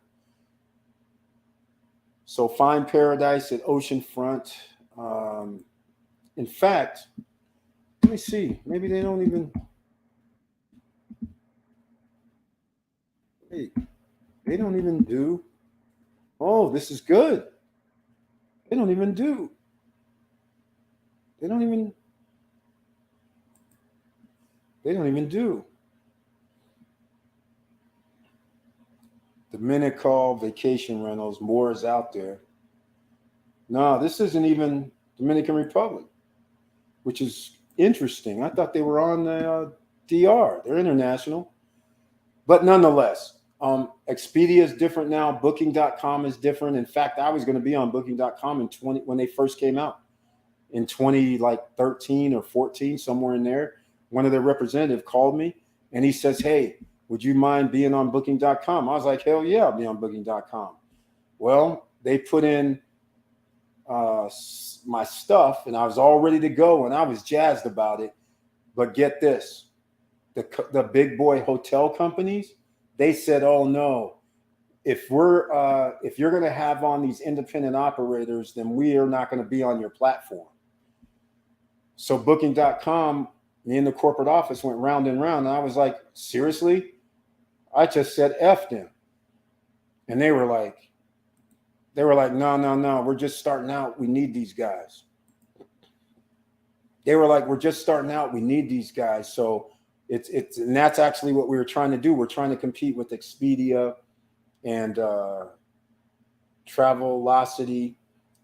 So Find Paradise at Oceanfront. In fact, let me see. Maybe they don't even. Wait, they don't even do. Oh, this is good. They don't even do. They don't even do. Dominical vacation rentals, more is out there. No, this isn't even Dominican Republic, which is interesting. I thought they were on the DR. They're international. But nonetheless, Expedia is different now. Booking.com is different. In fact, I was going to be on Booking.com when they first came out in 2013 or 14, somewhere in there. One of their representatives called me and he says, "Hey, would you mind being on Booking.com?" I was like, "Hell yeah, I'll be on Booking.com." Well, they put in my stuff and I was all ready to go and I was jazzed about it. But get this, the big boy hotel companies, they said, "Oh no, if you're going to have on these independent operators, then we are not going to be on your platform." So Booking.com, me and the corporate office went round and round. And I was like, "Seriously?" I just said F them. And they were like, no, we're just starting out. We need these guys. They were like, "We're just starting out. We need these guys." So and that's actually what we were trying to do. We're trying to compete with Expedia and Travelocity,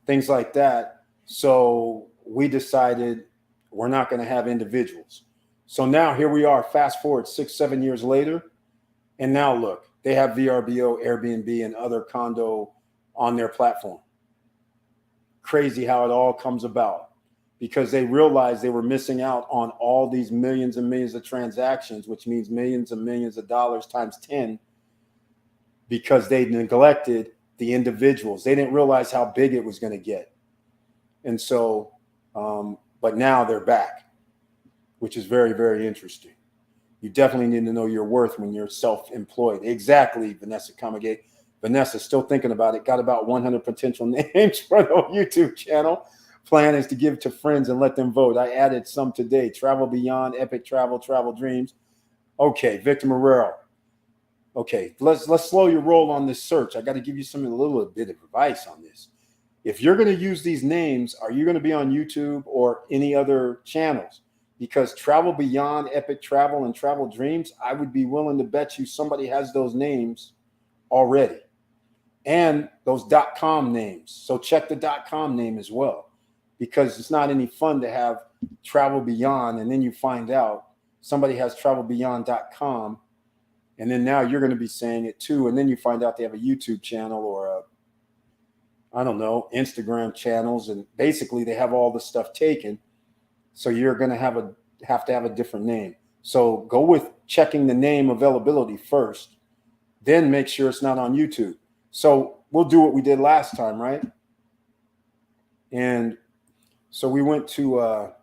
things like that. So we decided we're not going to have individuals. So now here we are, fast forward 6-7 years later. And now look, they have VRBO, Airbnb, and other condo on their platform. Crazy how it all comes about, because they realized they were missing out on all these millions and millions of transactions, which means millions and millions of dollars times 10, because they neglected the individuals. They didn't realize how big it was going to get. And so but now they're back, which is very, very interesting. You definitely need to know your worth when you're self-employed. Exactly, Vanessa Comagate. Vanessa, still thinking about it. Got about 100 potential names for the YouTube channel. Plan is to give to friends and let them vote. I added some today. Travel Beyond, Epic Travel, Travel Dreams. Okay, Victor Marrero. Okay, let's slow your roll on this search. I got to give you a little bit of advice on this. If you're going to use these names, are you going to be on YouTube or any other channels? Because Travel Beyond, Epic Travel, and Travel Dreams, I would be willing to bet you somebody has those names already. And those .com names. So check the .com name as well. Because it's not any fun to have Travel Beyond and then you find out somebody has travelbeyond.com and then now you're going to be saying it too. And then you find out they have a YouTube channel or I don't know, Instagram channels. And basically they have all the stuff taken. So you're going to have to have a different name. So go with checking the name availability first, then make sure it's not on YouTube. So we'll do what we did last time, right? And so we went to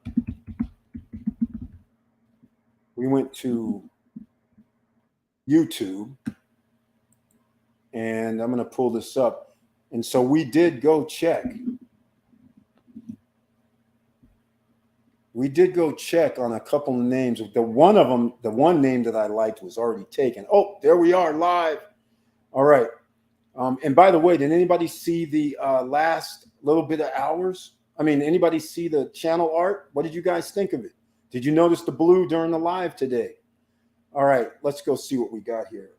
YouTube, and I'm going to pull this up. And so we did go check. We did go check on a couple of names. The one name that I liked was already taken. Oh, there we are live. All right. And by the way, did anybody see the last little bit of hours? I mean, anybody see the channel art? What did you guys think of it? Did you notice the blue during the live today? All right, let's go see what we got here.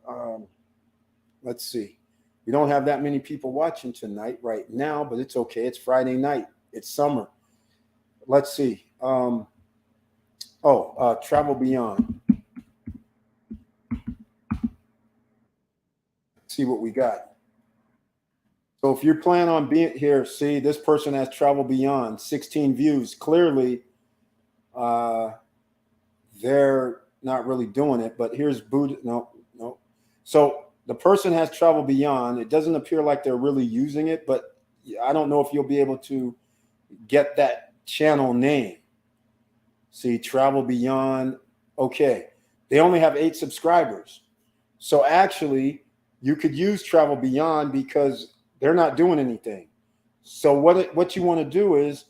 Let's see. We don't have that many people watching tonight right now, but it's okay. It's Friday night. It's summer. Let's see. Travel Beyond. Let's see what we got. So if you plan on being here, see, this person has Travel Beyond, 16 views. Clearly, they're not really doing it, but here's Buddha. No. So the person has Travel Beyond. It doesn't appear like they're really using it, but I don't know if you'll be able to get that channel name. See, Travel Beyond. Okay. They only have 8 subscribers. So actually, you could use Travel Beyond because they're not doing anything. So what you want to do is,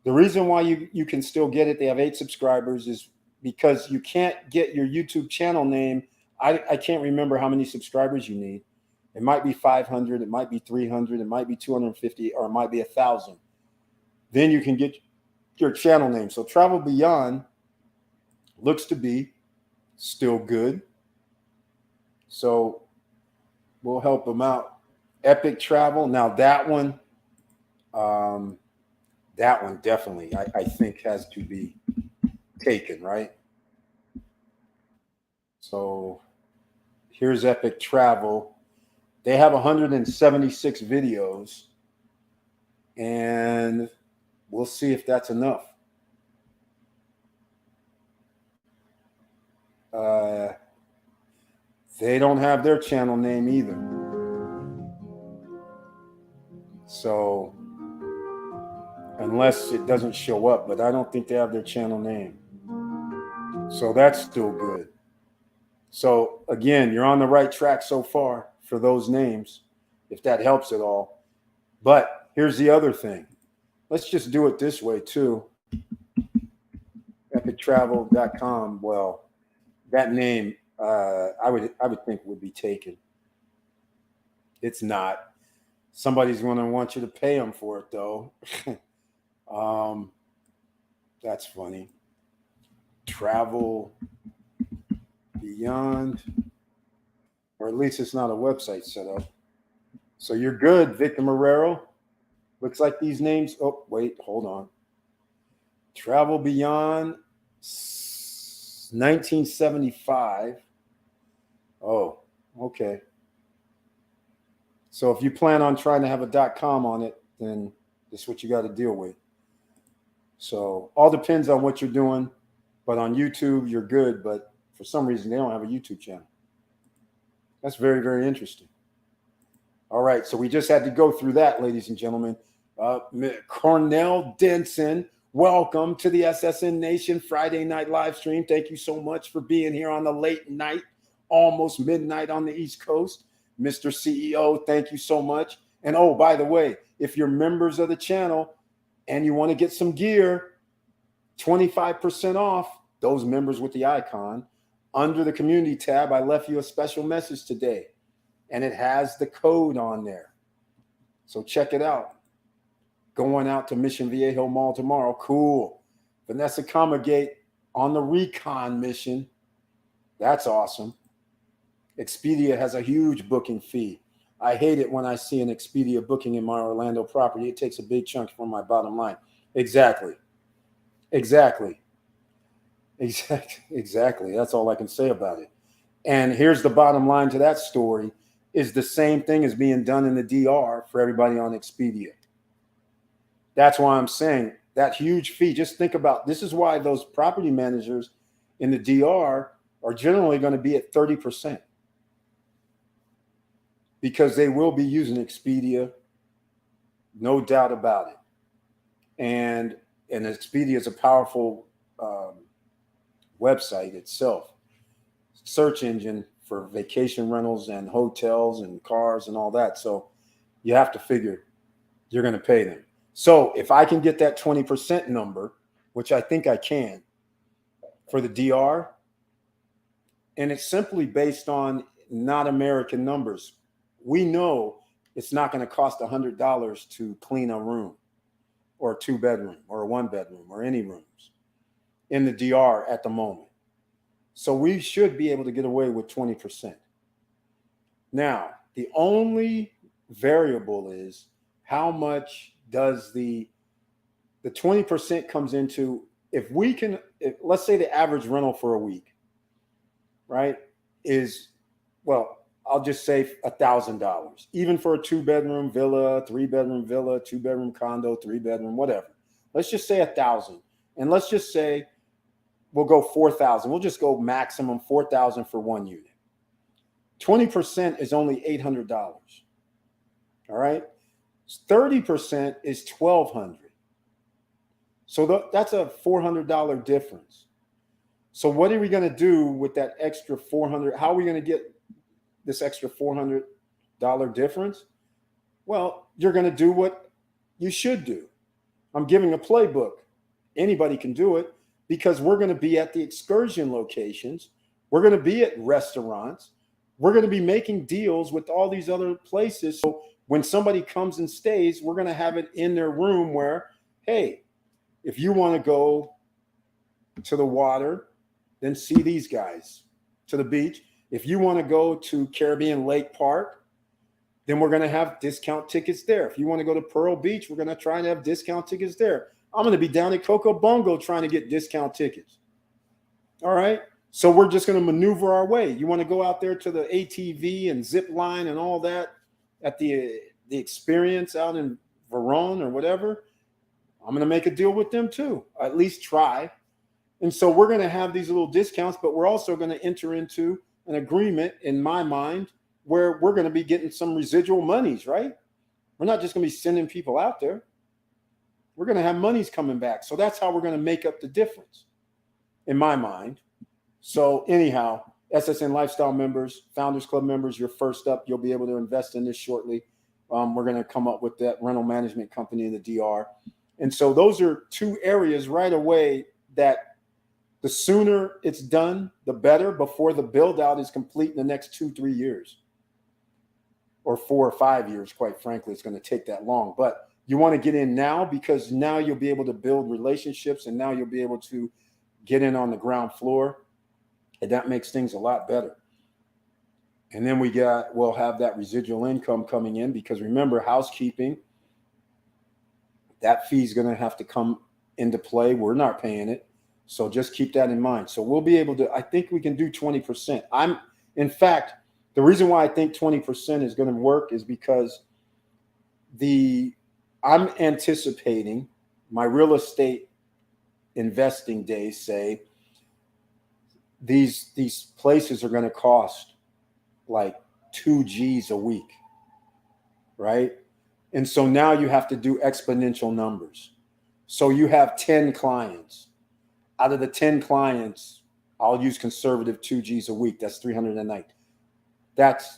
the reason why you can still get it, they have 8 subscribers, is because you can't get your YouTube channel name. I can't remember how many subscribers you need. It might be 500, it might be 300, it might be 250, or it might be 1,000. Then you can get your channel name. So Travel Beyond looks to be still good. So we'll help them out. Epic Travel. Now that one definitely I think has to be taken, right? So here's Epic Travel. They have 176 videos, and we'll see if that's enough. They don't have their channel name either. So unless it doesn't show up, but I don't think they have their channel name. So that's still good. So again, you're on the right track so far for those names, if that helps at all. But here's the other thing. Let's just do it this way too. EpicTravel.com. Well, that name I would think would be taken. It's not. Somebody's going to want you to pay them for it, though. That's funny. Travel Beyond, or at least it's not a website set up. So you're good, Victor Marrero. Looks like these names. Oh, wait, hold on. Travel Beyond, 1975. Oh, okay. So if you plan on trying to have a .com on it, then this is what you got to deal with. So all depends on what you're doing. But on YouTube, you're good. But for some reason, they don't have a YouTube channel. That's very, very interesting. All right. So we just had to go through that, ladies and gentlemen. Cornell Denson, Welcome to the SSN Nation Friday night live stream. Thank you so much for being here on the late night, almost midnight on the East Coast. Mr. CEO, thank you so much. And oh, by the way, if you're members of the channel and you want to get some gear, 25% off, those members with the icon. Under the community tab, I left you a special message today, and it has the code on there. So check it out. Going out to Mission Viejo Mall tomorrow. Cool. Vanessa Comagate on the recon mission. That's awesome. Expedia has a huge booking fee. I hate it when I see an Expedia booking in my Orlando property. It takes a big chunk from my bottom line. Exactly. That's all I can say about it. And here's the bottom line to that story is the same thing is being done in the DR for everybody on Expedia. That's why I'm saying that huge fee. Just think about this is why those property managers in the DR are generally going to be at 30% because they will be using Expedia, no doubt about it. And Expedia is a powerful website itself, search engine for vacation rentals and hotels and cars and all that. So you have to figure you're going to pay them. So if I can get that 20% number, which I think I can for the DR, and it's simply based on not American numbers. We know it's not going to cost $100 to clean a room or a 2-bedroom or a 1-bedroom or any rooms in the DR at the moment. So we should be able to get away with 20%. Now, the only variable is how much does the 20% comes into, if let's say the average rental for a week, right, is, well, I'll just say $1,000, even for a 2-bedroom villa, 3-bedroom villa, 2-bedroom condo, 3-bedroom, whatever. Let's just say $1,000. And let's just say we'll go $4,000. We'll just go maximum $4,000 for one unit. 20% is only $800. All right. 30% is $1,200. So that's a $400 difference. So what are we going to do with that extra $400? How are we going to get this extra $400 difference? Well, you're going to do what you should do. I'm giving a playbook. Anybody can do it because we're going to be at the excursion locations. We're going to be at restaurants. We're going to be making deals with all these other places. So when somebody comes and stays, we're going to have it in their room where, hey, if you want to go to the water, then see these guys. To the beach. If you want to go to Caribbean Lake Park, then we're going to have discount tickets there. If you want to go to Pearl Beach, we're going to try and have discount tickets there. I'm going to be down at Coco Bongo trying to get discount tickets. All right. So we're just going to maneuver our way. You want to go out there to the ATV and zip line and all that at the experience out in Verone or whatever. I'm going to make a deal with them too. At least try. And so we're going to have these little discounts, but we're also going to enter into an agreement in my mind where we're going to be getting some residual monies, right? We're not just going to be sending people out there. We're going to have monies coming back. So that's how we're going to make up the difference in my mind. So anyhow, SSN Lifestyle members, Founders Club members, you're first up. You'll be able to invest in this shortly. We're going to come up with that rental management company in the DR. And so those are two areas right away that the sooner it's done, the better, before the build out is complete in the next 2-3 years or 4 or 5 years. Quite frankly, it's going to take that long, but you want to get in now because now you'll be able to build relationships and now you'll be able to get in on the ground floor. And that makes things a lot better. And then we'll have that residual income coming in because remember, housekeeping, that fee is going to have to come into play. We're not paying it. So just keep that in mind. So we'll be able to, I think we can do 20%. In fact, the reason why I think 20% is going to work is because I'm anticipating my real estate investing days say these places are going to cost like 2 G's a week, right? And so now you have to do exponential numbers. So you have 10 clients. Out of the 10 clients, I'll use conservative 2 G's a week. That's 300 a night. That's,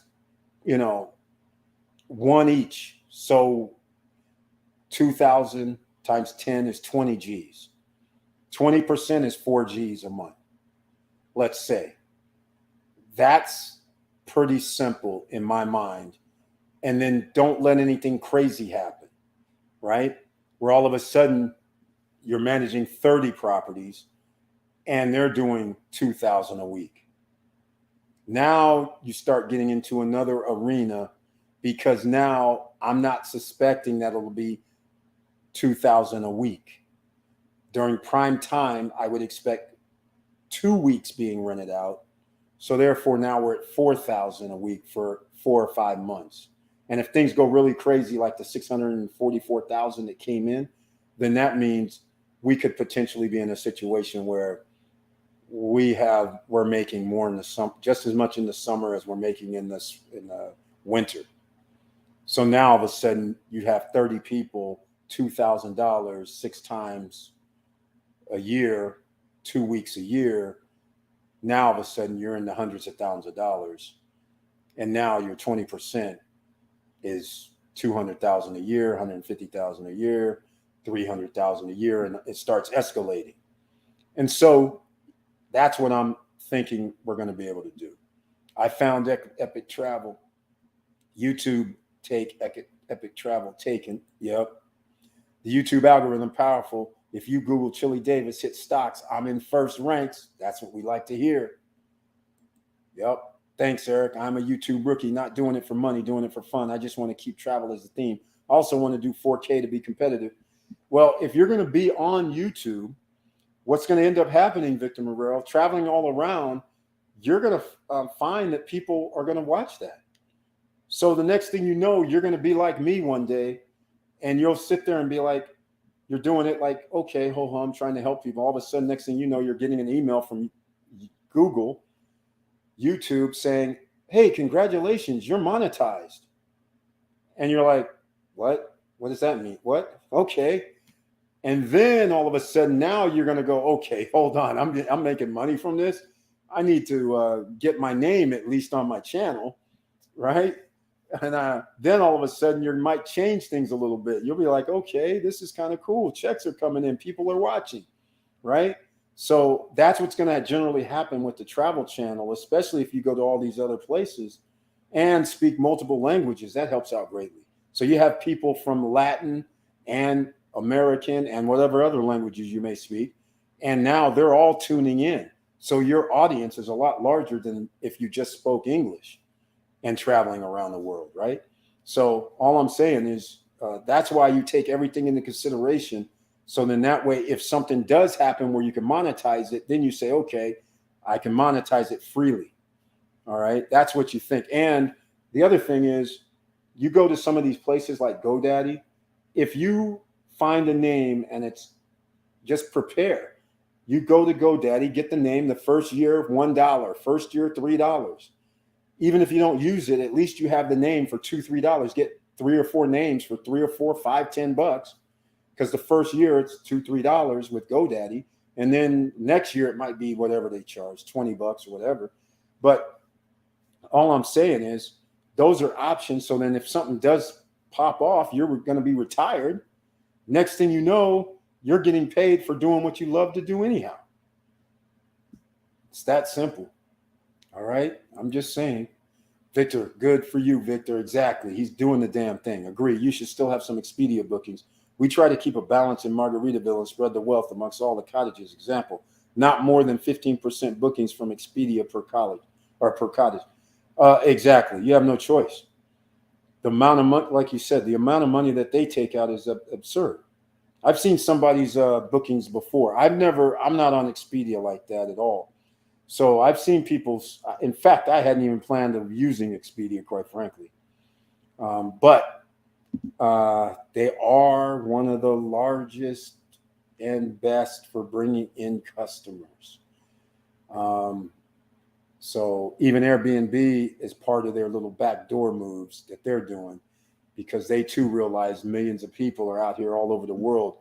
one each. So 2,000 times 10 is 20 G's. 20% is 4 G's a month. Let's say. That's pretty simple in my mind. And then don't let anything crazy happen, right? Where all of a sudden you're managing 30 properties and they're doing 2,000 a week. Now you start getting into another arena, because now I'm not suspecting that it'll be 2,000 a week. During prime time, I would expect 2 weeks being rented out. So therefore now we're at 4,000 a week for 4 or 5 months. And if things go really crazy, like the 644,000 that came in, then that means we could potentially be in a situation where we're making more in the summer, just as much in the summer as we're making in the winter. So now all of a sudden you have 30 people, $2,000 6 times a year, 2 weeks a year. Now all of a sudden you're in the hundreds of thousands of dollars, and now your 20% is 200,000 a year, 150,000 a year, 300,000 a year, and it starts escalating. And so that's what I'm thinking we're going to be able to do. I found Epic Travel. YouTube take Epic Travel taken. Yep. The YouTube algorithm powerful. If you Google Chili Davis, hit stocks, I'm in first ranks. That's what we like to hear. Yep. Thanks, Eric. I'm a YouTube rookie, not doing it for money, doing it for fun. I just want to keep travel as a theme. I also want to do 4K to be competitive. Well, if you're going to be on YouTube, what's going to end up happening, Victor Morrell, traveling all around, you're going to find that people are going to watch that. So the next thing you know, you're going to be like me one day, and you'll sit there and be like, you're doing it like, okay, ho, I'm trying to help people. All of a sudden, next thing you know, you're getting an email from Google, YouTube saying, hey, congratulations, you're monetized. And you're like, what? What does that mean? What? Okay. And then all of a sudden now you're going to go, okay, hold on. I'm making money from this. I need to get my name at least on my channel, right? And then all of a sudden you might change things a little bit. You'll be like, okay, this is kind of cool. Checks are coming in. People are watching, right? So that's what's going to generally happen with the travel channel, especially if you go to all these other places and speak multiple languages. That helps out greatly. So you have people from Latin and American and whatever other languages you may speak, and now they're all tuning in. So your audience is a lot larger than if you just spoke English and traveling around the world, right? So all I'm saying is that's why you take everything into consideration. So then that way, if something does happen where you can monetize it, then you say, okay, I can monetize it freely. All right. That's what you think. And the other thing is, you go to some of these places like GoDaddy. If you find a name and it's just prepare, you go to GoDaddy, get the name, the first year, $1, first year, $3. Even if you don't use it, at least you have the name for $2, $3. Get 3 or 4 names for $3 or 4, $5, $10. Because the first year it's $2, $3 with GoDaddy. And then next year it might be whatever they charge, $20 or whatever. But all I'm saying is those are options. So then if something does pop off, you're going to be retired. Next thing you know, you're getting paid for doing what you love to do anyhow. It's that simple. All right. I'm just saying. Victor, good for you, Victor. Exactly. He's doing the damn thing. Agree. You should still have some Expedia bookings. We try to keep a balance in Margaritaville and spread the wealth amongst all the cottages. Example, not more than 15% bookings from Expedia per college or per cottage. Exactly. You have no choice. The amount of money, like you said, the amount of money that they take out is absurd. I've seen somebody's bookings before. I'm not on Expedia like that at all. So I've seen people's, in fact, I hadn't even planned of using Expedia, quite frankly. But they are one of the largest and best for bringing in customers. So even Airbnb is part of their little backdoor moves that they're doing, because they too realize millions of people are out here all over the world.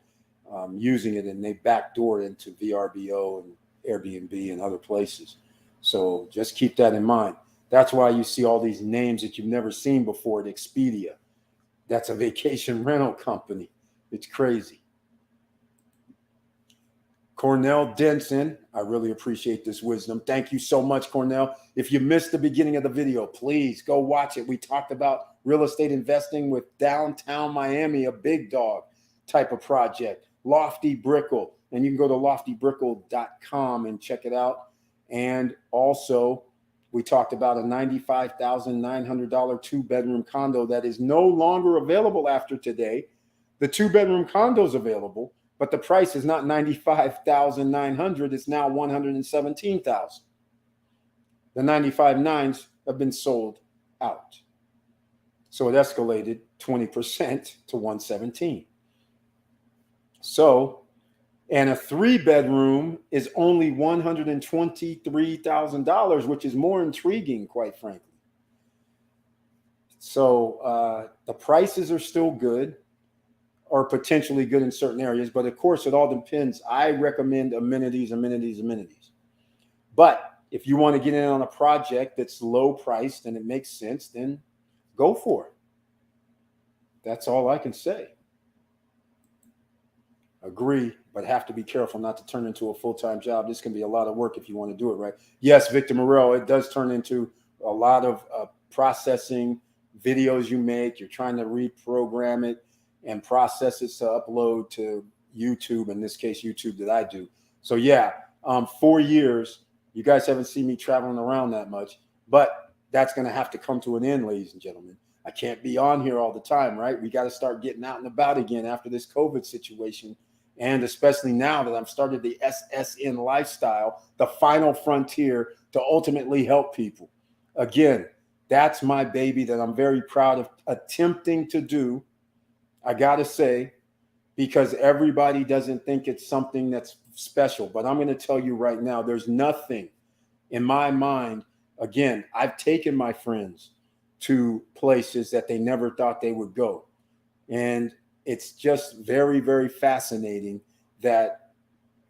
using it, and they backdoor it into VRBO and Airbnb and other places. So just keep that in mind. That's why you see all these names that you've never seen before at Expedia. That's a vacation rental company. It's crazy. Cornell Denson, I really appreciate this wisdom. Thank you so much, Cornell. If you missed the beginning of the video, please go watch it. We talked about real estate investing with downtown Miami, a big dog type of project, Lofty Brickell. And you can go to loftybrickell.com and check it out. And also, we talked about a $95,900 two-bedroom condo that is no longer available after today. The two-bedroom condo is available, but the price is not $95,900. It's now $117,000. The 95.9s have been sold out. So it escalated 20% to $117,000. So, and a three-bedroom is only $123,000, which is more intriguing, quite frankly. So the prices are still good, or potentially good in certain areas, but of course it all depends. I recommend amenities. But if you want to get in on a project that's low priced and it makes sense, then go for it. That's all I can say. Agree, but have to be careful not to turn into a full-time job. This can be a lot of work if you want to do it right. Yes, Victor Morel, it does turn into a lot of processing videos you make. You're trying to reprogram it and process it to upload to YouTube, in this case, YouTube that I do. So yeah, 4 years, you guys haven't seen me traveling around that much, but that's going to have to come to an end, ladies and gentlemen. I can't be on here all the time, right? We got to start getting out and about again after this COVID situation. And especially now that I've started the SSN lifestyle, the final frontier to ultimately help people. Again, that's my baby that I'm very proud of attempting to do. I got to say, because everybody doesn't think it's something that's special. But I'm going to tell you right now, there's nothing in my mind. Again, I've taken my friends to places that they never thought they would go. And it's just very, very fascinating that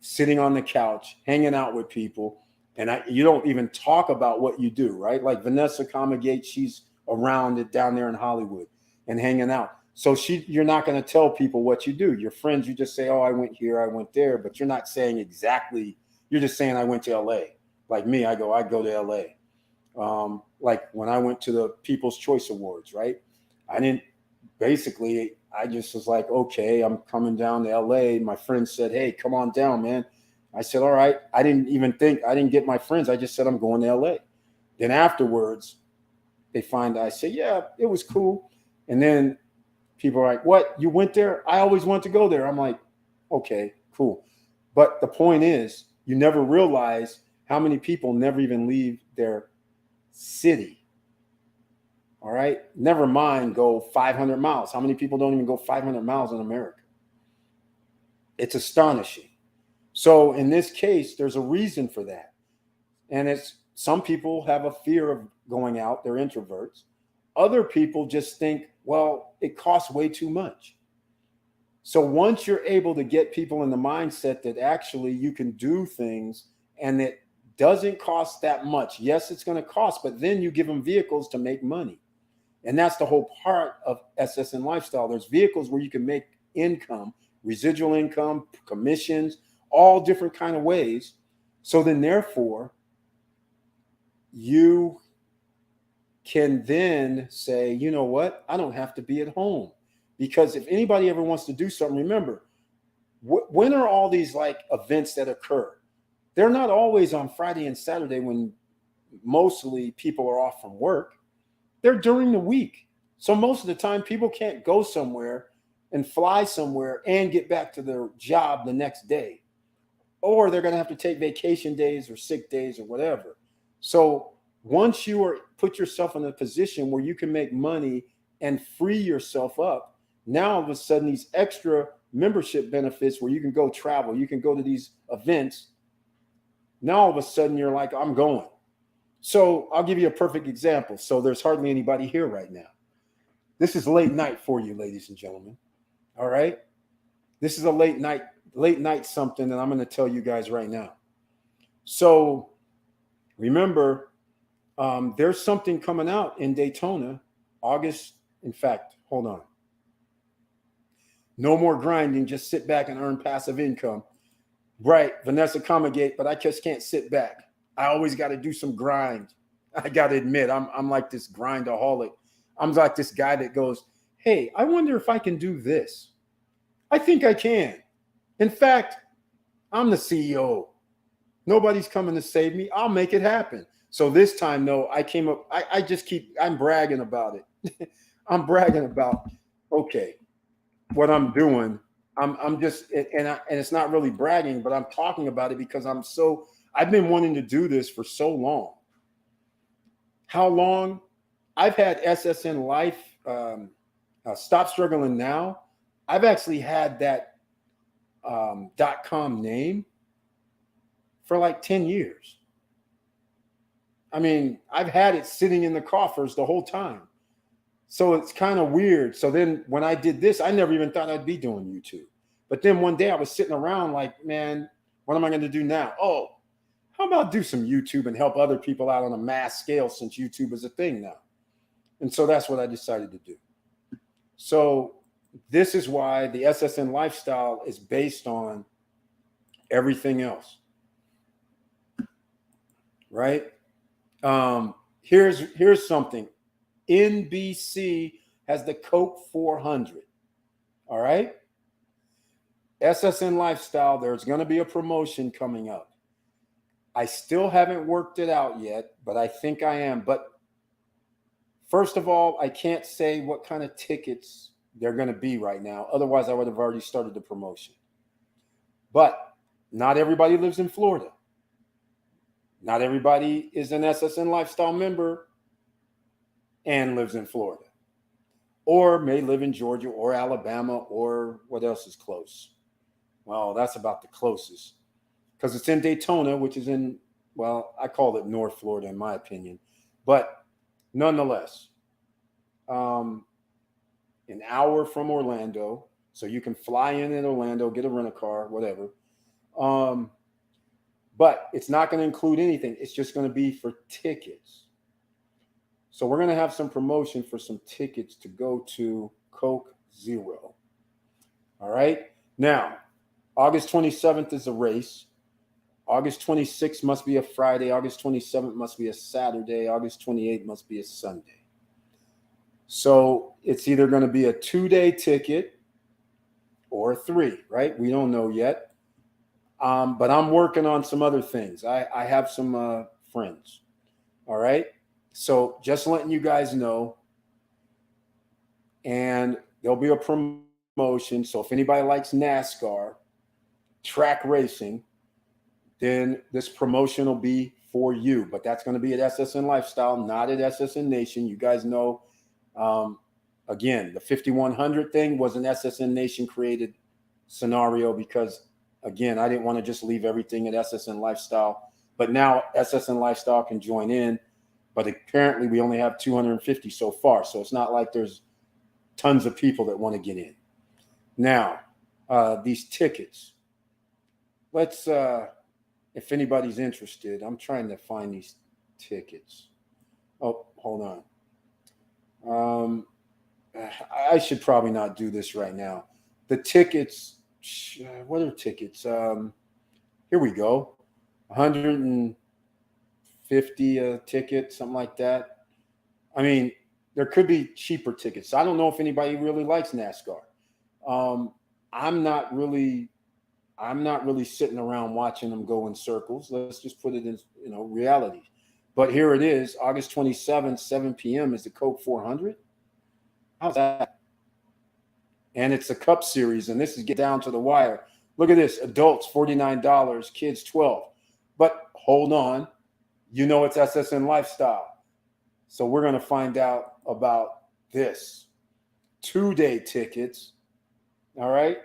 sitting on the couch, hanging out with people, and you don't even talk about what you do, right? Like Vanessa Comagate, she's around it down there in Hollywood and hanging out. So you're not going to tell people what you do. Your friends, you just say, oh, I went here, I went there, but you're not saying exactly. You're just saying I went to LA. Like me, I go to LA. Like when I went to the People's Choice Awards, right? I just was like, okay, I'm coming down to LA. My friend said, hey, come on down, man. I said, all right. I didn't get my friends. I just said, I'm going to LA. Then afterwards, I said, yeah, it was cool. And then people are like, what? You went there? I always want to go there. I'm like, okay, cool. But the point is, you never realize how many people never even leave their city. All right. Never mind go 500 miles. How many people don't even go 500 miles in America? It's astonishing. So in this case, there's a reason for that. And it's some people have a fear of going out. They're introverts. Other people just think, well, it costs way too much. So once you're able to get people in the mindset that actually you can do things and it doesn't cost that much. Yes, it's going to cost, but then you give them vehicles to make money. And that's the whole part of SSN lifestyle. There's vehicles where you can make income, residual income, commissions, all different kind of ways. So then therefore, you can then say, you know what? I don't have to be at home. Because if anybody ever wants to do something, remember, when are all these like events that occur? They're not always on Friday and Saturday when mostly people are off from work. They're during the week. So most of the time, people can't go somewhere and fly somewhere and get back to their job the next day. Or they're going to have to take vacation days or sick days or whatever. So once you put yourself in a position where you can make money and free yourself up, now all of a sudden these extra membership benefits where you can go travel, you can go to these events. Now all of a sudden you're like, I'm going. So I'll give you a perfect example. So there's hardly anybody here right now. This is late night for you, ladies and gentlemen. All right. This is a late night something that I'm going to tell you guys right now. So remember, there's something coming out in Daytona, August. In fact, hold on. No more grinding. Just sit back and earn passive income. Right, Vanessa Comagate, but I just can't sit back. I always got to do some grind. I got to admit, I'm like this grindaholic. I'm like this guy that goes, hey, I wonder if I can do this. I think I can. In fact, I'm the CEO. Nobody's coming to save me. I'll make it happen. So this time, though, I came up, I'm bragging about it. I'm bragging about, okay, what I'm doing. I'm just, and it's not really bragging, but I'm talking about it because I've been wanting to do this for so long. How long? I've had SSN Life, Stop Struggling Now. I've actually had that .com name for like 10 years. I mean, I've had it sitting in the coffers the whole time. So it's kind of weird. So then when I did this, I never even thought I'd be doing YouTube. But then one day I was sitting around like, man, what am I going to do now? Oh, how about do some YouTube and help other people out on a mass scale since YouTube is a thing now? And so that's what I decided to do. So this is why the SSN lifestyle is based on everything else. Right? Here's something. NBC has the Coke 400. All right. SSN Lifestyle, there's going to be a promotion coming up. I still haven't worked it out yet, but I think I am. But first of all, I can't say what kind of tickets they're going to be right now. Otherwise, I would have already started the promotion. But not everybody lives in Florida. Not everybody is an SSN Lifestyle member and lives in Florida, or may live in Georgia or Alabama, or what else is close? Well, that's about the closest because it's in Daytona, which is in, well, I call it North Florida in my opinion, but nonetheless, an hour from Orlando, so you can fly in Orlando, get a rent-a-car, whatever. But it's not going to include anything. It's just going to be for tickets. So we're going to have some promotion for some tickets to go to Coke Zero. All right. Now, August 27th is a race. August 26th must be a Friday. August 27th must be a Saturday. August 28th must be a Sunday. So it's either going to be a 2-day ticket or a 3, right? We don't know yet. But I'm working on some other things. I have some friends. All right. So just letting you guys know. And there'll be a promotion. So if anybody likes NASCAR, track racing, then this promotion will be for you. But that's going to be at SSN Lifestyle, not at SSN Nation. You guys know, again, the 5100 thing was an SSN Nation created scenario because, again, I didn't want to just leave everything at SSN Lifestyle. But now SSN Lifestyle can join in. But apparently we only have 250 so far. So it's not like there's tons of people that want to get in. Now, these tickets. Let's, if anybody's interested, I'm trying to find these tickets. Oh, hold on. I should probably not do this right now. The tickets, what are tickets? Here we go. 150 a ticket, something like that. I mean, there could be cheaper tickets. I don't know if anybody really likes NASCAR. I'm not really sitting around watching them go in circles. Let's just put it in, reality. But here it is, August 27th, 7 p.m. is the Coke 400. How's that? And it's a Cup Series, and this is get down to the wire. Look at this, adults $49, kids $12. But hold on, it's SSN Lifestyle. So we're going to find out about this. 2-day tickets, all right?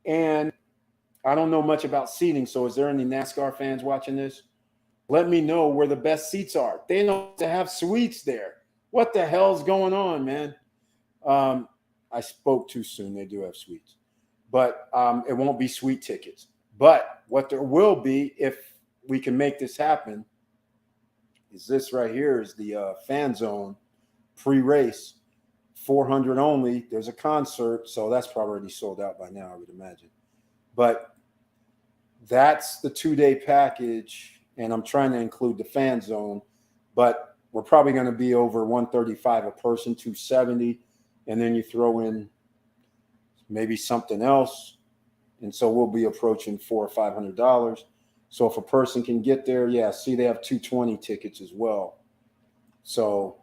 And I don't know much about seating, so is there any NASCAR fans watching this? Let me know where the best seats are. They don't have suites there. What the hell's going on, man? I spoke too soon. They do have suites. but it won't be sweet tickets. But what there will be, if we can make this happen, is this right here is the fan zone pre-race, 400 only. There's a concert, so that's probably already sold out by now, I would imagine. But that's the 2-day package, and I'm trying to include the fan zone, but we're probably going to be over 135 a person, 270, and then you throw in maybe something else, and so we'll be approaching $400 or $500. So if a person can get there, yeah, see, they have 220 tickets as well. So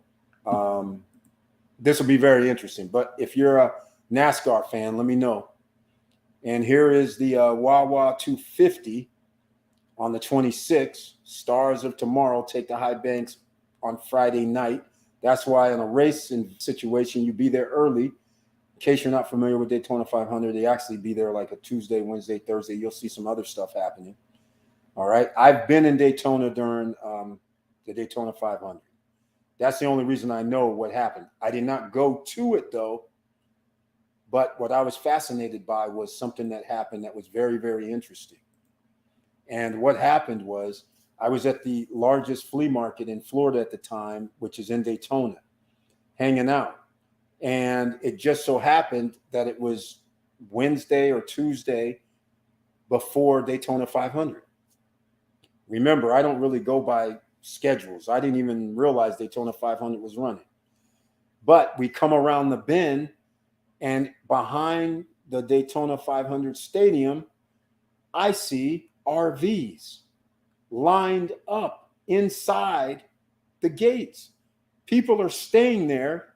this will be very interesting. But if you're a NASCAR fan, let me know. And here is the Wawa 250 on the 26th. Stars of Tomorrow take the high banks on Friday night. That's why in a racing situation, you be there early. In case you're not familiar with Daytona 500, they actually be there like a Tuesday, Wednesday, Thursday. You'll see some other stuff happening. All right. I've been in Daytona during the Daytona 500. That's the only reason I know what happened. I did not go to it, though. But what I was fascinated by was something that happened that was very, very interesting. And what happened was I was at the largest flea market in Florida at the time, which is in Daytona, hanging out. And it just so happened that it was Wednesday or Tuesday before Daytona 500. Remember, I don't really go by schedules. I didn't even realize Daytona 500 was running. But we come around the bend, and behind the Daytona 500 stadium, I see RVs lined up inside the gates. People are staying there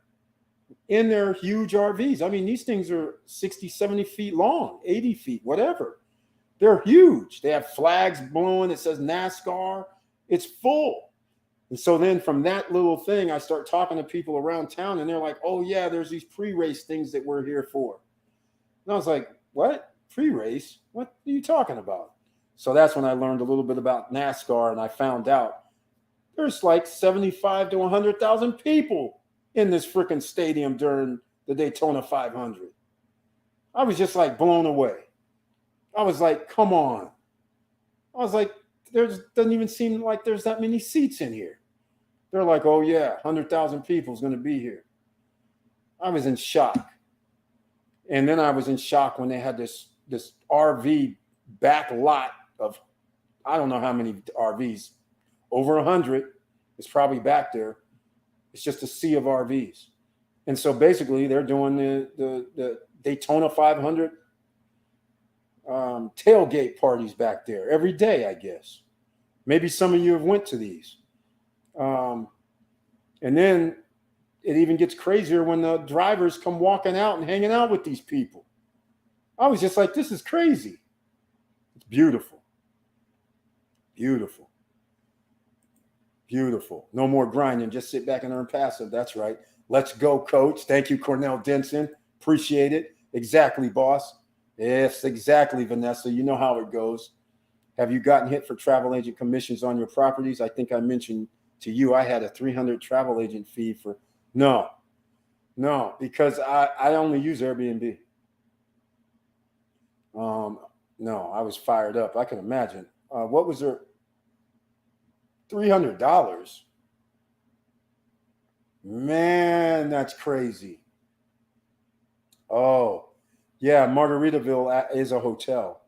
in their huge RVs. I mean, these things are 60, 70 feet long, 80 feet, whatever. They're huge. They have flags blowing. It says NASCAR. It's full. And so then from that little thing, I start talking to people around town, and they're like, oh, yeah, there's these pre-race things that we're here for. And I was like, what? Pre-race? What are you talking about? So that's when I learned a little bit about NASCAR, and I found out there's like 75 to 100,000 people in this freaking stadium during the Daytona 500. I was just like blown away. I was like, come on. I was like, doesn't even seem like there's that many seats in here. They're like, oh, yeah, 100,000 people is going to be here. I was in shock. And then I was in shock when they had this RV back lot of, I don't know how many RVs, over 100. It's probably back there. It's just a sea of RVs. And so basically they're doing the Daytona 500 tailgate parties back there every day, I guess. Maybe some of you have went to these. And then it even gets crazier when the drivers come walking out and hanging out with these people. I was just like, this is crazy. It's beautiful. Beautiful. Beautiful. No more grinding. Just sit back and earn passive. That's right. Let's go, coach. Thank you, Cornell Denson. Appreciate it. Exactly, boss. Yes, exactly, Vanessa. You know how it goes. Have you gotten hit for travel agent commissions on your properties? I think I mentioned to you I had a $300 travel agent fee for no, because I only use Airbnb. No, I was fired up. I can imagine. What was there? $300. Man, that's crazy. Oh, yeah, Margaritaville is a hotel.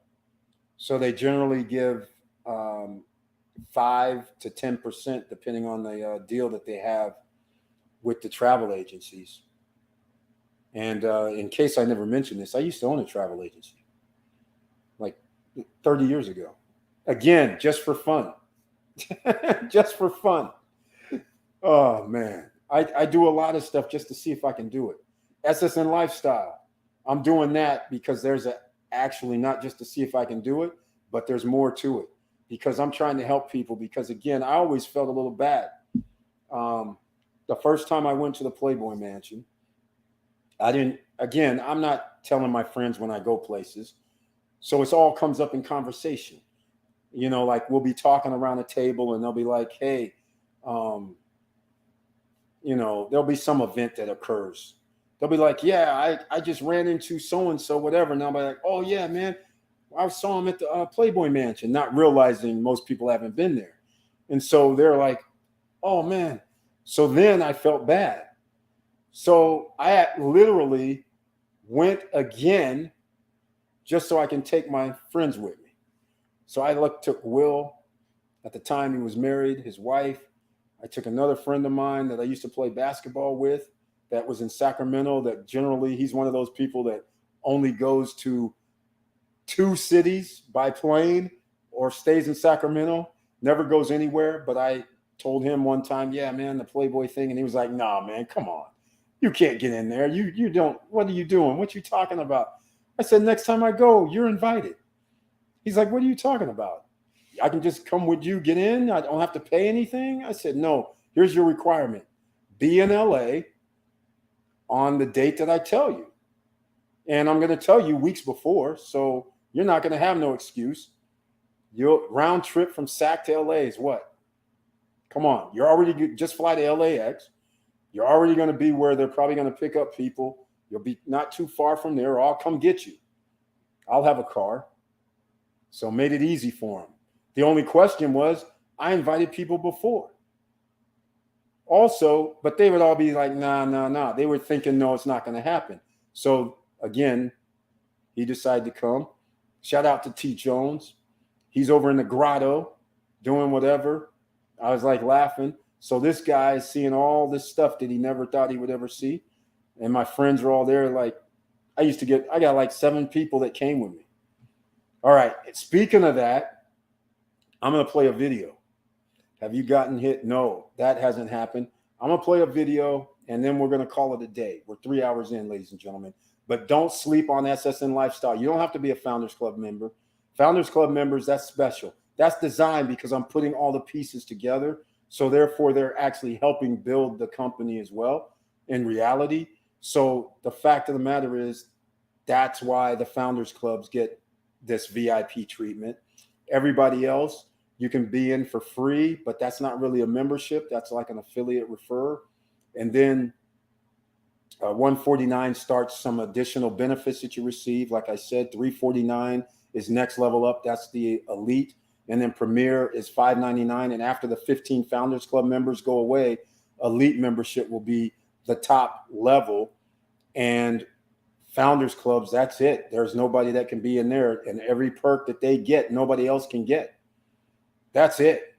So they generally give 5 to 10%, depending on the deal that they have with the travel agencies. And in case I never mentioned this, I used to own a travel agency like 30 years ago. Again, just for fun. Just for fun. Oh, man. I do a lot of stuff just to see if I can do it. SSN Lifestyle. I'm doing that because there's actually not just to see if I can do it, but there's more to it because I'm trying to help people because, again, I always felt a little bad. The first time I went to the Playboy Mansion, I'm not telling my friends when I go places. So it all comes up in conversation. You know, like we'll be talking around a table and they'll be like, hey, you know, there'll be some event that occurs They'll be like, yeah, I just ran into so-and-so, whatever. And I'll be like, oh, yeah, man, I saw him at the Playboy Mansion, not realizing most people haven't been there. And so they're like, oh, man. So then I felt bad. So I literally went again just so I can take my friends with me. So I took Will. At the time, he was married, his wife. I took another friend of mine that I used to play basketball with that was in Sacramento, that generally he's one of those people that only goes to 2 cities by plane or stays in Sacramento, never goes anywhere. But I told him one time, yeah, man, the Playboy thing. And he was like, nah, man, come on. You can't get in there. You don't. What are you doing? What you talking about? I said, next time I go, you're invited. He's like, what are you talking about? I can just come with you, get in. I don't have to pay anything. I said, no, here's your requirement. Be in LA on the date that I tell you. And I'm going to tell you weeks before. So you're not going to have no excuse. Your round trip from Sac to LA is what? Come on. You're already just fly to LAX. You're already going to be where they're probably going to pick up people. You'll be not too far from there, or I'll come get you. I'll have a car. So made it easy for him. The only question was, I invited people before. Also, but they would all be like, nah. They were thinking, no, it's not going to happen. So again, he decided to come. Shout out to T. Jones. He's over in the grotto doing whatever. I was like laughing. So this guy is seeing all this stuff that he never thought he would ever see. And my friends are all there. Like, I got like 7 people that came with me. All right. Speaking of that, I'm going to play a video. Have you gotten hit? No, that hasn't happened. I'm going to play a video, and then we're going to call it a day. We're 3 hours in, ladies and gentlemen. But don't sleep on SSN Lifestyle. You don't have to be a Founders Club member. Founders Club members, that's special. That's designed because I'm putting all the pieces together. So therefore, they're actually helping build the company as well in reality. So the fact of the matter is, that's why the Founders Clubs get this VIP treatment. Everybody else, you can be in for free, but that's not really a membership. That's like an affiliate refer. And then 149 starts some additional benefits that you receive. Like I said, 349 is next level up. That's the elite. And then Premier is $599. And after the 15 Founders Club members go away, elite membership will be the top level. And Founders Clubs, that's it. There's nobody that can be in there. And every perk that they get, nobody else can get. That's it.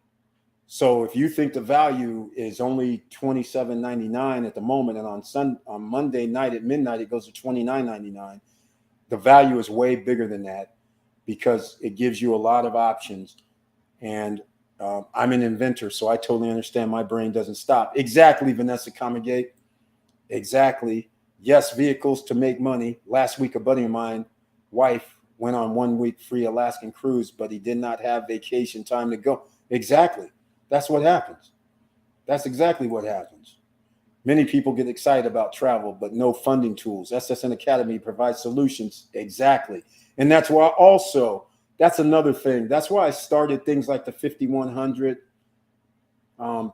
So if you think the value is only $27.99 at the moment, and on Monday night at midnight, it goes to $29.99, the value is way bigger than that because it gives you a lot of options. And I'm an inventor, so I totally understand. My brain doesn't stop. Exactly, Vanessa Comegate. Exactly. Yes, vehicles to make money. Last week, a buddy of mine, wife, went on 1 week free Alaskan cruise, but he did not have vacation time to go. Exactly. That's what happens. That's exactly what happens. Many people get excited about travel, but no funding tools. SSN Academy provides solutions. Exactly. And that's why also, that's another thing. That's why I started things like the 5100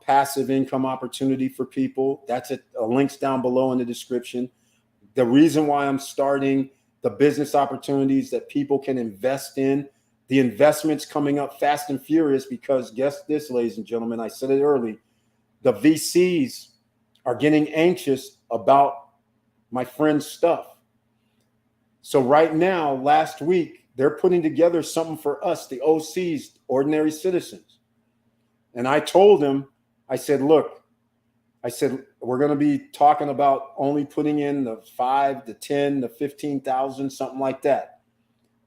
passive income opportunity for people. That's it. Links down below in the description. The reason why I'm starting the business opportunities that people can invest in, the investments coming up fast and furious, because guess this, ladies and gentlemen, I said it early, the VCs are getting anxious about my friend's stuff. So right now, last week, they're putting together something for us, the OCs, ordinary citizens. And I told them, I said, look, we're going to be talking about only putting in the 5, the 10, the 15,000, something like that.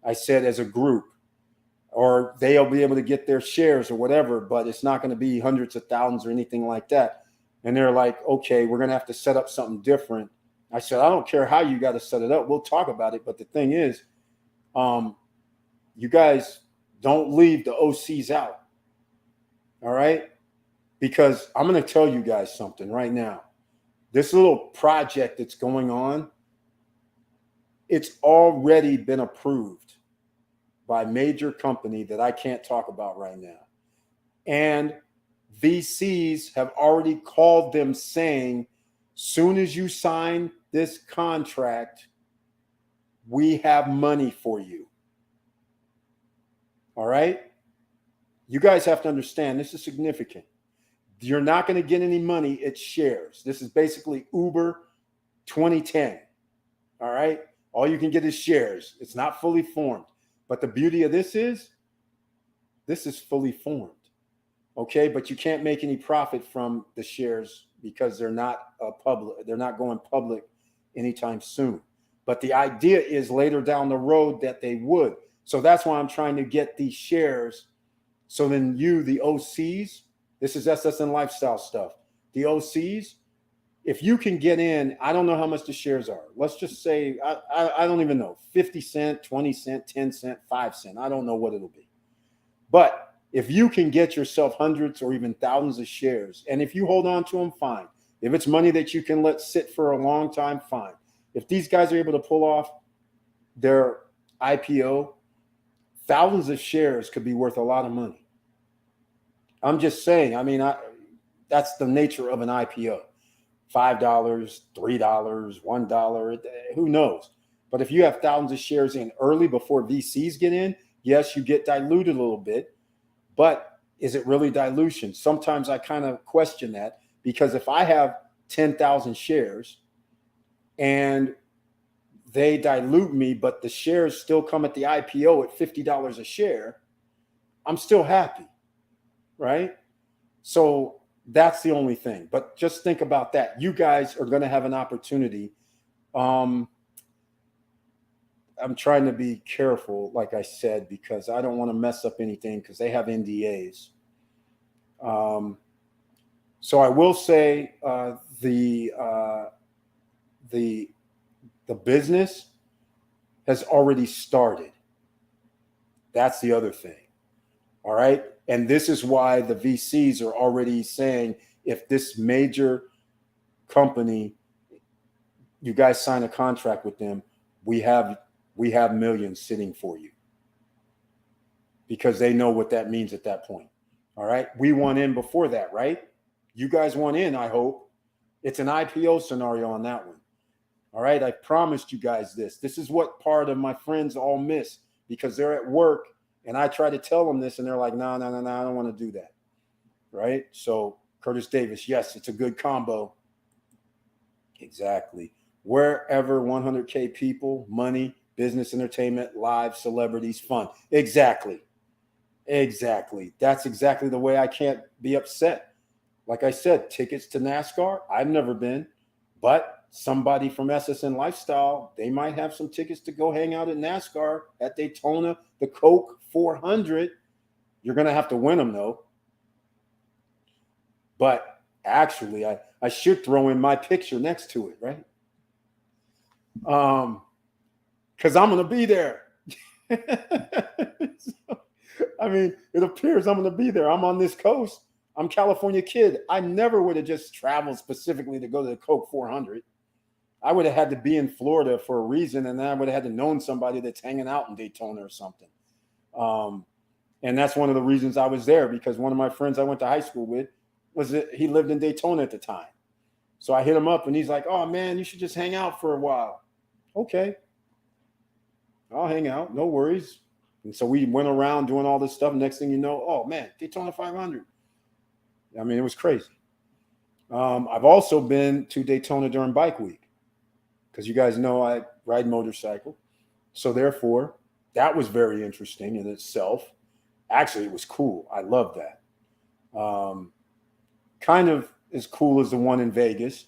I said, as a group, or they'll be able to get their shares or whatever, but it's not going to be hundreds of thousands or anything like that. And they're like, okay, we're going to have to set up something different. I said, I don't care how you got to set it up. We'll talk about it. But the thing is, you guys don't leave the OCs out. All right? Because I'm going to tell you guys something right now. This little project that's going on, it's already been approved by a major company that I can't talk about right now. And VCs have already called them saying, soon as you sign this contract, we have money for you. All right? You guys have to understand this is significant. You're not going to get any money. It's shares. This is basically Uber 2010. All right? All you can get is shares. It's not fully formed. But the beauty of this is fully formed. Okay? But you can't make any profit from the shares because they're not public. They're not going public anytime soon. But the idea is later down the road that they would. So that's why I'm trying to get these shares. So then you, the OCs, this is SSN lifestyle stuff. The OCs, if you can get in, I don't know how much the shares are. Let's just say, I don't even know, 50 cent, 20 cent, 10 cent, 5 cent. I don't know what it'll be. But if you can get yourself hundreds or even thousands of shares, and if you hold on to them, fine. If it's money that you can let sit for a long time, fine. If these guys are able to pull off their IPO, thousands of shares could be worth a lot of money. I'm just saying, I mean, that's the nature of an IPO. $5, $3, $1, who knows? But if you have thousands of shares in early before VCs get in, yes, you get diluted a little bit. But is it really dilution? Sometimes I kind of question that, because if I have 10,000 shares and they dilute me, but the shares still come at the IPO at $50 a share, I'm still happy, right? So that's the only thing. But just think about that. You guys are going to have an opportunity. I'm trying to be careful, like I said, because I don't want to mess up anything because they have NDAs. So I will say the business has already started. That's the other thing. All right. And this is why the VCs are already saying, if this major company, you guys sign a contract with them, we have millions sitting for you, because they know what that means at that point. All right. We want in before that, right? You guys want in, I hope. It's an IPO scenario on that one. All right. I promised you guys this. This is what part of my friends all miss, because they're at work and I try to tell them this and they're like, no, I don't want to do that. Right. So Curtis Davis, yes, it's a good combo. Exactly. Wherever 100K people, money, business, entertainment, live, celebrities, fun. Exactly. That's exactly the way I can't be upset. Like I said, tickets to NASCAR, I've never been, but somebody from SSN Lifestyle, they might have some tickets to go hang out at NASCAR at Daytona, the Coke 400. You're going to have to win them, though. But actually, I should throw in my picture next to it, right? Because I'm going to be there. So, I mean, it appears I'm going to be there. I'm on this coast. I'm a California kid. I never would have just traveled specifically to go to the Coke 400. I would have had to be in Florida for a reason, and then I would have had to known somebody that's hanging out in Daytona or something. And that's one of the reasons I was there, because one of my friends I went to high school with he lived in Daytona at the time. So I hit him up, and he's like, "Oh man, you should just hang out for a while." Okay, I'll hang out, no worries. And so we went around doing all this stuff. Next thing you know, oh man, Daytona 500. I mean, it was crazy. I've also been to Daytona during Bike Week, because you guys know I ride motorcycle. So therefore, that was very interesting in itself. Actually, it was cool. I love that. Kind of as cool as the one in Vegas.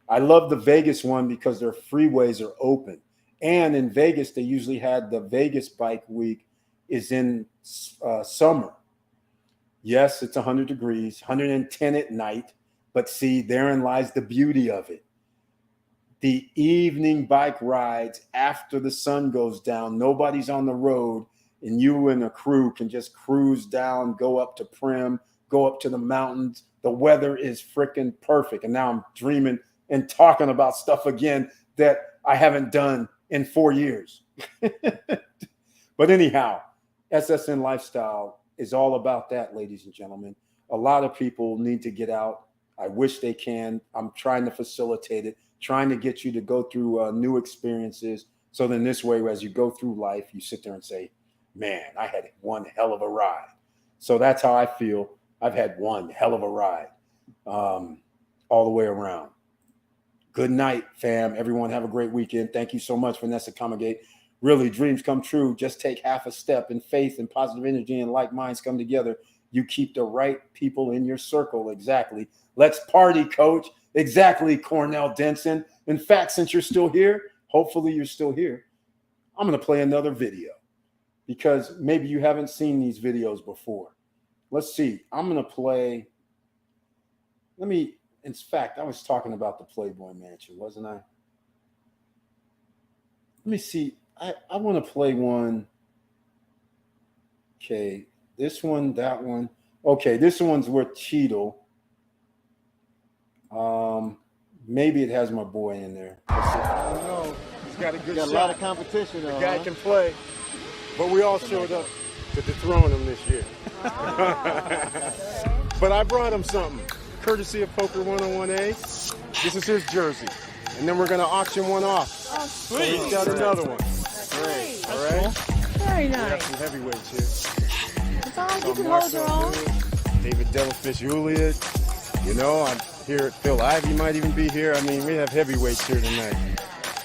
I love the Vegas one because their freeways are open. And in Vegas, they usually had the Vegas Bike Week is in summer. Yes, it's 100 degrees, 110 at night. But see, therein lies the beauty of it. The evening bike rides after the sun goes down, nobody's on the road, and you and a crew can just cruise down, go up to Prim, go up to the mountains. The weather is freaking perfect. And now I'm dreaming and talking about stuff again that I haven't done in 4 years. But anyhow, SSN Lifestyle is all about that, ladies and gentlemen. A lot of people need to get out. I wish they can. I'm trying to facilitate it, trying to get you to go through new experiences. So then this way, as you go through life, you sit there and say, man, I had one hell of a ride. So that's how I feel. I've had one hell of a ride all the way around. Good night, fam. Everyone have a great weekend. Thank you so much, Vanessa Comagate. Really, dreams come true. Just take half a step in faith and positive energy and like minds come together. You keep the right people in your circle. Exactly. Let's party, coach. Exactly, Cornell Denson. In fact, since you're still here, hopefully you're still here, I'm going to play another video because maybe you haven't seen these videos before. Let's see. I'm going to play. In fact, I was talking about the Playboy Mansion, wasn't I? Let me see. I want to play one. Okay. This one, that one. Okay. This one's with Cheadle. Maybe it has my boy in there. I don't know. He's got a good shot. A lot of competition. The guy can play. But we all showed up to dethrone him this year. But I brought him something. Courtesy of Poker 101A. This is his jersey. And then we're going to auction one off. Oh, sweet. So he's got another one. Great. All right? Very We have nice. some heavyweights here. As long as you can hold your own. David Devilfish Juliet. You know, I'm here. Phil Ivey might even be here. I mean, we have heavyweights here tonight.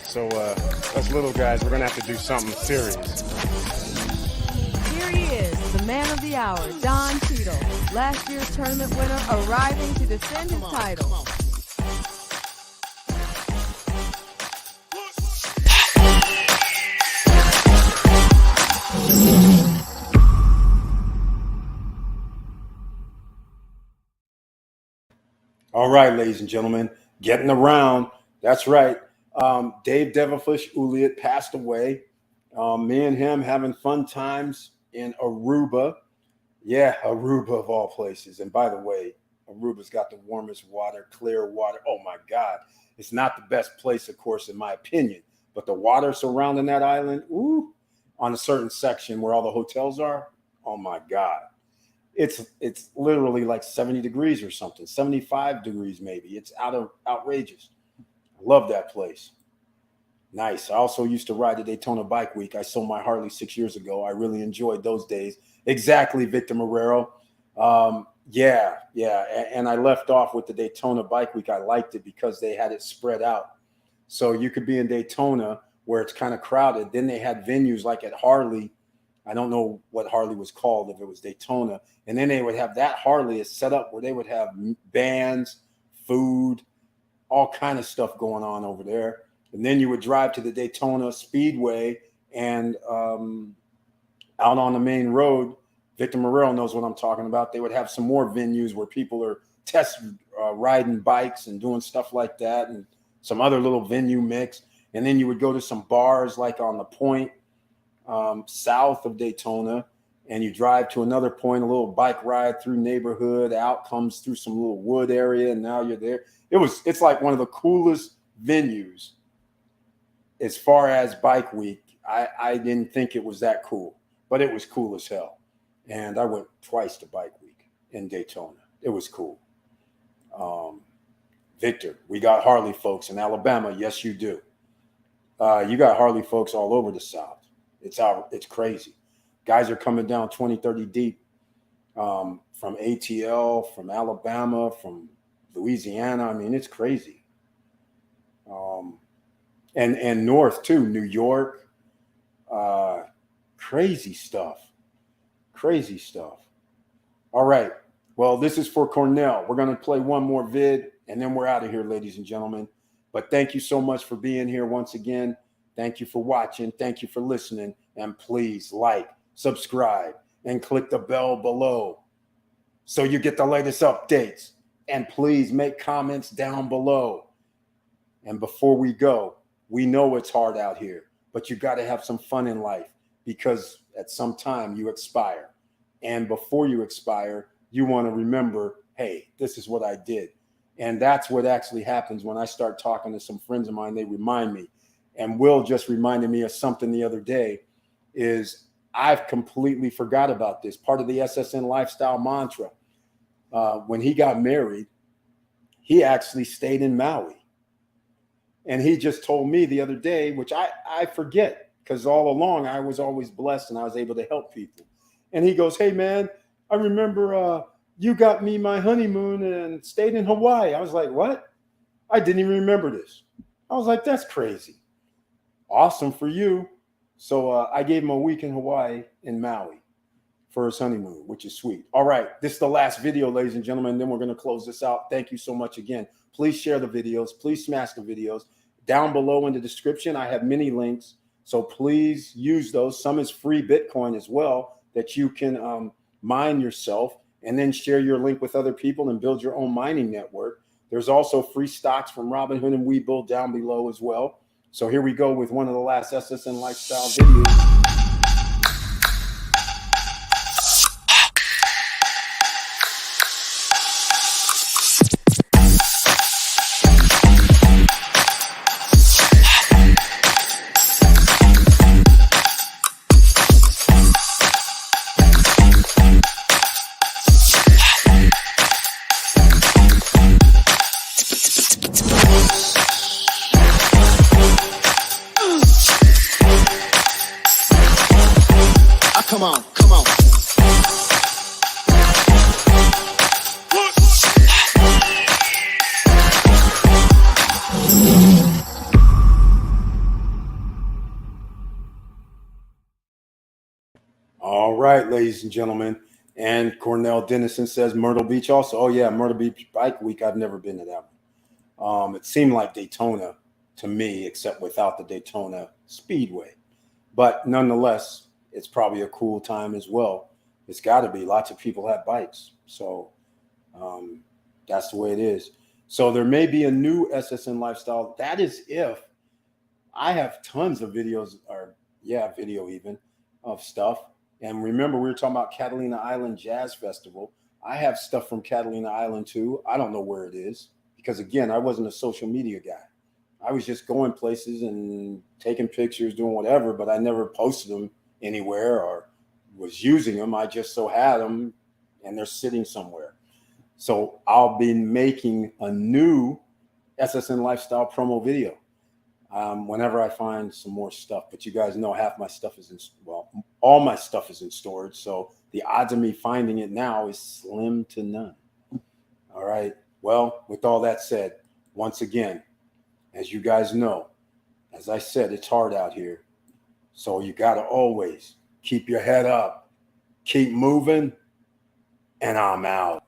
So us little guys, we're going to have to do something serious. Here he is, the man of the hour, Don Cheadle. Last year's tournament winner arriving to defend his title. All right, ladies and gentlemen, getting around. That's right. Dave Devilfish Uliet passed away. Me and him having fun times in Aruba. Yeah, Aruba of all places. And by the way, Aruba's got the warmest water, clear water. Oh, my God. It's not the best place, of course, in my opinion. But the water surrounding that island, ooh, on a certain section where all the hotels are, oh, my God. It's literally like 70 degrees or something, 75 degrees maybe. It's outrageous. I love that place. Nice. I also used to ride the Daytona Bike Week. I sold my Harley 6 years ago. I really enjoyed those days. Exactly, Victor Marrero. Yeah. And I left off with the Daytona Bike Week. I liked it because they had it spread out. So you could be in Daytona where it's kind of crowded. Then they had venues like at Harley. I don't know what Harley was called, if it was Daytona. And then they would have that Harley is set up where they would have bands, food, all kind of stuff going on over there. And then you would drive to the Daytona Speedway and out on the main road, Victor Marrero knows what I'm talking about. They would have some more venues where people are riding bikes and doing stuff like that, and some other little venue mix. And then you would go to some bars like on the point south of Daytona, and you drive to another point, a little bike ride through neighborhood, out comes through some little wood area, and now you're there. It's like one of the coolest venues as far as Bike Week. I didn't think it was that cool, but it was cool as hell. And I went twice to Bike Week in Daytona. It was cool. Victor, we got Harley folks in Alabama. Yes, you do. You got Harley folks all over the South. It's crazy. Guys are coming down 20, 30 deep from ATL, from Alabama, from Louisiana. I mean, it's crazy. And north too, New York. Crazy stuff. All right. Well, this is for Cornell. We're going to play one more vid, and then we're out of here, ladies and gentlemen. But thank you so much for being here once again. Thank you for watching. Thank you for listening. And please like, subscribe, and click the bell below so you get the latest updates. And please make comments down below. And before we go, we know it's hard out here, but you got to have some fun in life because at some time you expire. And before you expire, you want to remember, hey, this is what I did. And that's what actually happens when I start talking to some friends of mine. They remind me. And Will just reminded me of something the other day is I've completely forgot about this. Part of the SSN lifestyle mantra. When he got married, he actually stayed in Maui. And he just told me the other day, which I forget, because all along I was always blessed and I was able to help people. And he goes, hey, man, I remember you got me my honeymoon and stayed in Hawaii. I was like, what? I didn't even remember this. I was like, that's crazy. Awesome for you. So I gave him a week in Hawaii in Maui for his honeymoon, which is sweet. All right, this is the last video, ladies and gentlemen. Then we're going to close this out. Thank you so much again. Please share the videos. Please smash the videos. Down below in the description, I have many links. So please use those. Some is free Bitcoin as well that you can mine yourself and then share your link with other people and build your own mining network. There's also free stocks from Robinhood and Webull down below as well. So here we go with one of the last SSN Lifestyle videos. Come on, come on. All right, ladies and gentlemen. And Cornell Dennison says Myrtle Beach also. Oh, yeah, Myrtle Beach Bike Week. I've never been to that one. It seemed like Daytona to me, except without the Daytona Speedway. But nonetheless, it's probably a cool time as well. It's got to be. Lots of people have bikes. So that's the way it is. So there may be a new SSN Lifestyle. That is if I have tons of videos, or video even, of stuff. And remember, we were talking about Catalina Island Jazz Festival. I have stuff from Catalina Island too. I don't know where it is because, again, I wasn't a social media guy. I was just going places and taking pictures, doing whatever, but I never posted them anywhere or was using them. I just so had them and they're sitting somewhere. So I'll be making a new SSN Lifestyle promo video whenever I find some more stuff. But you guys know half my stuff is all my stuff is in storage. So the odds of me finding it now is slim to none. All right. Well, with all that said, once again, as you guys know, as I said, it's hard out here. So you got to always keep your head up, keep moving, and I'm out.